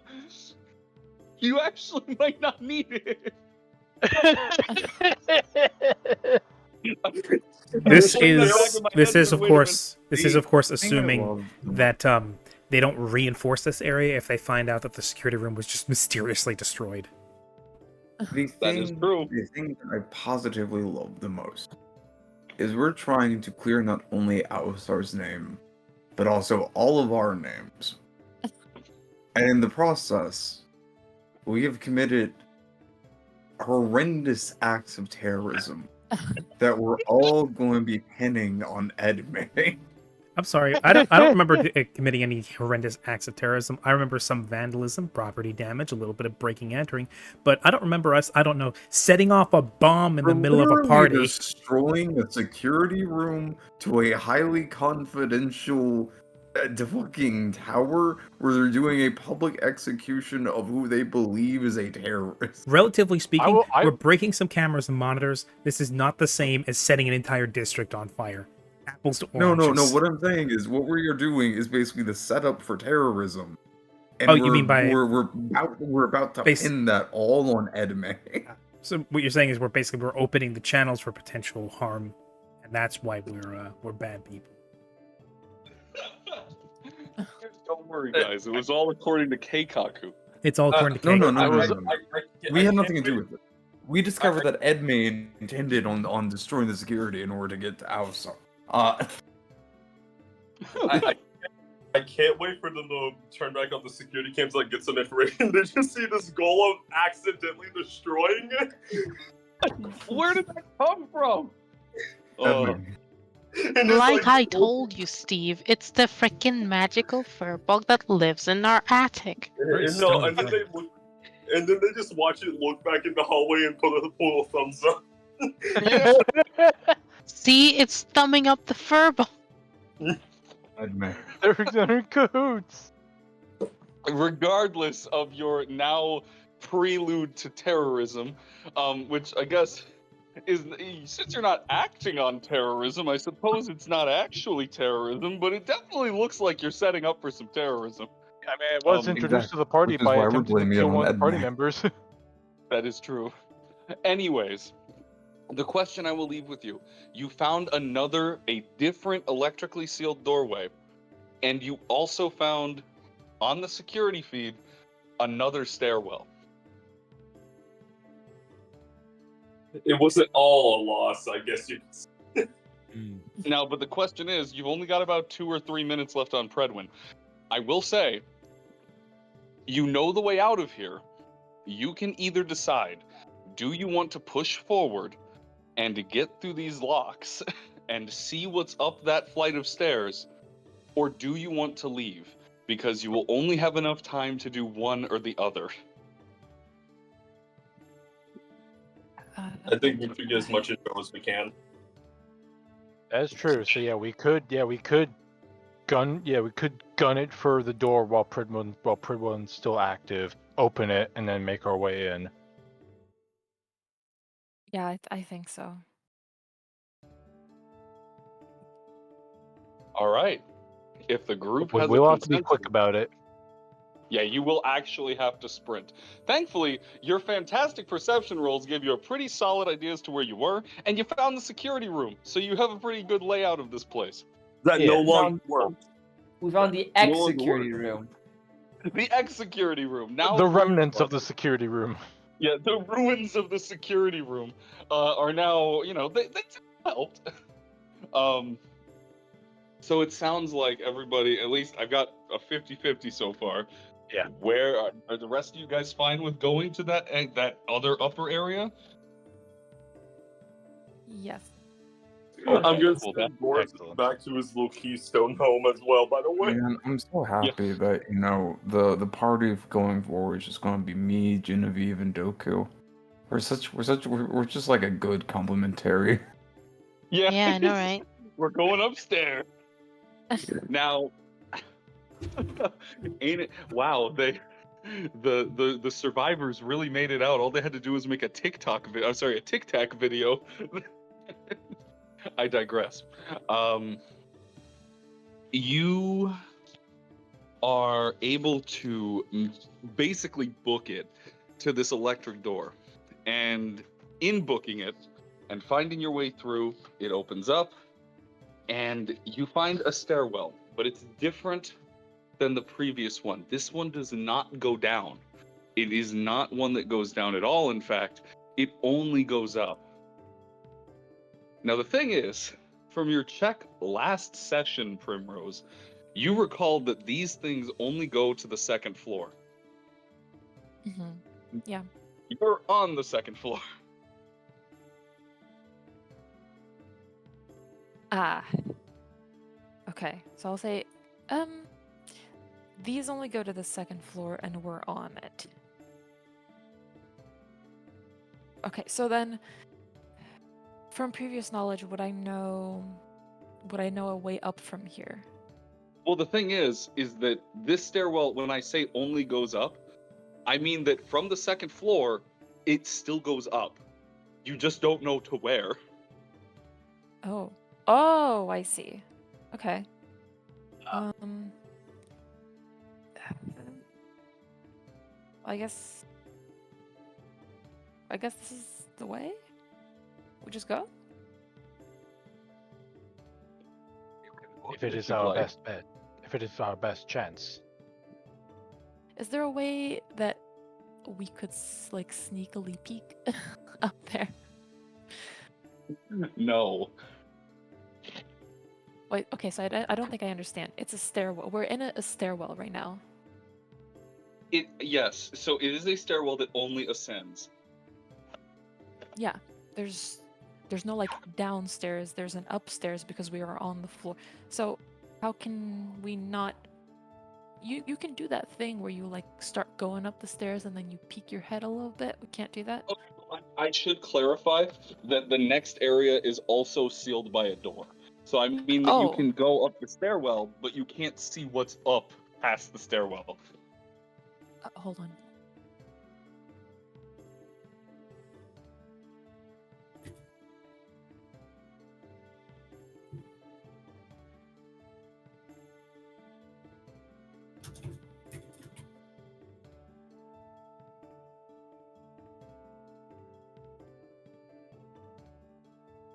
you actually might not need it. This Pulling that is back in my this head, is but of wait a minute. course this is of course assuming that that they don't reinforce this area if they find out that the security room was just mysteriously destroyed. The That is thing, true. the thing that I positively love the most is we're trying to clear not only Alistar's name, but also all of our names. And in the process, we have committed horrendous acts of terrorism that we're all going to be pinning on Edme. I'm sorry. I don't remember committing any horrendous acts of terrorism. I remember some vandalism, property damage, a little bit of breaking and entering, but I don't remember us, I don't know, setting off a bomb in the middle of a Literally party. destroying a security room to a highly confidential fucking tower where they're doing a public execution of who they believe is a terrorist. Relatively speaking, I- we're breaking some cameras and monitors. This is not the same as setting an entire district on fire. Apples to No, oranges. no, no. What I'm saying is, what we are doing is basically the setup for terrorism. And Oh, you mean by- we're about to pin that all on Edme. So what you're saying is we're opening the channels for potential harm, and that's why we're bad people. Don't worry, guys. It was all according to Keikaku. It's all according to No, Keiko. no. We had nothing to do with it. We discovered that Edme intended on destroying the security in order to get to Alsa. I can't wait for them to turn back on the security cams, like get some information. Did you see this golem accidentally destroying it? Where did that come from? Edme. And it's Like I told you, Steve, it's the freaking magical furbug that lives in our attic. No, and then they look, and then they just watch it look back in the hallway and pull a thumbs up. See, it's thumbing up the furbug. Edme. They're in cahoots. Regardless of your now prelude to terrorism, which I guess is, since you're not acting on terrorism, I suppose it's not actually terrorism, but it definitely looks like you're setting up for some terrorism. I mean, it was introduced to the party Which is by why we're attempting to blaming it kill on one of the party Edme. members. That is true. Anyways, the question I will leave with you. You found a different electrically sealed doorway, and you also found, on the security feed, another stairwell. It wasn't all a loss, I guess you could say. Now, but the question is, you've only got about 2 or 3 minutes left on Predwin. I will say, you know the way out of here. You can either decide, do you want to push forward and to get through these locks and see what's up that flight of stairs, or do you want to leave? Because you will only have enough time to do one or the other. I think we should get as much info as we can. That's true. So we could gun it for the door while Pridwin's still active, open it, and then make our way in. Yeah, I think so. All right. If the group has We'll a have to be consensus, quick about it. yeah, you will actually have to sprint. Thankfully, your fantastic perception rolls give you a pretty solid idea as to where you were, and you found the security room, so you have a pretty good layout of this place. That no longer works. We found the No X longer security works. room. The X security room. Now The remnants of the security room. Yeah, the ruins of the security room are now, they helped. So it sounds like everybody, at least I've got a 50-50 so far. Yeah. Where are the rest of you guys fine with going to that other upper area? Yes. I'm gonna Well, send that's Boris excellent. back to his little Keystone home as well, by the way. Man, I'm so happy that the party of going forward is just gonna be me, Genevieve, and Doku. We're just like a good complementary. Yeah. Yeah, I know, right? We're going upstairs. Now, ain't it? Wow, the survivors really made it out. All they had to do was make a TikTok video. I'm sorry, a Tic Tac video. I digress. You are able to basically book it to this electric door, and in booking it and finding your way through, it opens up, and you find a stairwell, but it's different than the previous one. This one does not go down. It is not one that goes down at all. In fact, it only goes up. Now, the thing is, from your check last session, Primrose, you recalled that these things only go to the second floor. Mm-hmm. Yeah. You're on the second floor. Okay, so I'll say, these only go to the second floor and we're on it. Okay, so then, from previous knowledge, would I know a way up from here? Well, the thing is that this stairwell, when I say only goes up, I mean that from the second floor, it still goes up. You just don't know to where. Oh. Oh, I see. Okay. I guess this is the way? We just go? If it is you'd our like. best bet, if it is our best chance. Is there a way that we could like sneakily peek up there? No. Wait, okay, so I don't think I understand. It's a stairwell. We're in a stairwell right now. Yes, so it is a stairwell that only ascends. Yeah, there's no like downstairs. There's an upstairs because we are on the floor. So how can we not? You can do that thing where you like start going up the stairs and then you peek your head a little bit. We can't do that. I should clarify that the next area is also sealed by a door. So I mean that you Oh. can go up the stairwell, but you can't see what's up past the stairwell. Hold on.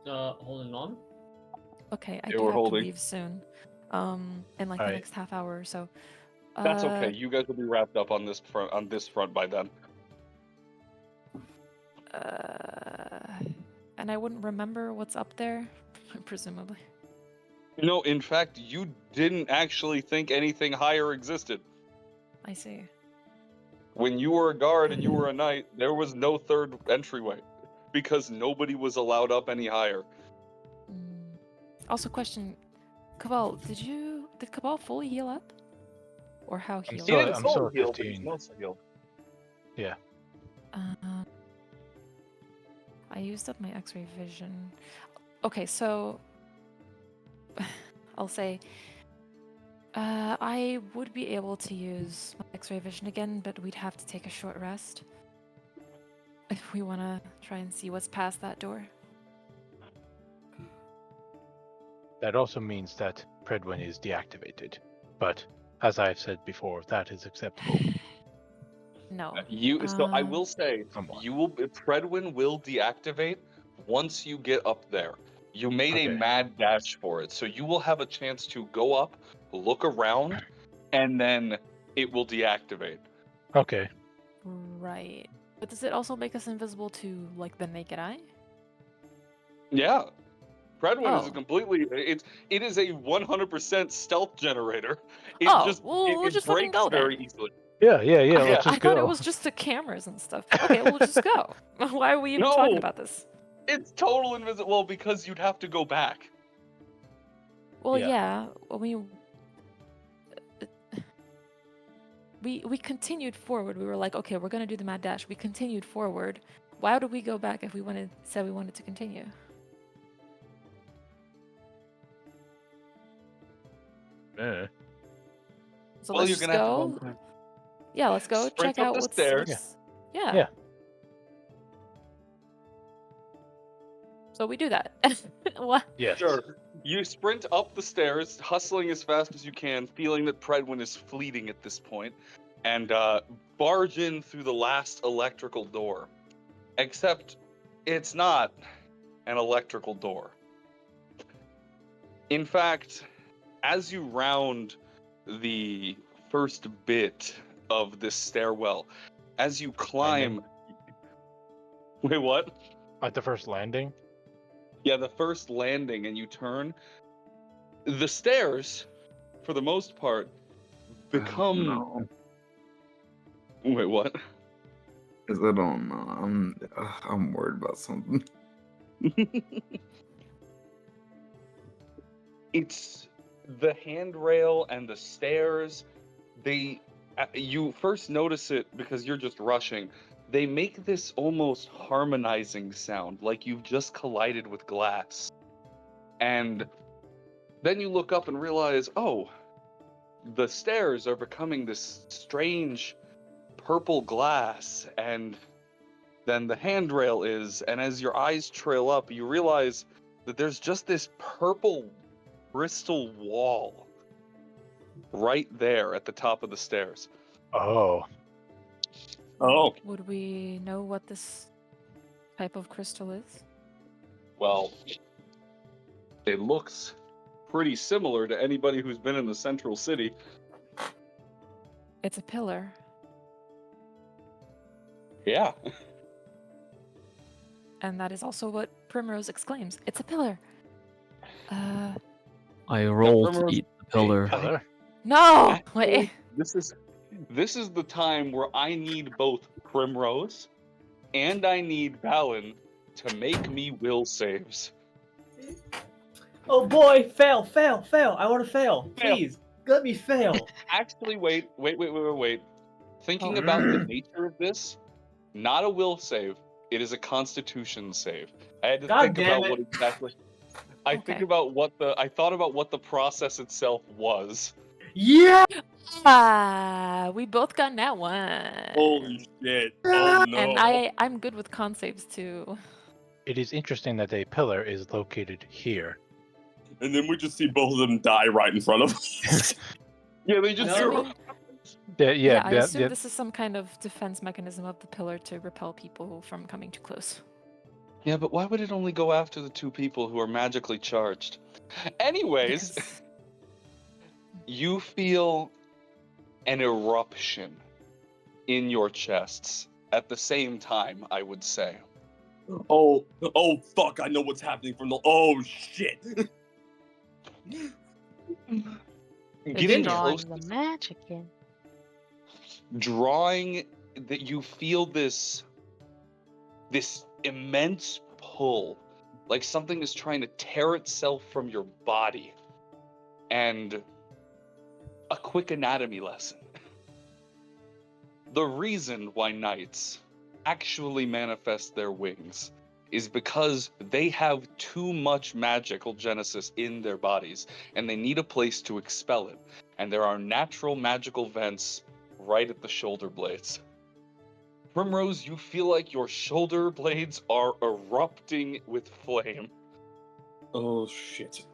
Holding on. Okay, I Yeah, do we're have holding. to leave soon. In like the Alright. next half hour or so. That's okay. You guys will be wrapped up on this front by then. And I wouldn't remember what's up there, presumably. No, in fact, you didn't actually think anything higher existed. I see. When you were a guard and you were a knight, there was no third entryway because nobody was allowed up any higher. Also, question, Cabal, did Cabal fully heal up, or how I'm healed? still- He didn't I'm fully still at heal, but he's 15. mostly healed. Yeah. I used up my X-ray vision. Okay, so I'll say I would be able to use my X-ray vision again, but we'd have to take a short rest if we want to try and see what's past that door. That also means that Predwin is deactivated. But as I've said before, that is acceptable. No. So I will say, Somewhat. Predwin will deactivate once you get up there. You made a Okay. mad dash for it, so you will have a chance to go up, look around, and then it will deactivate. Okay. Right. But does it also make us invisible to like the naked eye? Yeah. Predwin is Oh. a completely it is a 100% stealth generator. It we'll it just fucking breaks go then. very easily. Yeah, Yeah. let's just I thought go. it was just the cameras and stuff. Okay, we'll just go. Why are we even talking No. about this? It's total invisible. Well, because you'd have to go back. Well, Yeah. yeah. We continued forward. We were like, okay, we're gonna do the mad dash. We continued forward. Why would we go back if we said we wanted to continue? So Well, let's you're just gonna have to go. go back. Yeah, let's go Sprint check up out the what's stairs. Yeah. Yeah. So we do that. What? Yes. Sure. You sprint up the stairs, hustling as fast as you can, feeling that Predwin is fleeting at this point, and barge in through the last electrical door. Except, it's not an electrical door. In fact, as you round the first bit of this stairwell, as you climb... Wait, what? At the first landing? Yeah, the first landing, and you turn. The stairs, for the most part, become. No. Wait, what? Because I don't know. I'm worried about something. It's the handrail and the stairs, you first notice it because you're just rushing. They make this almost harmonizing sound, like you've just collided with glass. And then you look up and realize, oh, the stairs are becoming this strange purple glass, and then the handrail is, and as your eyes trail up, you realize that there's just this purple crystal wall right there at the top of the stairs. Oh. Oh. Would we know what this type of crystal is? Well, it looks pretty similar to anybody who's been in the central city. It's a pillar. Yeah. And that is also what Primrose exclaims. It's a pillar. I roll to Primrose- eat the pillar. Pillar? No! Actually, Wait. This is the time where I need both Primrose and I need Balin to make me will saves. Oh boy, fail. I want to fail. Fail. Please, let me fail. Actually, wait. Thinking about the Oh. nature of this, not a will save. It is a Constitution save. I had to God think damn about it. what exactly. I Okay. thought about what the process itself was. Yeah. We both got that one. Holy shit. Oh no. And I'm good with con saves too. It is interesting that a pillar is located here. And then we just see both of them die right in front of us. Yeah, they just No. do. I assume this is some kind of defense mechanism of the pillar to repel people from coming too close. Yeah, but why would it only go after the two people who are magically charged? Anyways, Because you feel an eruption in your chests at the same time, I would say. Oh fuck, I know what's happening from the oh shit. Getting Drawing close, the magic in. drawing that you feel this immense pull, like something is trying to tear itself from your body. And a quick anatomy lesson. The reason why knights actually manifest their wings is because they have too much magical genesis in their bodies, and they need a place to expel it. And there are natural magical vents right at the shoulder blades. Primrose, you feel like your shoulder blades are erupting with flame. Oh shit.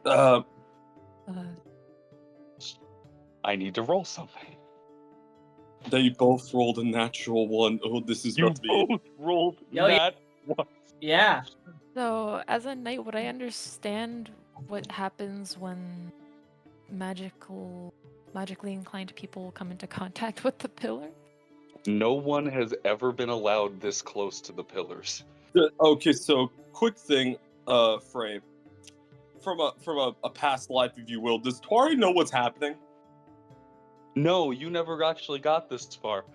I need to roll something. They both rolled a natural one. Oh, this is You about to be both rolled Yo, yeah. that one. Yeah. So, as a knight, would I understand what happens when magically inclined people come into contact with the pillar? No one has ever been allowed this close to the pillars. Okay, so quick thing, Frey. From a past life, if you will, does Tori know what's happening? No, you never actually got this far.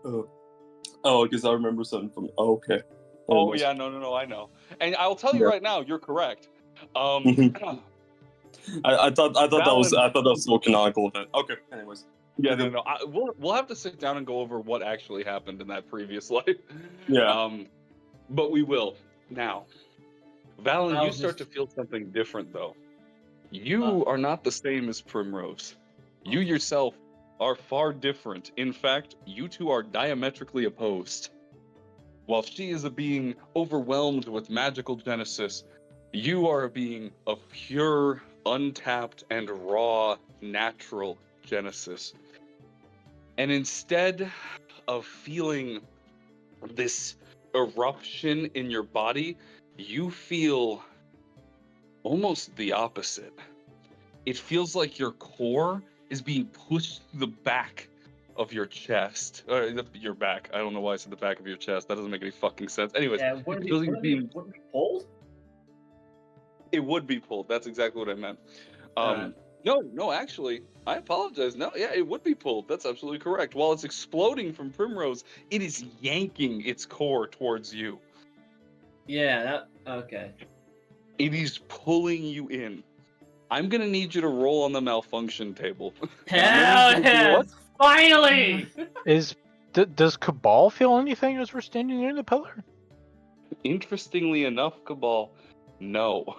Oh, because I remember something from. Oh, okay. Oh Anyways. yeah, no, I know. And I'll tell you Yeah. right now, you're correct. Mhm. I thought that was still a canonical event. Okay. Anyways. Yeah, no. We'll have to sit down and go over what actually happened in that previous life. Yeah. But we will now. Valen, I'll you start to just- feel something different though. You are not the same as Primrose. You yourself are far different. In fact, you two are diametrically opposed. While she is a being overwhelmed with magical genesis, you are a being of pure, untapped, and raw, natural genesis. And instead of feeling this eruption in your body, you feel almost the opposite. It feels like your core is being pushed to the back of your chest. Your back. I don't know why I said the back of your chest. That doesn't make any fucking sense. Anyways, Yeah. it feels like you're being... Wouldn't be pulled? It would be pulled. That's exactly what I meant. No, actually, I apologize. No, yeah, it would be pulled. That's absolutely correct. While it's exploding from Primrose, it is yanking its core towards you. Yeah. Okay. It is pulling you in. I'm gonna need you to roll on the malfunction table. Hell yes! Finally! Does Cabal feel anything as we're standing near the pillar? Interestingly enough, Cabal, no.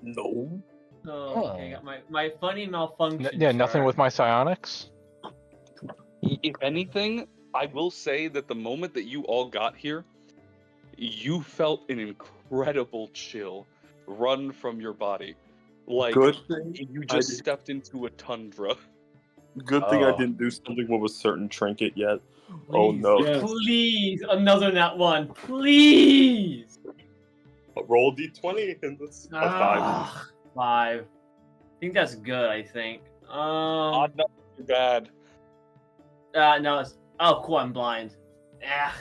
No. Oh, okay, I got my funny malfunction. Yeah, nothing chart. with my psionics. If anything, I will say that the moment that you all got here, you felt an incredible chill run from your body. Like Good thing you I just did- stepped into a tundra. Good thing I Oh. didn't do something with a certain trinket yet. Oh no. Yes. Please, another nat one, please. Roll d20 and that's a 5. Ah, 5. I think that's good. I think. Not too bad. No, it's cool. I'm blind. Ah.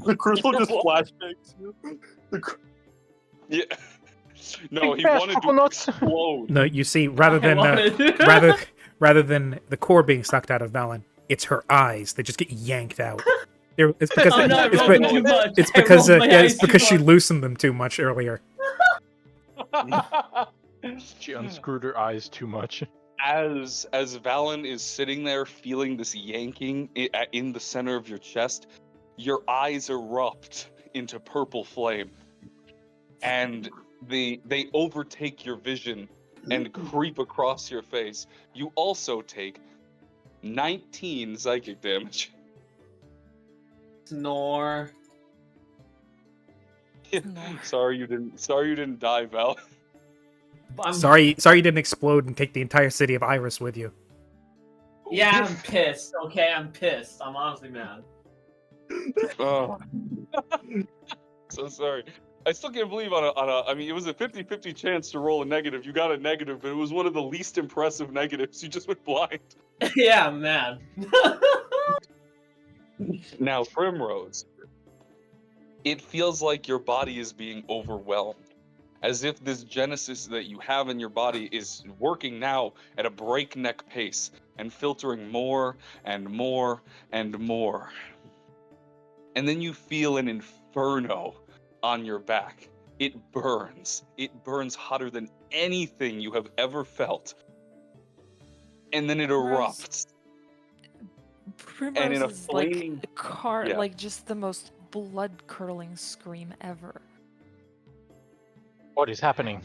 The crystal just flashbangs you. Yeah. No, he fast, wanted to Coconuts. explode. No, you see, rather I than wanted- rather than the core being sucked out of Valen, it's her eyes that just get yanked out. It's because Oh, no, I it's, rolled be- too much. it's I because rolled my yeah, eyes it's too because she much. loosened them too much earlier. She unscrewed her eyes too much. As Valen is sitting there feeling this yanking in the center of your chest, your eyes erupt into purple flame, and they overtake your vision and creep across your face. You also take 19 psychic damage. Snore. Sorry you didn't die, Val. Sorry you didn't explode and take the entire city of Iris with you. Yeah, I'm pissed. Okay, I'm pissed. I'm honestly mad. Oh. So sorry. I still can't believe I mean, it was a 50-50 chance to roll a negative. You got a negative, but it was one of the least impressive negatives. You just went blind. Yeah, I'm mad. Now, Primrose, it feels like your body is being overwhelmed. As if this genesis that you have in your body is working now at a breakneck pace and filtering more and more and more. And then you feel an inferno on your back. It burns. It burns hotter than anything you have ever felt. And then it erupts. Primrose And in a is flaming... like Yeah. like just the most blood-curdling scream ever. What is happening?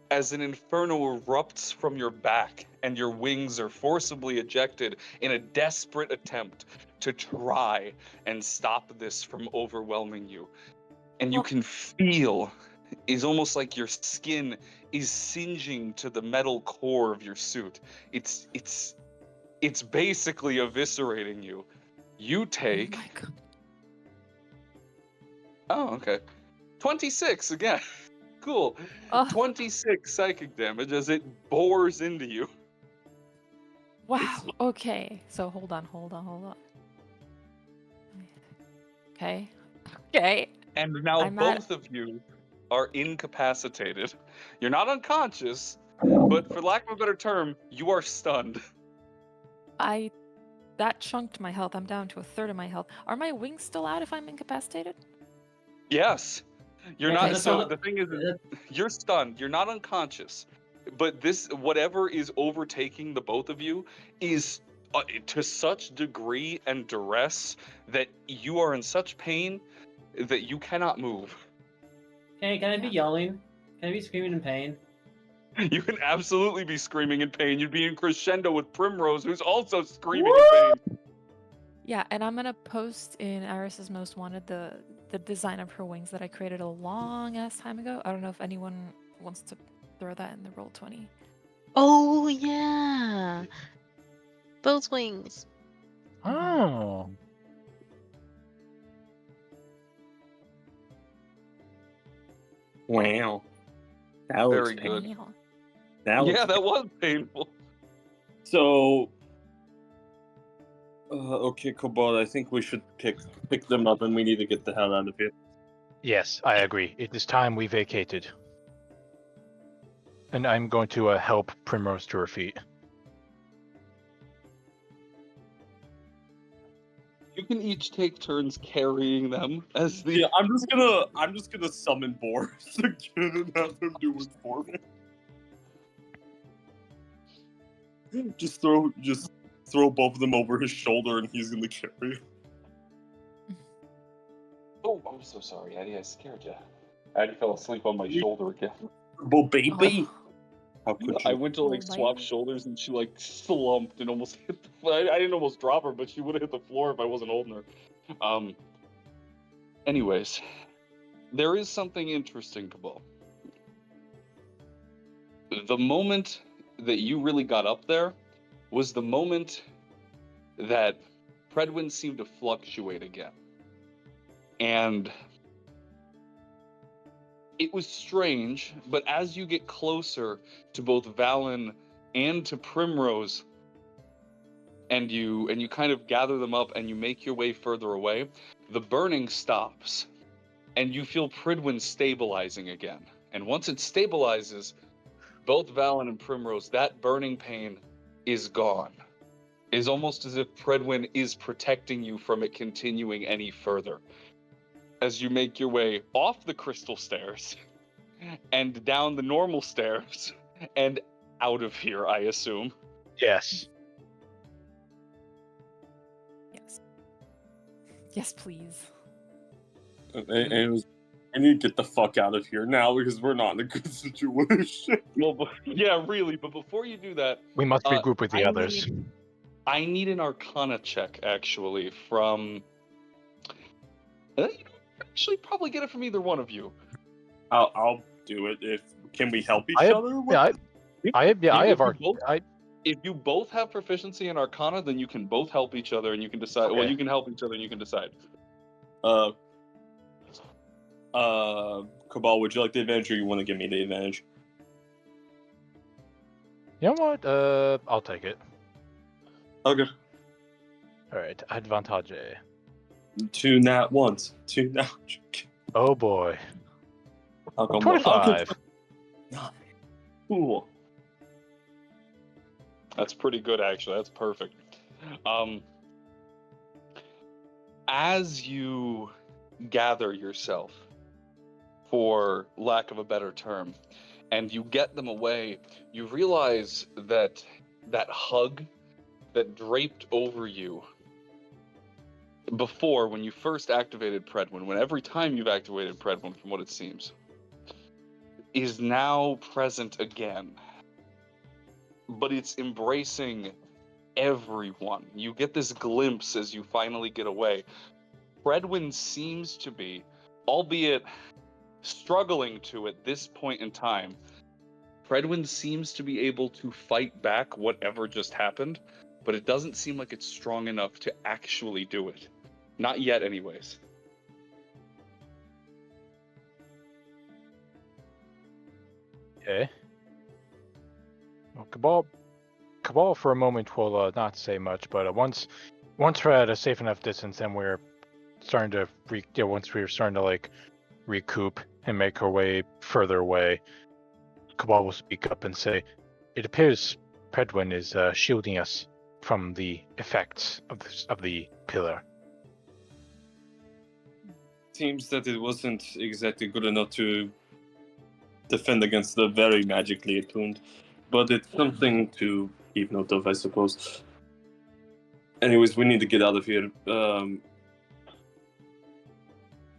As an inferno erupts from your back and your wings are forcibly ejected in a desperate attempt to try and stop this from overwhelming you. And you can feel, it's almost like your skin is singeing to the metal core of your suit. It's basically eviscerating you. You take... Oh my God. Oh, okay. 26 again. Cool. Oh. 26 psychic damage as it bores into you. Wow. Okay. So hold on. Okay. Okay. And now I'm both of you are incapacitated. You're not unconscious, but for lack of a better term, you are stunned. That chunked my health. I'm down to a third of my health. Are my wings still out if I'm incapacitated? Yes. You're Yeah, not. that's So not- the thing is, you're stunned. You're not unconscious, but this, whatever is overtaking the both of you, is to such degree and duress that you are in such pain that you cannot move. Hey, can I be yelling? Can I be screaming in pain? You can absolutely be screaming in pain. You'd be in crescendo with Primrose, who's also screaming in pain. Yeah, and I'm gonna post in Iris's Most Wanted the design of her wings that I created a long ass time ago. I don't know if anyone wants to throw that in the Roll20. Oh yeah, those wings. Oh. Wow. That looks Very painful. good. Yeah. That looks Yeah, that was painful. So, okay, Cobalt, I think we should pick them up and we need to get the hell out of here. Yes, I agree. It is time we vacated. And I'm going to help Primrose to her feet. You can each take turns carrying them as the. Yeah, I'm just gonna summon Boris again and have him do it for me. Just throw both of them over his shoulder and he's gonna carry. Oh, I'm so sorry, Eddie. I scared you. Eddie fell asleep on my shoulder again. Well, baby. How could you? I went to like Oh, swap my. shoulders and she like slumped and almost hit the floor. I didn't almost drop her, but she would have hit the floor if I wasn't holding her. Anyways, there is something interesting, Cabal. The moment that you really got up there was the moment that Predwin seemed to fluctuate again. And it was strange, but as you get closer to both Valen and to Primrose, and you kind of gather them up and you make your way further away, the burning stops, and you feel Pridwin stabilizing again. And once it stabilizes, both Valen and Primrose, that burning pain is gone. It's almost as if Pridwin is protecting you from it continuing any further. As you make your way off the crystal stairs and down the normal stairs and out of here, I assume. Yes. Yes. Yes, please. And it was, I need to get the fuck out of here now because we're not in a good situation. Well, yeah, really. But before you do that, We must regroup with the others. I need an Arcana check, actually, from. Actually, probably get it from either one of you. I'll do it. Can we help each I have, other? If you both have proficiency in Arcana, then you can both help each other, and you can decide. Okay. Well, you can help each other, and you can decide. Cabal, would you like the advantage, or you want to give me the advantage? You know what? I'll take it. Okay. All right, advantage. 2 nat ones. 2 nat. Oh boy. I'll come 25. Cool. That's pretty good, actually. That's perfect. As you gather yourself, for lack of a better term, and you get them away, you realize that that hug that draped over you before, when you first activated Predwin, when every time you've activated Predwin, from what it seems, is now present again. But it's embracing everyone. You get this glimpse as you finally get away. Predwin seems to be, albeit struggling to at this point in time, Predwin seems to be able to fight back whatever just happened, but it doesn't seem like it's strong enough to actually do it. Not yet, anyways. Okay. Well, Cabal for a moment will not say much, but once we're at a safe enough distance, then we're starting to once we're starting to like recoup and make our way further away, Cabal will speak up and say, "It appears Predwin is shielding us from the effects of the pillar." Seems that it wasn't exactly good enough to defend against the very magically attuned, but it's something to keep note of, I suppose. Anyways, we need to get out of here. I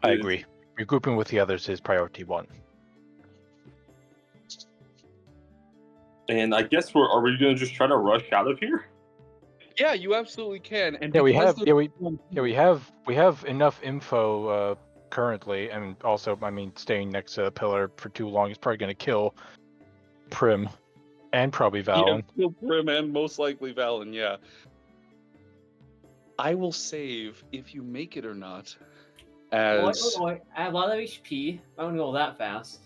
agree. Regrouping with the others is priority 1. And I guess are we gonna just try to rush out of here? Yeah, you absolutely can. And Yeah, we because have we have enough info currently, and also, I mean, staying next to the pillar for too long is probably going to kill Prim and probably Valen. Yeah, Prim and most likely Valen, yeah. I will save if you make it or not. As I have a lot of HP. I don't go that fast.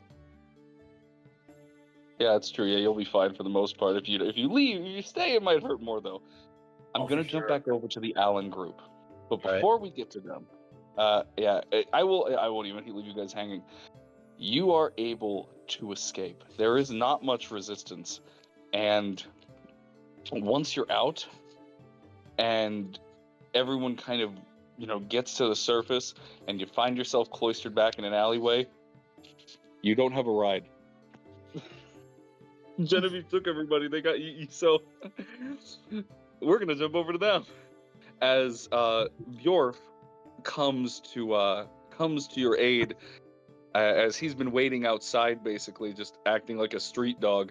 yeah, it's true. Yeah, you'll be fine for the most part. If you leave, you stay, it might hurt more though. I'm gonna jump back over to the Allen group, but before we get to them, I won't even leave you guys hanging. You are able to escape. There is not much resistance, and once you're out, and everyone kind of gets to the surface and you find yourself cloistered back in an alleyway, you don't have a ride. Genevieve took everybody. They got eaten, so we're gonna jump over to them. As Bjorf comes to your aid, as he's been waiting outside, basically just acting like a street dog,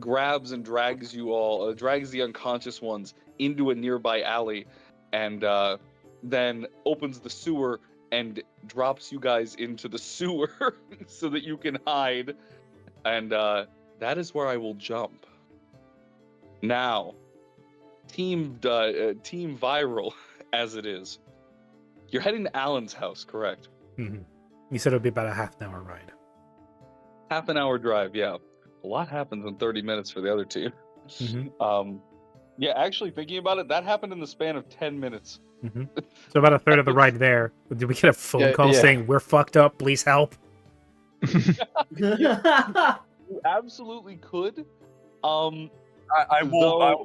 grabs and drags you all, drags the unconscious ones into a nearby alley, and then opens the sewer and drops you guys into the sewer so that you can hide. And that is where I will jump. Now, Team Viral, as it is, you're heading to Alan's house, correct? Mm-hmm. You said it would be about a half an hour ride. Half an hour drive, yeah. A lot happens in 30 minutes for the other team. Mm-hmm. Yeah, actually, thinking about it, that happened in the span of 10 minutes. Mm-hmm. So about a third of the ride there. Did we get a phone call saying, "We're fucked up, please help"? You absolutely could. I will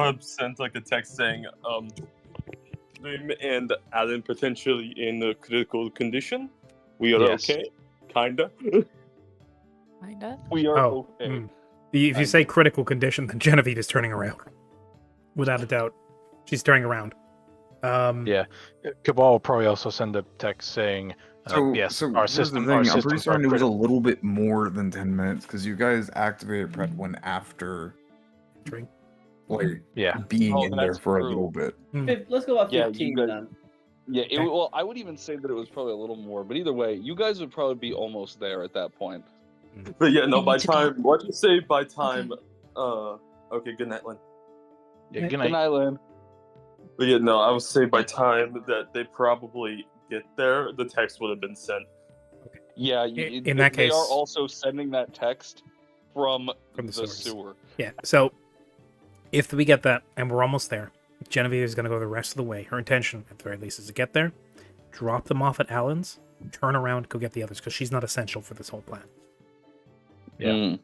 have sent like a text saying, Lim and Alan potentially in a critical condition. We are okay, kinda. Kinda. We are okay. Mm. If you say critical condition, then Genevieve is turning around, without a doubt. She's turning around. Cabal will probably also send a text saying, yes, so our here's the system. thing, Our I'm pretty systems are certain it was a critical. little bit more than 10 minutes because you guys activated Pred one after Drink. like Yeah. being in there that's for a true. little bit. Let's go about Yeah, 15 you guys- then. Yeah, Okay. well, I would even say that it was probably a little more, but either way, you guys would probably be almost there at that point. But yeah, no, I by need to go. time, what do you say by time, okay, good night, Lynn. Yeah, good Good night. night, Lynn. But yeah, no, I would say by time that they probably get there, the text would have been sent. Yeah, In that they case- are also sending that text from From the the sewers. sewer. Yeah. So if we get that, and we're almost there, Genevieve is going to go the rest of the way. Her intention, at the very least, is to get there, drop them off at Alan's, turn around, go get the others, because she's not essential for this whole plan. Yeah. Mm.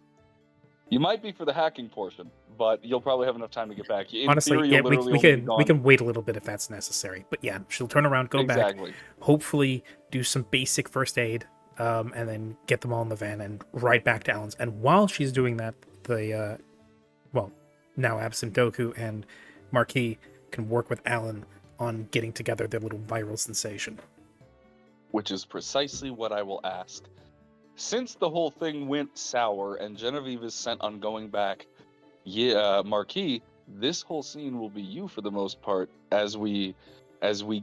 You might be for the hacking portion, but you'll probably have enough time to get back. In Honestly, theory, yeah, you'll we literally only be can gone- wait a little bit if that's necessary. But yeah, she'll turn around, go back, exactly. hopefully do some basic first aid, and then get them all in the van and right back to Alan's. And while she's doing that, the now absent Doku and Marquis can work with Alan on getting together their little viral sensation. Which is precisely what I will ask. Since the whole thing went sour and Genevieve is sent on going back, Marquis, this whole scene will be you for the most part as we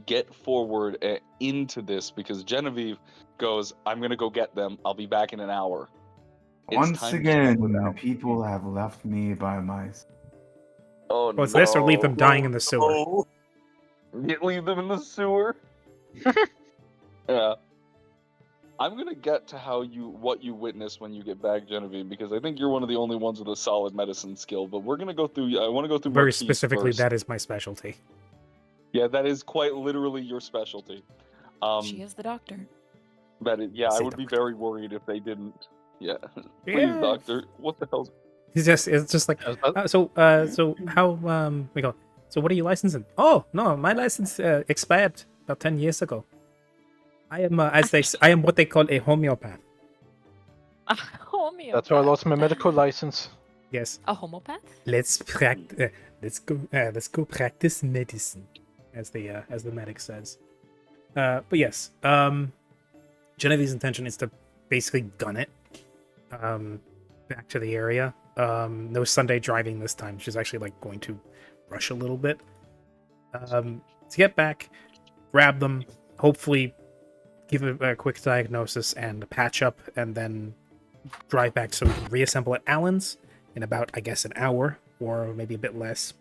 get forward into this, because Genevieve goes, "I'm gonna go get them. I'll be back in an hour." It's Once time to check with again, Al. people have left me by myself. Oh Well, it's this or leave them dying in the sewer. Oh, Leave them in the sewer. Yeah. I'm gonna get to what you witness when you get back, Genevieve, because I think you're one of the only ones with a solid medicine skill. But we're gonna go through. I want to go through Very Marquis specifically, first. that is my specialty. Yeah, that is quite literally your specialty. She is the doctor. I Say would be doctor. very worried if they didn't. Yeah, please, Yeah. doctor. What the hell? It's just like so how we go. So what are you licensing? Oh no, my license expired about 10 years ago. I am I am what they call a homeopath. A homeopath. That's why I lost my medical license. Yes. A homeopath? Let's let's go practice medicine, as the medic says. But yes, Genevieve's intention is to basically gun it back to the area. No Sunday driving this time. She's actually like going to rush a little bit to get back, grab them, hopefully give a quick diagnosis and a patch up, and then drive back so we can reassemble at Allen's in about, I guess, an hour or maybe a bit less,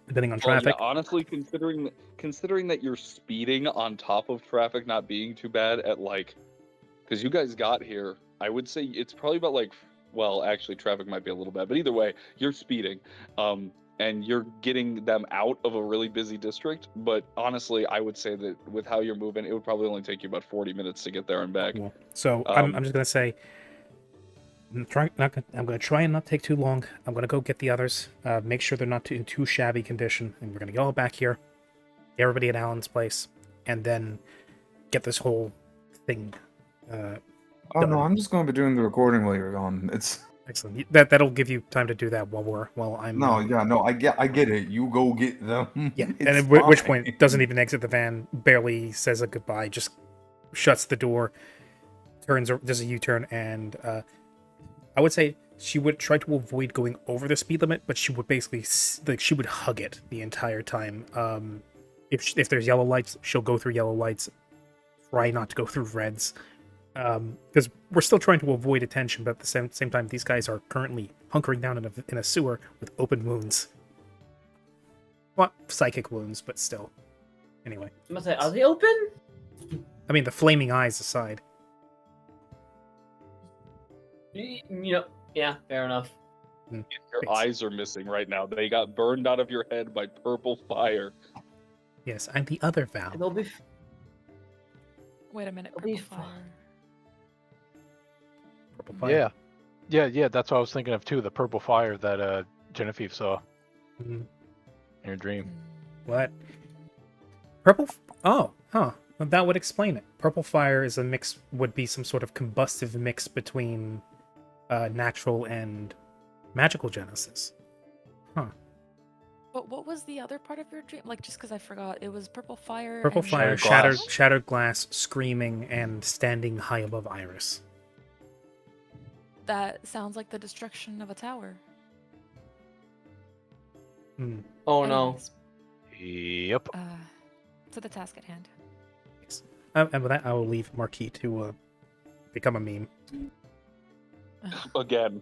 depending on Well, traffic. yeah, honestly, considering that you're speeding on top of traffic not being too bad at because you guys got here, I would say it's probably about actually traffic might be a little bad, but either way, you're speeding, and you're getting them out of a really busy district. But honestly, I would say that with how you're moving, it would probably only take you about 40 minutes to get there and back. Cool. So I'm just gonna say, I'm gonna try and not take too long. I'm gonna go get the others, make sure they're not in too shabby condition, and we're gonna get all back here. get everybody at Alan's place, and then get this whole thing. Oh no, done. I'm just going to be doing the recording while you're gone. It's Excellent. That'll give you time to do that while I'm. no, yeah, no, I get it. You go get them. Yeah, and It's at which fine. point doesn't even exit the van, barely says a goodbye, just shuts the door, does a U-turn, and I would say she would try to avoid going over the speed limit, but she would basically she would hug it the entire time. If there's yellow lights, she'll go through yellow lights. Try not to go through reds, because we're still trying to avoid attention, but at the same time, these guys are currently hunkering down in a sewer with open wounds. Well, psychic wounds, but still. Anyway. I must say, are they open? I mean, the flaming eyes aside. Yeah, fair enough. Your Thanks. eyes are missing right now. They got burned out of your head by purple fire. Yes, and the other Val. It'll be. Wait a minute, It'll be purple fine. fire. Purple fire. Yeah. That's what I was thinking of too. The purple fire that Genevieve saw Mhm. in her dream. What? Purple? Oh, huh. Well, that would explain it. Purple fire is would be some sort of combustive mix between natural and magical genesis. Huh. But what was the other part of your dream? Like, just because I forgot, it was purple fire. Purple and fire, Shattered glass. shattered glass, screaming, and standing high above Iris. That sounds like the destruction of a tower. Hmm. Oh no. Anyways, Yep. to the task at hand. And with that, I will leave Marquis to become a meme. Again.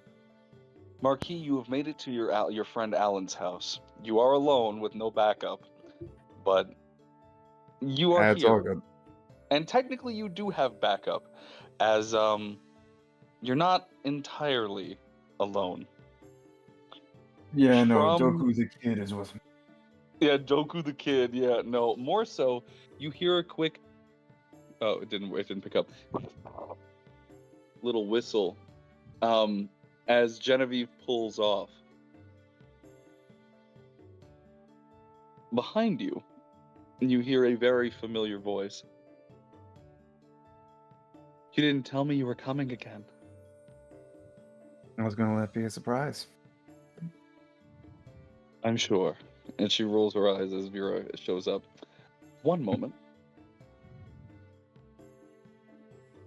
Marquis, you have made it to your friend Alan's house. You are alone with no backup, but you are That's all here. good. And technically you do have backup, as you're not entirely alone. Yeah, no, From- Doku the kid is with me. Yeah, Doku the kid, yeah, no. More so, you hear a quick it didn't pick up. Little whistle. As Genevieve pulls off. Behind you, you hear a very familiar voice. You didn't tell me you were coming again. I was gonna let it be a surprise. I'm sure. And she rolls her eyes as Vera shows up. One moment.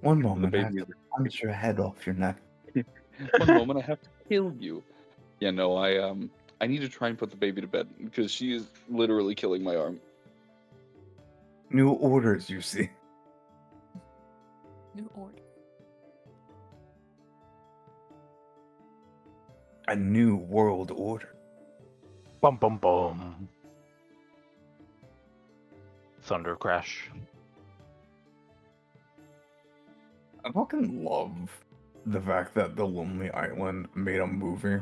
One The moment, I have baby to punch your head off your neck. One moment, I have to kill you. Yeah, no, I need to try and put the baby to bed because she is literally killing my arm. New orders, you see. New order. A new world order. Bum bum bum. Thunder crash. I fucking love the fact that The Lonely Island made a movie.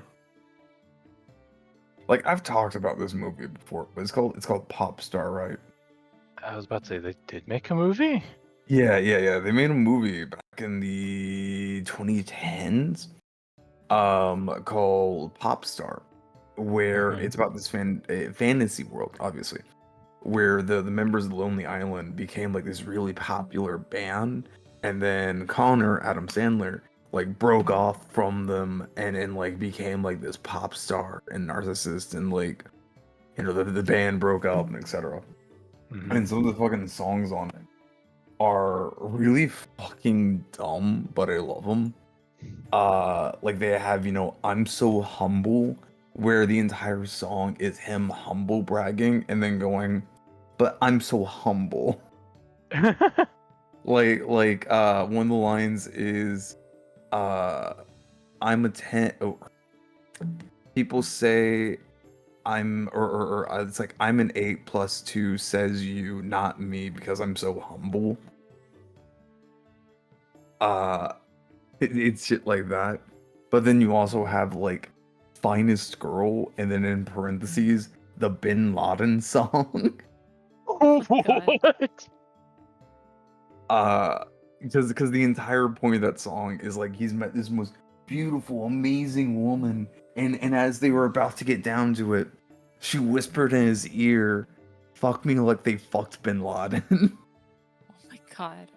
Like, I've talked about this movie before, but it's called Pop Star, right? I was about to say they did make a movie. Yeah. They made a movie back in the 2010s, called Pop Star, where Mhm. it's about this fantasy world, obviously, where the members of the Lonely Island became like this really popular band, and then Connor, Adam Sandler, like broke off from them and like became like this pop star and narcissist, and like, you know, the band broke up and etc. And some of the fucking songs on it are really fucking dumb, but I love them. Like they have, you know, I'm So Humble, where the entire song is him humble bragging and then going, but I'm so humble. Like one of the lines is I'm a 10. Oh, people say or it's like I'm an 8 plus 2 says you, not me, because I'm so humble. It's shit like that. But then you also have like Finest Girl, and then in parentheses the Bin Laden song. What? Because the entire point of that song is like he's met this most beautiful, amazing woman, and as they were about to get down to it, she whispered in his ear, fuck me like they fucked Bin Laden. Oh my god.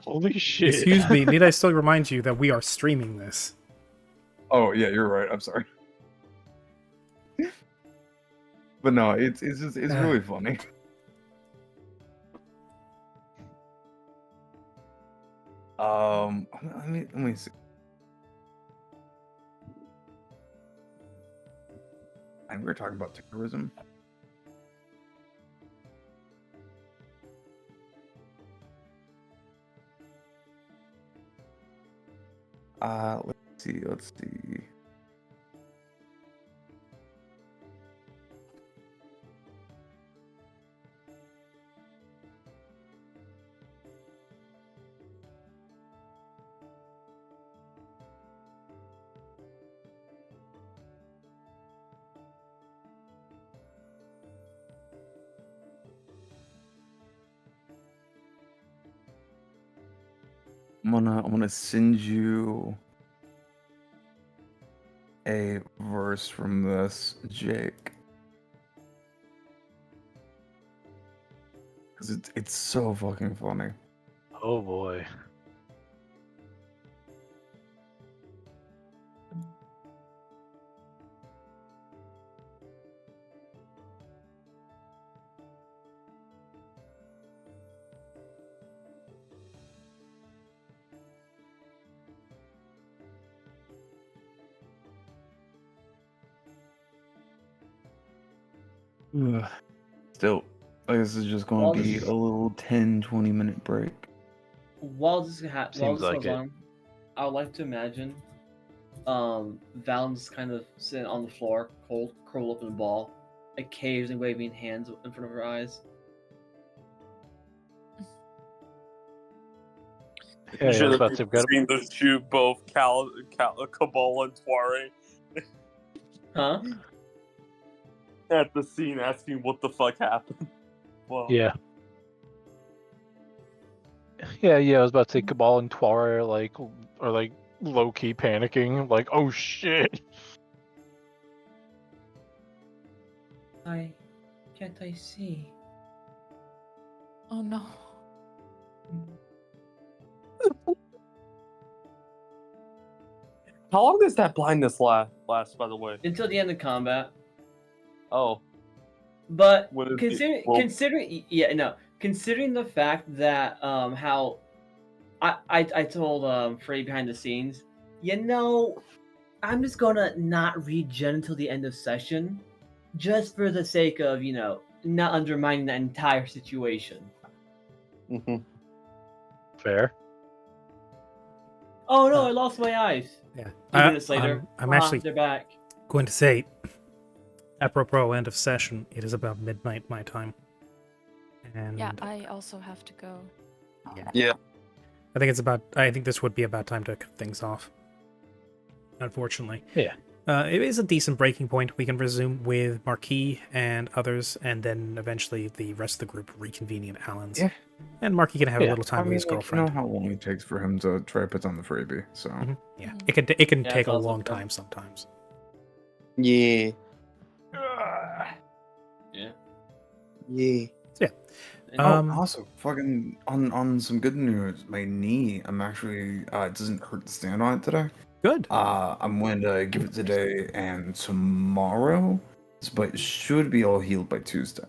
Holy shit! Excuse me, need I still remind you that we are streaming this? Oh yeah, you're right. I'm sorry. But no, it's just it's really funny. Let me see. And we're talking about terrorism. Let's see. I'm gonna send you a verse from this, Jake. Cause it's so fucking funny. Oh boy. Still, this is just gonna be a little 10-20 minute break. While this Seems like goes it. on, I would like to imagine Valen's kind of sitting on the floor, curled up in a ball, occasionally waving hands in front of her eyes. Yeah, I Should was have about to get seen the shoot both Cabal and Tuare Huh? at the scene asking what the fuck happened. Well, Yeah. Yeah, I was about to say Cabal and Tuare are like low key panicking, like, oh shit. Can't I see? Oh no. how long does that blindness last? By the way. Until the end of combat. Oh, But What is considering the fact that how I told Frey behind the scenes, I'm just gonna not regen until the end of session, just for the sake of not undermining the entire situation. Fair. Oh no, I lost my eyes. Yeah. 2 minutes later, I'm actually they're back. going to say, apropos end of session, it is about midnight my time. And Yeah, I also have to go. yeah. I think this would be about time to cut things off. Unfortunately. Yeah. It is a decent breaking point. We can resume with Marquis and others, and then eventually the rest of the group reconvening at Alan's. Yeah. And Marquis can have a Yeah. little time with his You know girlfriend. how long it takes for him to try to put on the freebie, so Yeah, Mhm. it can Yeah, take it's a also long fair. time sometimes. Yeah. Yeah. Yeah. Also, fucking on some good news, my knee, I'm actually it doesn't hurt to stand on it today. Good. I'm going to give it today and tomorrow, but it should be all healed by Tuesday.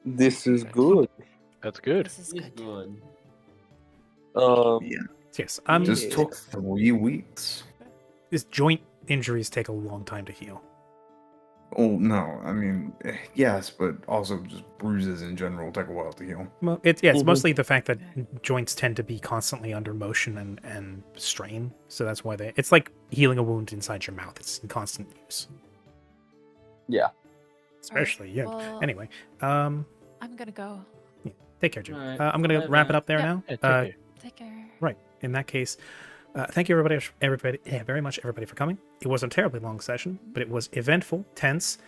This is good. That's good. This is It's good. Um, Yeah, Yes. just took 3 weeks. These joint injuries take a long time to heal. Oh no, I mean, yes, but also just bruises in general take a while to heal. Well, it's Mhm. mostly the fact that joints tend to be constantly under motion and strain, so that's why it's like healing a wound inside your mouth. It's in constant use. Yeah. Especially yeah. well- Anyway, I'm gonna go. take care, Jim. Alright, I'm gonna wrap it bye-bye. up there Yeah. now. Yeah, take care. Take care. Right. In that case, thank you very much everybody for coming. It wasn't a terribly long session, but it was eventful, tense.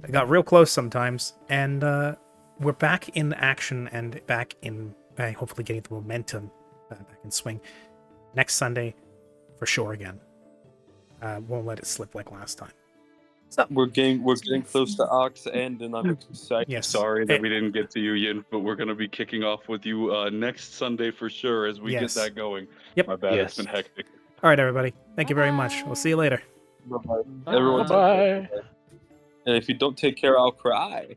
It got real close sometimes, and we're back in action and back in hopefully getting the momentum back in swing next Sunday for sure again. Won't let it slip like last time. So We're getting close to Ox and another site. yes, Sorry that we didn't get to you, Yin, but we're gonna be kicking off with you next Sunday for sure as we Yes. get that going. Yep. My bad, it's Yes. been hectic. All right, everybody. Thank you very much. We'll see you later. Bye-bye. Everyone, Bye. and if you don't take care, I'll cry.